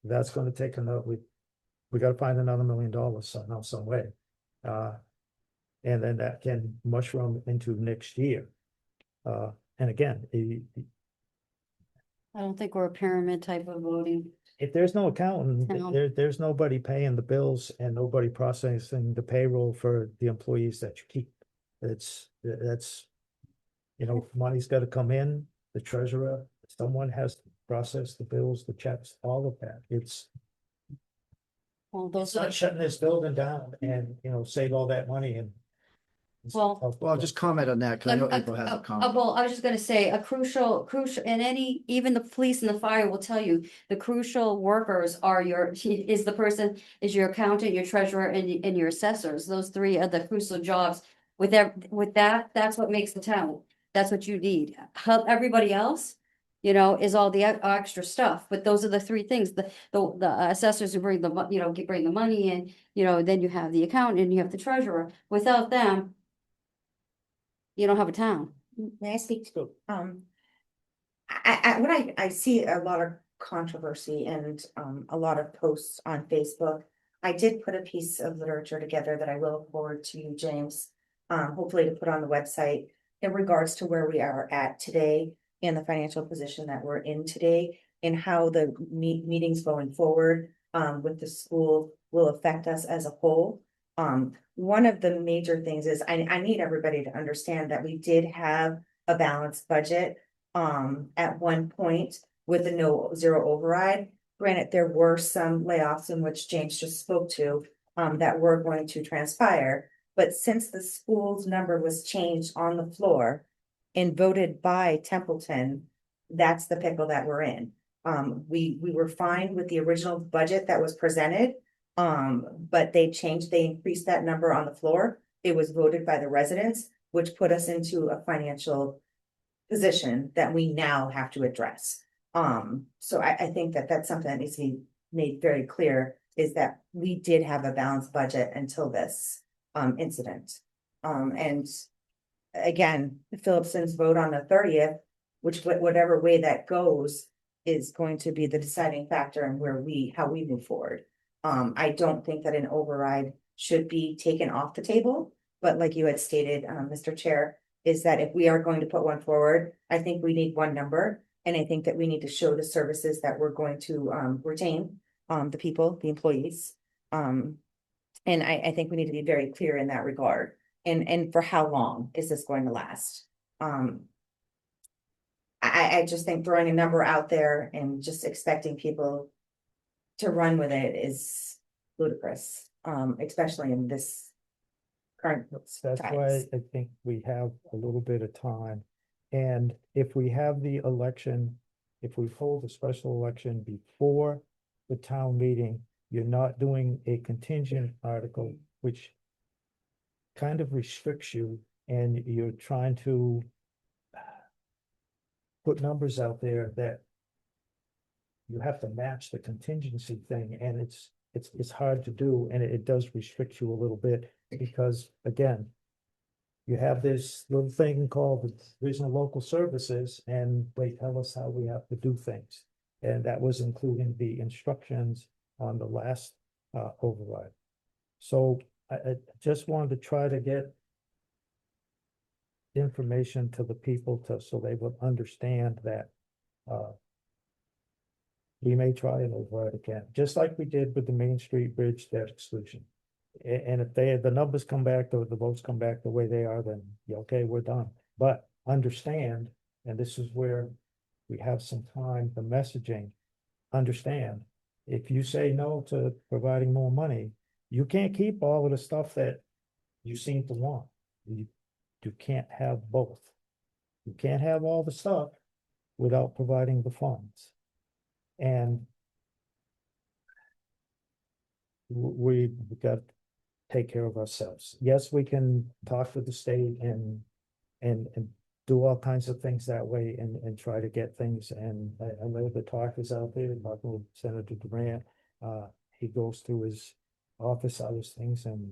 That's gonna take another, we gotta find another $1 million somehow, some way. And then that can mushroom into next year. And again, I don't think we're a pyramid type of voting. if there's no accountant, No. there's nobody paying the bills and nobody processing the payroll for the employees that you keep. That's, money's gotta come in, the treasurer, someone has to process the bills, the checks, all of that. Well, It's those are, not shutting this building down and, save all that money and. Well- Well, I'll just comment on that, because I know April has a comment. well, I was just gonna say, a crucial, and even the police and the fire will tell you, the crucial workers are is your accountant, your treasurer, and your assessors. Those three are the crucial jobs. With that, that's what makes the town. That's what you need. Help everybody else, is all the extra stuff, but those are the three things, the assessors who bring bring the money in, then you have the accountant and you have the treasurer. Without them, you don't have a town. May I speak to, I see a lot of controversy and, a lot of posts on Facebook. I did put a piece of literature together that I will forward to you, James, hopefully to put on the website in regards to where we are at today and the financial position that we're in today and how the meetings going forward, with the school will affect us as a whole. One of the major things is I need everybody to understand that we did have a balanced budget at one point with a zero override. Granted, there were some layoffs in which James just spoke to that were going to transpire. But since the school's number was changed on the floor and voted by Templeton, that's the pickle that we're in. We were fine with the original budget that was presented. But they increased that number on the floor. It was voted by the residents, which put us into a financial position that we now have to address. So I think that that's something that needs to be made very clear, is that we did have a balanced budget until this incident. And again, Phillipson's vote on the 30th, which whatever way that goes, is going to be the deciding factor in how we move forward. I don't think that an override should be taken off the table, but like you had stated, Mr. Chair, is that if we are going to put one forward, I think we need one number. And I think that we need to show the services that we're going to retain, the people, the employees. And I think we need to be very clear in that regard. And for how long is this going to last? I just think throwing a number out there and just expecting people to run with it is ludicrous, especially in this current That's why times. I think we have a little bit of time. And if we have the election, if we hold a special election before the town meeting, you're not doing a contingent article, which kind of restricts you, and you're trying to put numbers out there that you have to match the contingency thing, and it's hard to do, and it does restrict you a little bit, because again, you have this little thing called the Division of Local Services, and they tell us how we have to do things. And that was including the instructions on the last override. So I just wanted to try to get information to the people so they would understand that, we may try it over it again, just like we did with the Main Street Bridge debt exclusion. And if the numbers come back, the votes come back the way they are, then, yeah, okay, we're done. But understand, and this is where we have some time, the messaging, understand, if you say no to providing more money, you can't keep all of the stuff that you seem to want. You can't have both. You can't have all the stuff without providing the funds. And we've got to take care of ourselves. Yes, we can talk to the state and do all kinds of things that way and try to get things. And I know the talk is out there, talking with Senator Durant. He goes through his office, all those things, and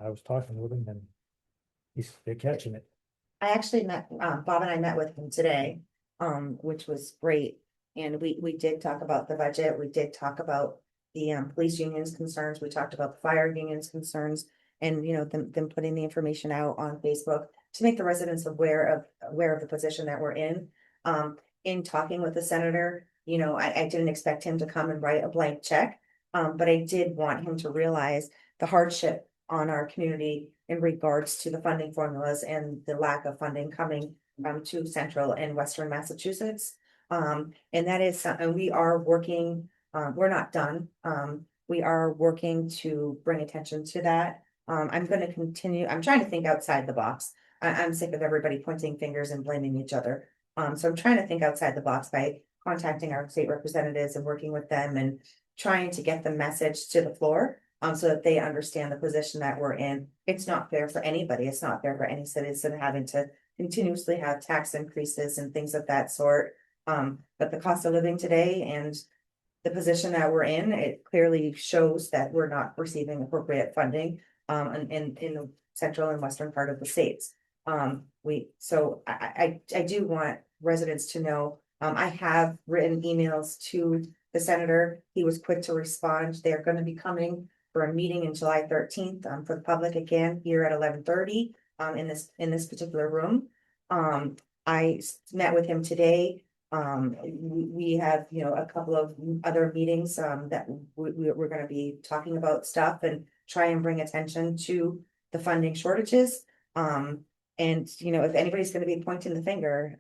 I was talking with him and they're catching it. I actually met, Bob and I met with him today, which was great. And we did talk about the budget. We did talk about the police union's concerns. We talked about the fire union's concerns and, you know, them putting the information out on Facebook to make the residents aware of the position that we're in. In talking with the senator, you know, I didn't expect him to come and write a blank check. But I did want him to realize the hardship on our community in regards to the funding formulas and the lack of funding coming to central and western Massachusetts. And that is something we are working, we're not done. We are working to bring attention to that. I'm going to continue, I'm trying to think outside the box. I'm sick of everybody pointing fingers and blaming each other. So I'm trying to think outside the box by contacting our state representatives and working with them and trying to get the message to the floor. So that they understand the position that we're in. It's not fair for anybody. It's not fair for any citizen having to continuously have tax increases and things of that sort. But the cost of living today and the position that we're in, it clearly shows that we're not receiving appropriate funding in the central and western part of the states. So I do want residents to know, I have written emails to the senator. He was quick to respond. They're going to be coming for a meeting in July 13th for the public again here at 11:30 in this particular room. I met with him today. We have, you know, a couple of other meetings that we're going to be talking about stuff and try and bring attention to the funding shortages. And, you know, if anybody's going to be pointing the finger,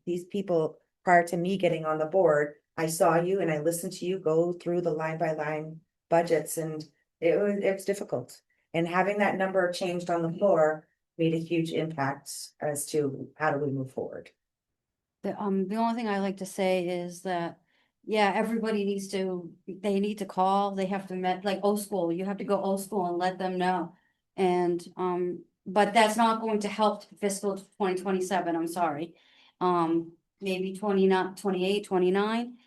these people, prior to me getting on the board, I saw you and I listened to you go through the line by line budgets, and it was difficult. And having that number changed on the floor made a huge impact as to how do we move forward. The only thing I like to say is that, yeah, everybody they need to call, they have to like old school, you have to go old school and let them know. And, but that's not going to help fiscal 2027, I'm sorry. Maybe 29, 28, 29,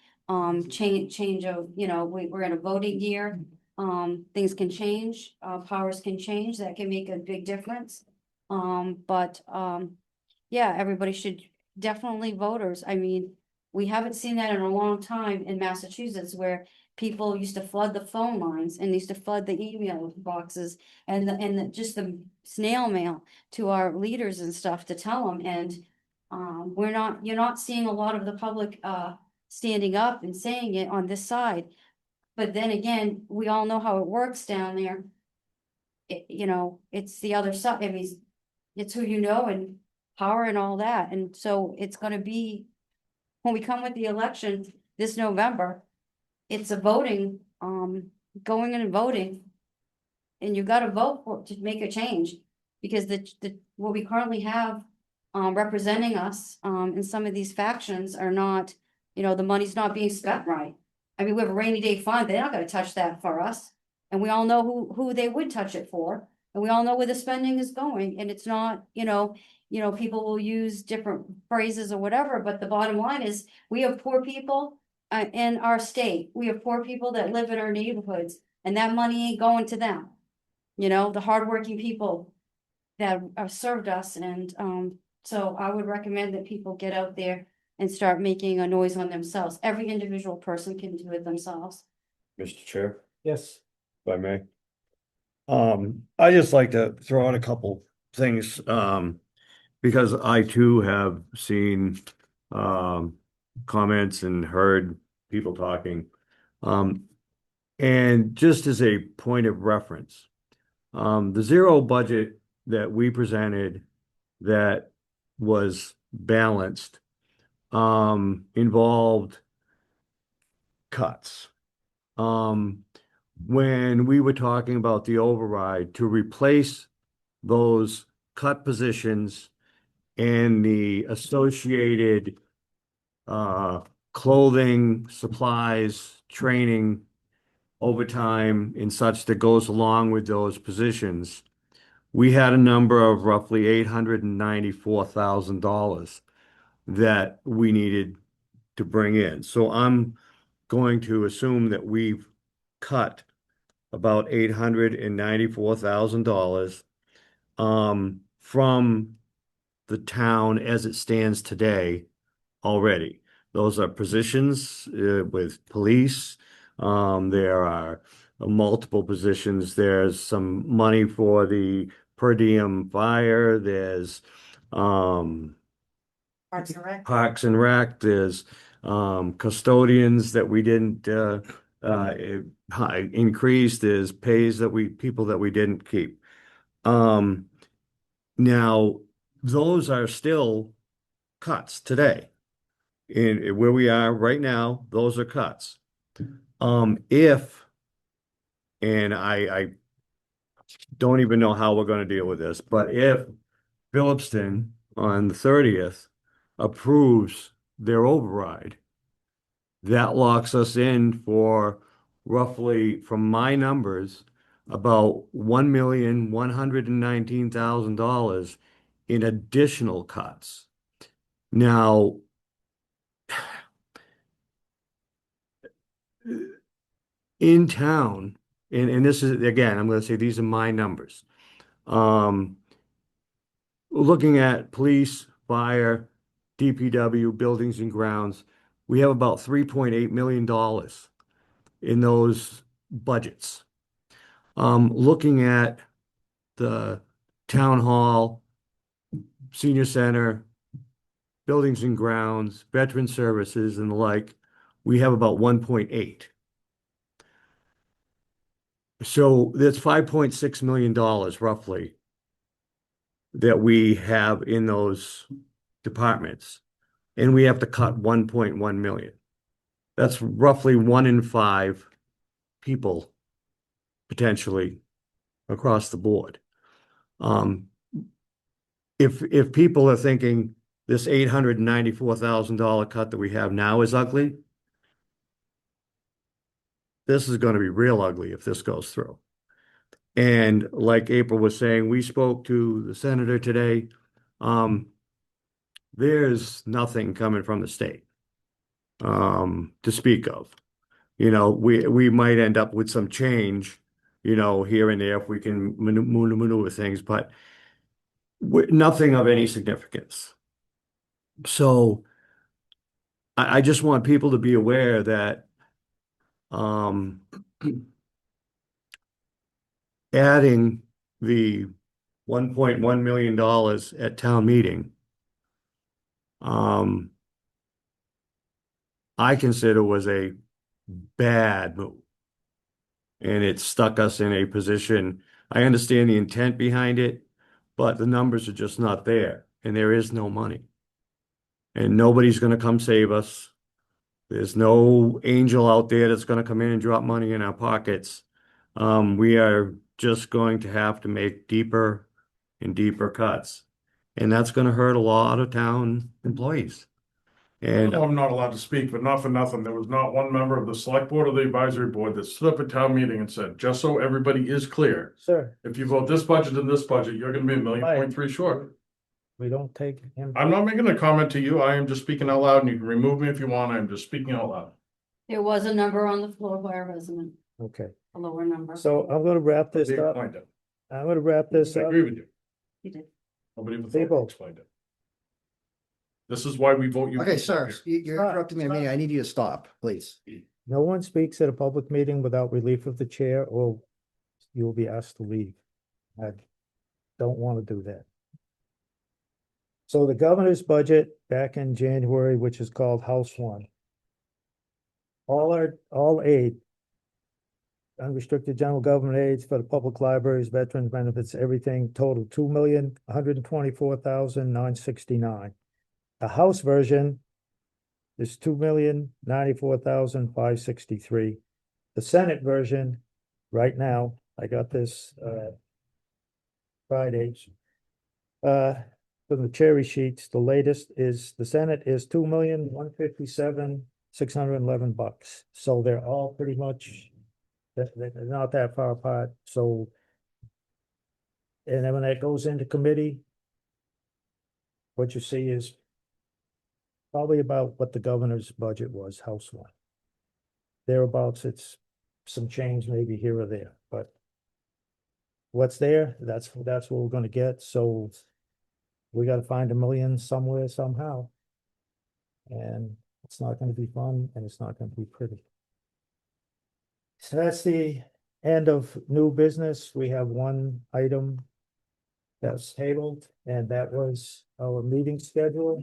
change of, you know, we're in a voting year. Things can change, powers can change, that can make a big difference. Yeah, everybody should definitely voters. I mean, we haven't seen that in a long time in Massachusetts where people used to flood the phone lines and used to flood the email boxes and just the snail mail to our leaders and stuff to tell them. And you're not seeing a lot of the public standing up and saying it on this side. But then again, we all know how it works down there. You know, it's the other side. I mean, it's who you know and power and all that. And so it's going to be, when we come with the election this November, it's a voting, going in and voting. And you got to vote to make a change, because what we currently have representing us in some of these factions are not, you know, the money's not being spent right. I mean, we have a rainy day fund. They're not going to touch that for us. And we all know who they would touch it for. And we all know where the spending is going. And it's not, you know, people will use different phrases or whatever, but the bottom line is we have poor people in our state. We have poor people that live in our neighborhoods, and that money ain't going to them. You know, the hardworking people that have served us. And so I would recommend that people get out there and start making a noise on themselves. Every individual person can do it themselves. Mr. Chair, Yes. if I may. I just like to throw out a couple things. because I too have seen, comments and heard people talking. And just as a point of reference, the zero budget that we presented that was balanced, involved cuts. When we were talking about the override to replace those cut positions and the associated clothing, supplies, training, overtime and such that goes along with those positions, we had a number of roughly $894,000 that we needed to bring in. So I'm going to assume that we've cut about $894,000 from the town as it stands today already. Those are positions with police. There are multiple positions. There's some money for the per diem fire. There's Parks and Rec. Parks and Rec. There's custodians that we didn't increase. There's pays that people that we didn't keep. Now those are still cuts today. In where we are right now, those are cuts. If, and I don't even know how we're going to deal with this, but if Phillipston on the 30th approves their override, that locks us in for roughly, from my numbers, about $1,119,000 in additional cuts. Now, in town, and this is, again, I'm going to say these are my numbers. Looking at police, fire, DPW, buildings and grounds, we have about $3.8 million in those budgets. Looking at the town hall, senior center, buildings and grounds, veteran services and the like, we have about 1.8. So that's $5.6 million roughly that we have in those departments. And we have to cut 1.1 million. That's roughly 1 in 5 people potentially across the board. If people are thinking this $894,000 cut that we have now is ugly, this is going to be real ugly if this goes through. And like April was saying, we spoke to the senator today. There's nothing coming from the state to speak of. You know, we might end up with some change, you know, here and there if we can maneuver things, but nothing of any significance. So I just want people to be aware that adding the $1.1 million at town meeting, I consider was a bad move. And it stuck us in a position. I understand the intent behind it, but the numbers are just not there. And there is no money. And nobody's going to come save us. There's no angel out there that's going to come in and drop money in our pockets. We are just going to have to make deeper and deeper cuts. And that's going to hurt a lot of town employees. And I'm not allowed to speak, but not for nothing. There was not one member of the select board or the advisory board that stood up at town meeting and said, just so everybody is clear, Sir, if you vote this budget and this budget, you're gonna be $1.3 million short. we don't take him. I'm not making a comment to you. I am just speaking out loud and you can remove me if you want. I'm just speaking out loud. There was a number on the floor by a resident, Okay, a lower number. so I'm gonna wrap this They up. explained it. I'm gonna wrap this I up. agree with you. You did. Nobody but People. explained it. This is why we vote you. Okay, sir, you're Stop, interrupting me. stop. I need you to stop, please. No one speaks at a public meeting without relief of the chair, or you'll be asked to leave. I don't want to do that. So the governor's budget back in January, which is called House One. All aid. Unrestricted general government aids for the public libraries, veterans benefits, everything total $2,124,969. The House version is $2,094,563. The Senate version, right now, I got this Friday. From the cherry sheets, the latest is, the Senate is $2,157,611. So they're all pretty much, they're not that far apart, so. And then when that goes into committee, what you see is probably about what the governor's budget was, House One. Thereabouts, it's some change maybe here or there, but what's there, that's what we're gonna get, so we gotta find $1 million somewhere, somehow. And it's not gonna be fun, and it's not gonna be pretty. So that's the end of new business. We have one item that's tabled, and that was our meeting schedule.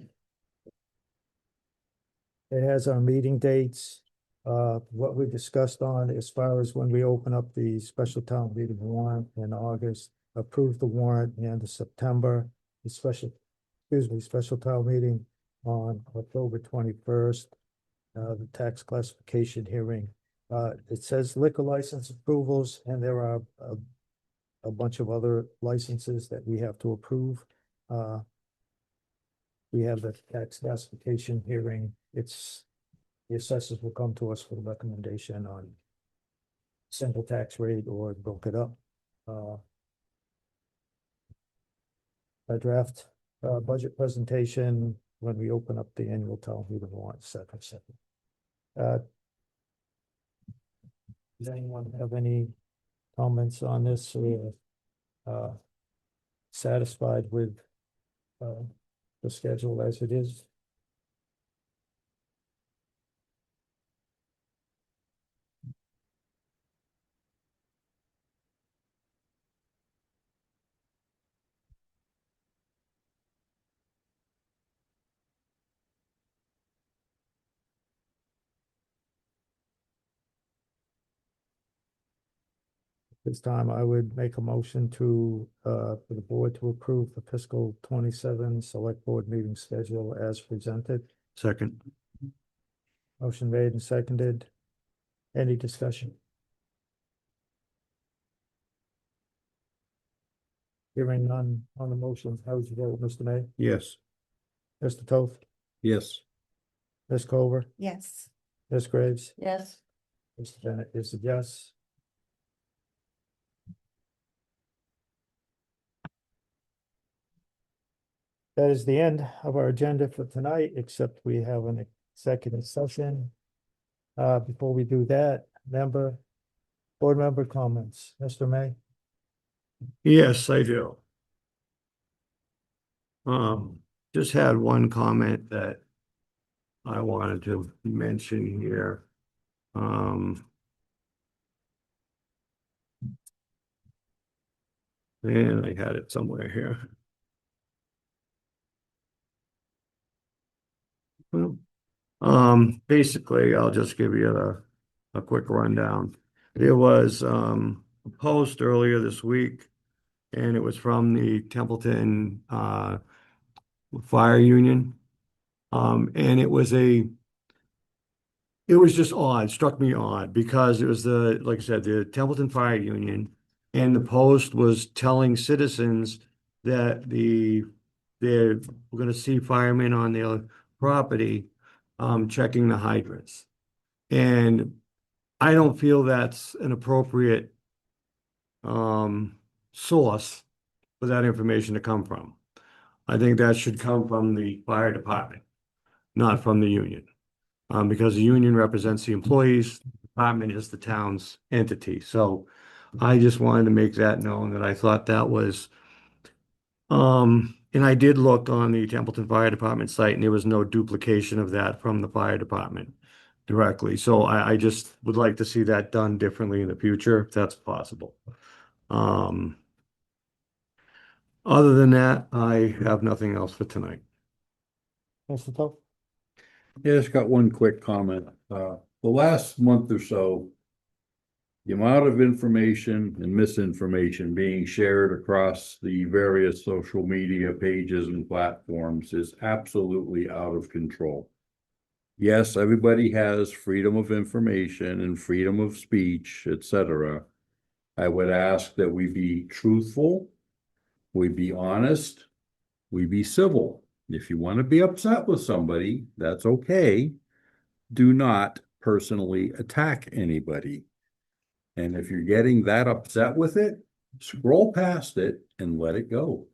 It has our meeting dates, what we discussed on as far as when we open up the special town meeting warrant in August, approve the warrant in the September, the special town meeting on October 21st, the tax classification hearing. It says liquor license approvals, and there are a bunch of other licenses that we have to approve. We have the tax classification hearing. The assessors will come to us for the recommendation on simple tax rate or broke it up. A draft budget presentation when we open up the annual town meeting warrant, second. Does anyone have any comments on this, or satisfied with the schedule as it is? This time I would make a motion to, for the board to approve the fiscal 27 select board meeting schedule as presented. Second. Motion made and seconded. Any discussion? Hearing none on the motion, how would you vote, Mr. May? Yes. Mr. Toth? Yes. Ms. Culver? Yes. Ms. Graves? Yes. Mr. Bennett is a yes. That is the end of our agenda for tonight, except we have an executive session. Before we do that, board member comments, Mr. May? Yes, I do. Just had one comment that I wanted to mention here. And I had it somewhere here. Well, basically, I'll just give you a quick rundown. There was a post earlier this week, and it was from the Templeton Fire Union. And it was just odd, struck me odd, because it was like I said, the Templeton Fire Union, and the post was telling citizens that they're going to see firemen on their property checking the hydrants. And I don't feel that's an appropriate source for that information to come from. I think that should come from the fire department, not from the union. Because the union represents the employees, the department is the town's entity. So I just wanted to make that known, that I thought that was, and I did look on the Templeton Fire Department site, and there was no duplication of that from the fire department directly. So I just would like to see that done differently in the future, if that's possible. Other than that, I have nothing else for tonight. Mr. Toth? Yeah, just got one quick comment. The last month or so, the amount of information and misinformation being shared across the various social media pages and platforms is absolutely out of control. Yes, everybody has freedom of information and freedom of speech, etc. I would ask that we be truthful, we be honest, we be civil. If you want to be upset with somebody, that's okay. Do not personally attack anybody. And if you're getting that upset with it, scroll past it and let it go.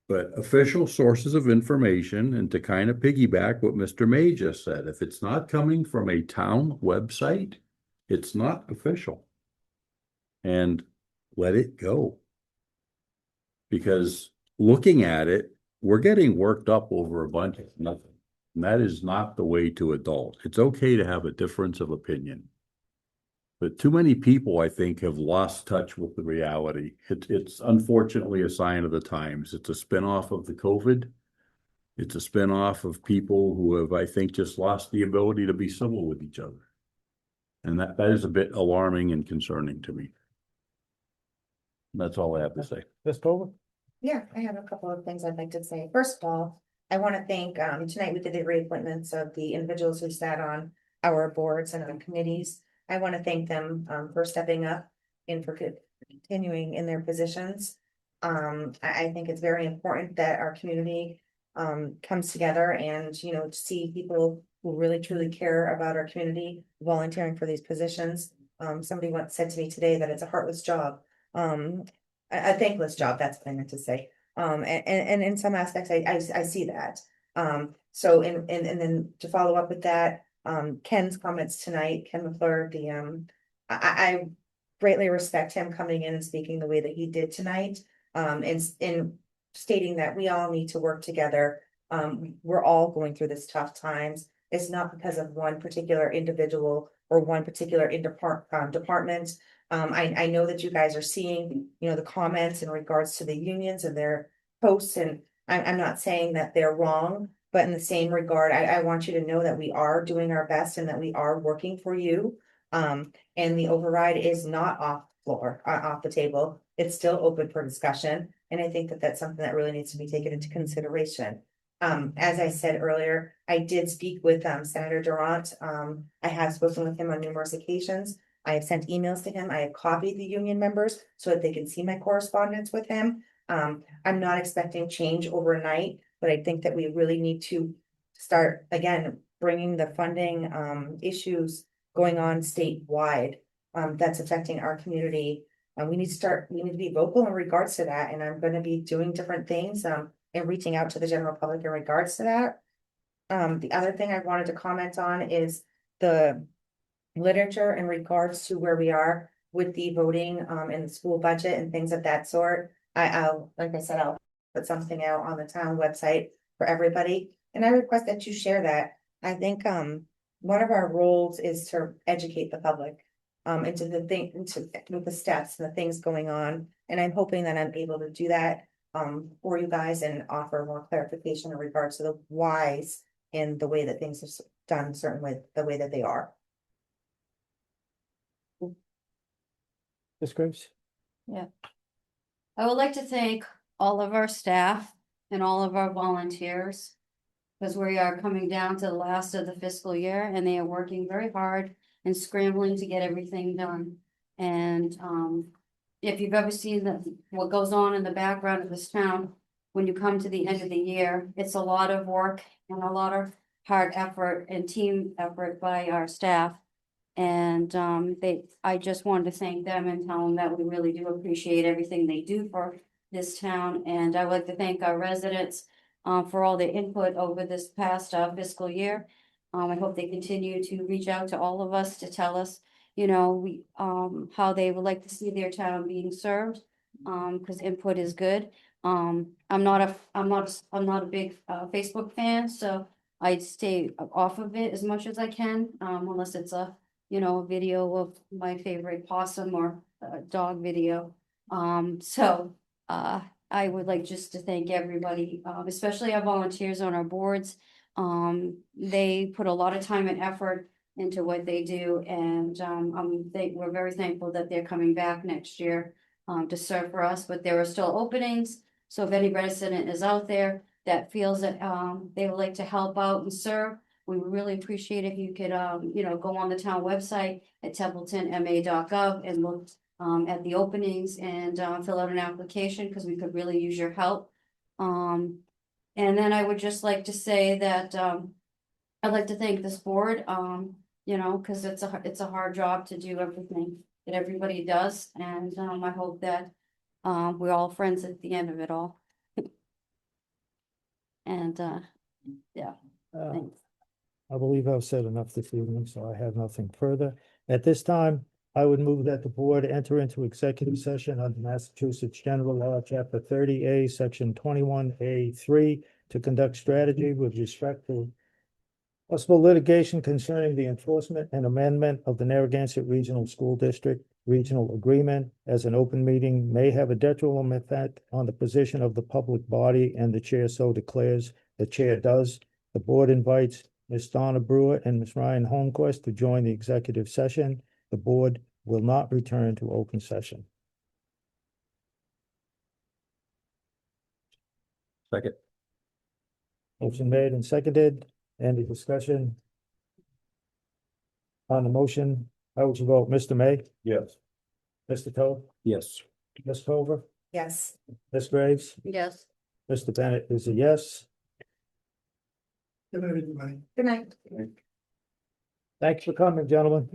But official sources of information, and to kind of piggyback what Mr. May just said, if it's not coming from a town website, it's not official. And let it go. Because looking at it, we're getting worked up over a bunch of nothing. And that is not the way to adult. It's okay to have a difference of opinion. But too many people, I think, have lost touch with the reality. It's unfortunately a sign of the times. It's a spinoff of the COVID. It's a spinoff of people who have, I think, just lost the ability to be civil with each other. And that is a bit alarming and concerning to me. That's all I have to say. Ms. Clover? Yeah, I have a couple of things I'd like to say. First of all, I want to thank, tonight we did the reappointments of the individuals who sat on our boards and on committees. I want to thank them, for stepping up and for continuing in their positions. I think it's very important that our community, comes together and, you know, to see people who really truly care about our community volunteering for these positions. Somebody once said to me today that it's a heartless job. A thankless job, that's what I meant to say. And in some aspects, I see that. So, and then to follow up with that, Ken's comments tonight, Ken McClure, I greatly respect him coming in and speaking the way that he did tonight. In stating that we all need to work together. We're all going through this tough times. It's not because of one particular individual or one particular department. I know that you guys are seeing, you know, the comments in regards to the unions and their posts, and I'm not saying that they're wrong, but in the same regard, I want you to know that we are doing our best and that we are working for you. And the override is not off the table. It's still open for discussion. And I think that that's something that really needs to be taken into consideration. As I said earlier, I did speak with Senator Durant. I have spoken with him on numerous occasions. I have sent emails to him. I have copied the union members so that they can see my correspondence with him. I'm not expecting change overnight, but I think that we really need to start again, bringing the funding issues going on statewide that's affecting our community. We need to be vocal in regards to that. And I'm going to be doing different things and reaching out to the general public in regards to that. The other thing I wanted to comment on is the literature in regards to where we are with the voting in the school budget and things of that sort. I'll put something out on the town website for everybody. And I request that you share that. I think one of our roles is to educate the public with the steps and the things going on. And I'm hoping that I'm able to do that for you guys and offer more clarification in regards to the whys in the way that things are done, certainly the way that they are. Ms. Graves? Yeah. I would like to thank all of our staff and all of our volunteers. Because we are coming down to the last of the fiscal year and they are working very hard and scrambling to get everything done. And if you've ever seen what goes on in the background of this town, when you come to the end of the year, it's a lot of work and a lot of hard effort and team effort by our staff. And I just wanted to thank them and tell them that we really do appreciate everything they do for this town. And I would like to thank our residents for all their input over this past fiscal year. I hope they continue to reach out to all of us to tell us, you know, how they would like to see their town being served. Because input is good. I'm not a big Facebook fan, so I stay off of it as much as I can, unless it's a video of my favorite possum or dog video. I would like just to thank everybody, especially our volunteers on our boards. They put a lot of time and effort into what they do, and we're very thankful that they're coming back next year to serve for us, but there are still openings. So if any resident is out there that feels that they would like to help out and serve, we would really appreciate if you could go on the town website at templetonma.gov and look at the openings and fill out an application, because we could really use your help. And then I would just like to say that I'd like to thank this board, because it's a hard job to do everything that everybody does, and I hope that we're all friends at the end of it all. And yeah, thanks. I believe I've said enough this evening, so I have nothing further. At this time, I would move that the board enter into executive session under Massachusetts General Law, Chapter 30A, Section 21A3, to conduct strategy with respect to possible litigation concerning the enforcement and amendment of the Narragansett Regional School District Regional Agreement, as an open meeting may have a detrimental effect on the position of the public body, and the chair so declares. The chair does. The board invites Ms. Donna Brewer and Ms. Ryan Holmquist to join the executive session. The board will not return to open session. Second. Motion made and seconded. Any discussion on the motion? How would you vote? Mr. May? Yes. Mr. Toth? Yes. Ms. Culver? Yes. Ms. Graves? Yes. Mr. Bennett is a yes. Good night, everybody. Good night. Thanks for coming, gentlemen.